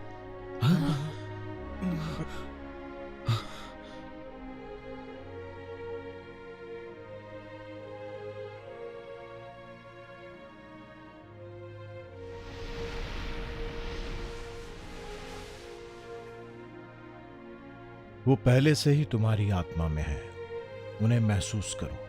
वो पहले से ही तुम्हारी आत्मा में है, उन्हें महसूस करो।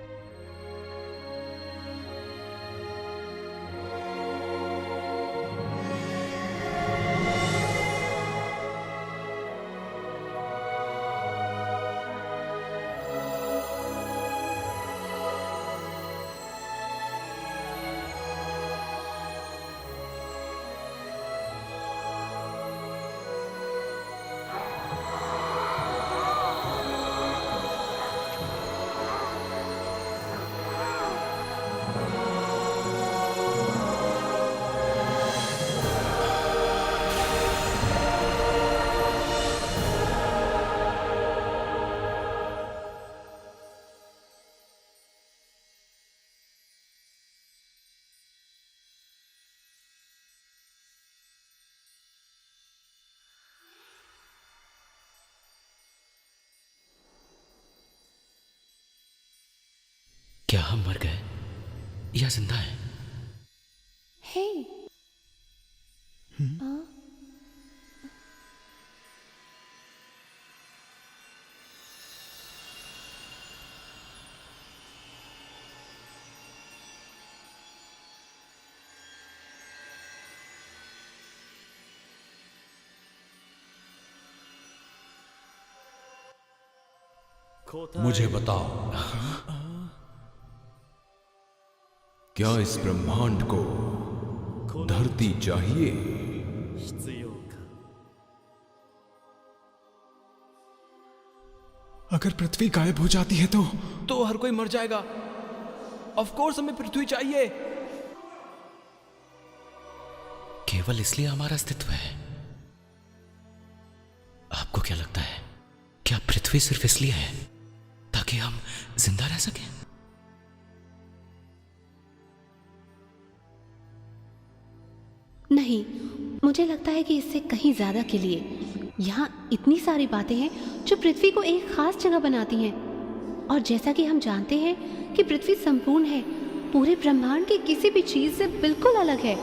क्या हम मर गए या जिंदा हैं? हे मुझे बताओ, क्या इस ब्रह्मांड को धरती चाहिए? अगर पृथ्वी गायब हो जाती है तो हर कोई मर जाएगा। ऑफ कोर्स हमें पृथ्वी चाहिए। केवल इसलिए हमारा अस्तित्व है। आपको क्या लगता है, क्या पृथ्वी सिर्फ इसलिए है ताकि हम जिंदा रह सकें? नहीं, मुझे लगता है कि इससे कहीं ज्यादा के लिए यहाँ इतनी सारी बातें हैं जो पृथ्वी को एक खास जगह बनाती हैं। और जैसा कि हम जानते हैं कि पृथ्वी संपूर्ण है, पूरे ब्रह्मांड की किसी भी चीज से बिल्कुल अलग है।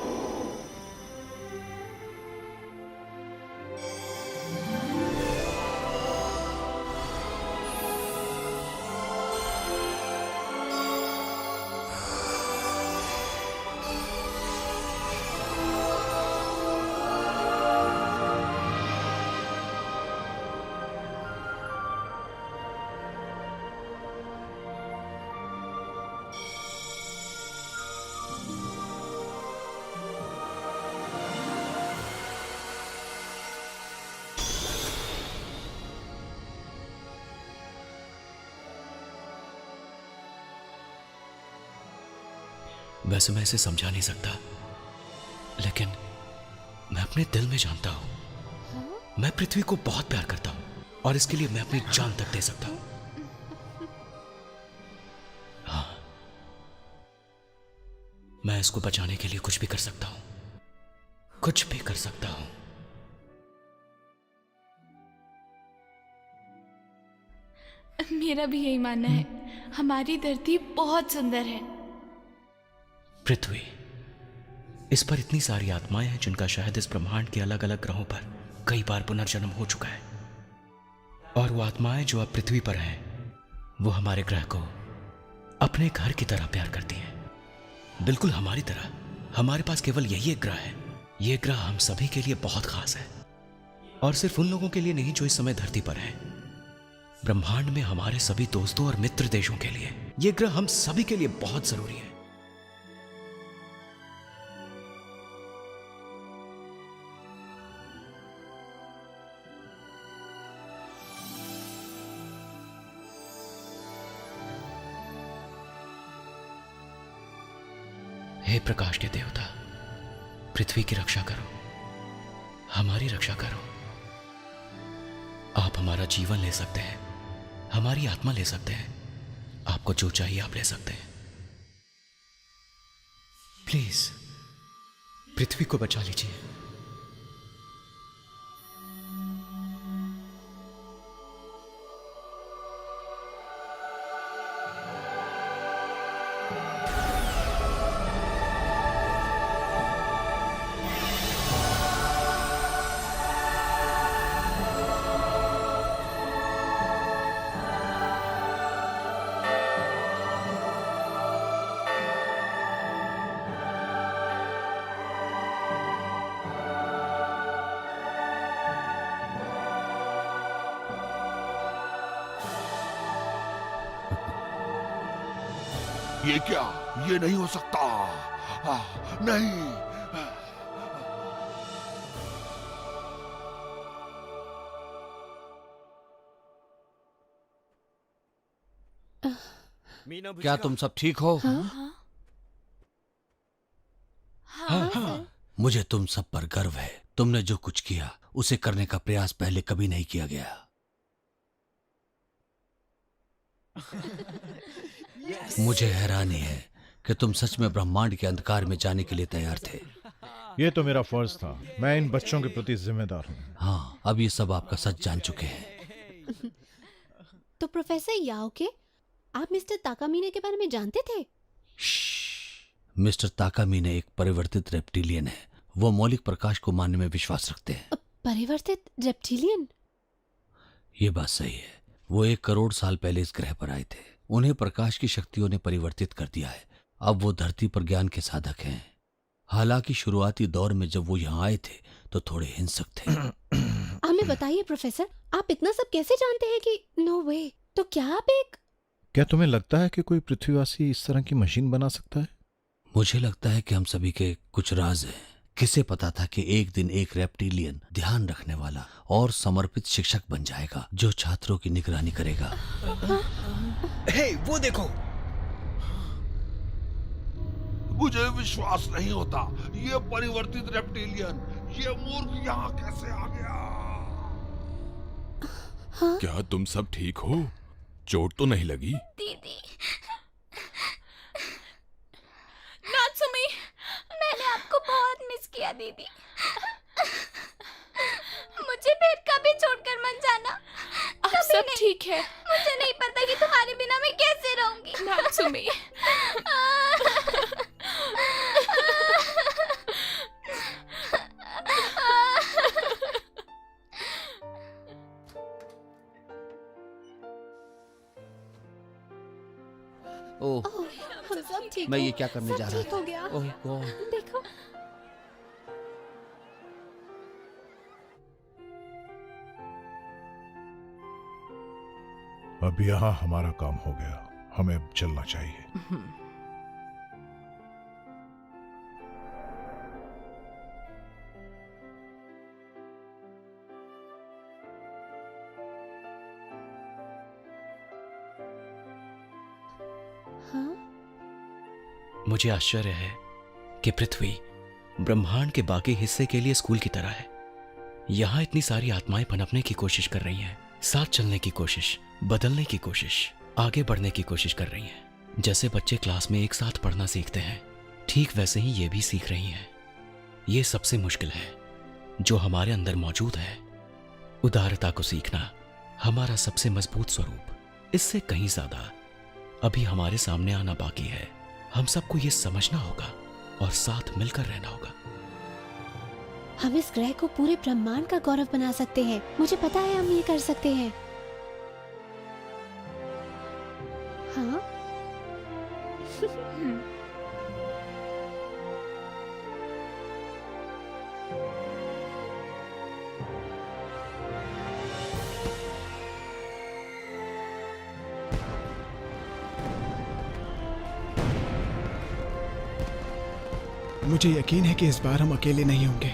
वैसे मैं इसे समझा नहीं सकता, लेकिन मैं अपने दिल में जानता हूं, मैं पृथ्वी को बहुत प्यार करता हूं और इसके लिए मैं अपनी जान तक दे सकता हूं। हाँ, मैं इसको बचाने के लिए कुछ भी कर सकता हूं, कुछ भी कर सकता हूं। मेरा भी यही मानना है, हमारी धरती बहुत सुंदर है। पृथ्वी, इस पर इतनी सारी आत्माएं हैं जिनका शायद इस ब्रह्मांड के अलग अलग ग्रहों पर कई बार पुनर्जन्म हो चुका है। और वो आत्माएं जो अब पृथ्वी पर हैं, वो हमारे ग्रह को अपने घर की तरह प्यार करती हैं, बिल्कुल हमारी तरह। हमारे पास केवल यही एक ग्रह है। ये ग्रह हम सभी के लिए बहुत खास है, और सिर्फ उन लोगों के लिए नहीं जो इस समय धरती पर हैं। ब्रह्मांड में हमारे सभी दोस्तों और मित्र देशों के लिए ये ग्रह हम सभी के लिए बहुत जरूरी है। हे प्रकाश के देवता, पृथ्वी की रक्षा करो, हमारी रक्षा करो। आप हमारा जीवन ले सकते हैं, हमारी आत्मा ले सकते हैं, आपको जो चाहिए आप ले सकते हैं। प्लीज पृथ्वी को बचा लीजिए। ये क्या? ये नहीं हो सकता। नहीं। क्या तुम सब ठीक हो? हाँ। मुझे तुम सब पर गर्व है। तुमने जो कुछ किया उसे करने का प्रयास पहले कभी नहीं किया गया। मुझे हैरानी है कि तुम सच में ब्रह्मांड के अंधकार में जाने के लिए तैयार थे। ये तो मेरा फर्ज था। मैं इन बच्चों के प्रति जिम्मेदार हूँ। हाँ, अब ये सब आपका सच जान चुके हैं। तो प्रोफेसर याओके, आप मिस्टर ताकामीने के बारे में जानते थे? मिस्टर ताकामीने एक परिवर्तित रेप्टिलियन है। वो मौलिक प्रकाश को मानने में विश्वास रखते हैं। परिवर्तित रेप्टिलियन? ये बात सही है। वो 1 करोड़ साल पहले इस ग्रह पर आए थे। उन्हें प्रकाश की शक्तियों ने परिवर्तित कर दिया है। अब वो धरती पर ज्ञान के साधक हैं। हालांकि शुरुआती दौर में जब वो यहाँ आए थे तो थोड़े हिंसक थे। हमें बताइए प्रोफेसर, आप इतना सब कैसे जानते हैं कि नो वे? तो क्या आप एक... क्या तुम्हें लगता है कि कोई पृथ्वीवासी इस तरह की मशीन बना सकता है? मुझे लगता है कि हम सभी के कुछ राज हैं किसे पता था कि एक दिन एक रेप्टिलियन ध्यान रखने वाला और समर्पित शिक्षक बन जाएगा जो छात्रों की निगरानी करेगा। हे, वो देखो। मुझे विश्वास नहीं होता, ये परिवर्तित रेप्टिलियन, ये मूर्ख यहाँ कैसे आ गया? क्या तुम सब ठीक हो? चोट तो नहीं लगी? दीदी, नात्सुमी, मैंने आपको बहुत मिस किया दीदी। मुझे फिर कभी छोड़कर मत जाना। अब सब ठीक है। मुझे नहीं पता कि तुम्हारे बिना मैं कैसे रहूंगी। नात्सुमी। ओह, हम सब ठीक मैं हो। ये क्या करने सब जा रहा ठीक हो गया। ओह गॉड। देखो, अब यहाँ हमारा काम हो गया, हमें अब चलना चाहिए। मुझे आश्चर्य है कि पृथ्वी ब्रह्मांड के बाकी हिस्से के लिए स्कूल की तरह है। यहाँ इतनी सारी आत्माएं पनपने की कोशिश कर रही हैं, साथ चलने की कोशिश, बदलने की कोशिश, आगे बढ़ने की कोशिश कर रही हैं। जैसे बच्चे क्लास में एक साथ पढ़ना सीखते हैं, ठीक वैसे ही ये भी सीख रही हैं। ये सबसे मुश्किल है जो हमारे अंदर मौजूद है, उदारता को सीखना, हमारा सबसे मजबूत स्वरूप। इससे कहीं ज्यादा अभी हमारे सामने आना बाकी है। हम सबको ये समझना होगा और साथ मिलकर रहना होगा। हम इस ग्रह को पूरे ब्रह्मांड का गौरव बना सकते हैं। मुझे पता है हम ये कर सकते हैं। हाँ? मुझे यकीन है कि इस बार हम अकेले नहीं होंगे।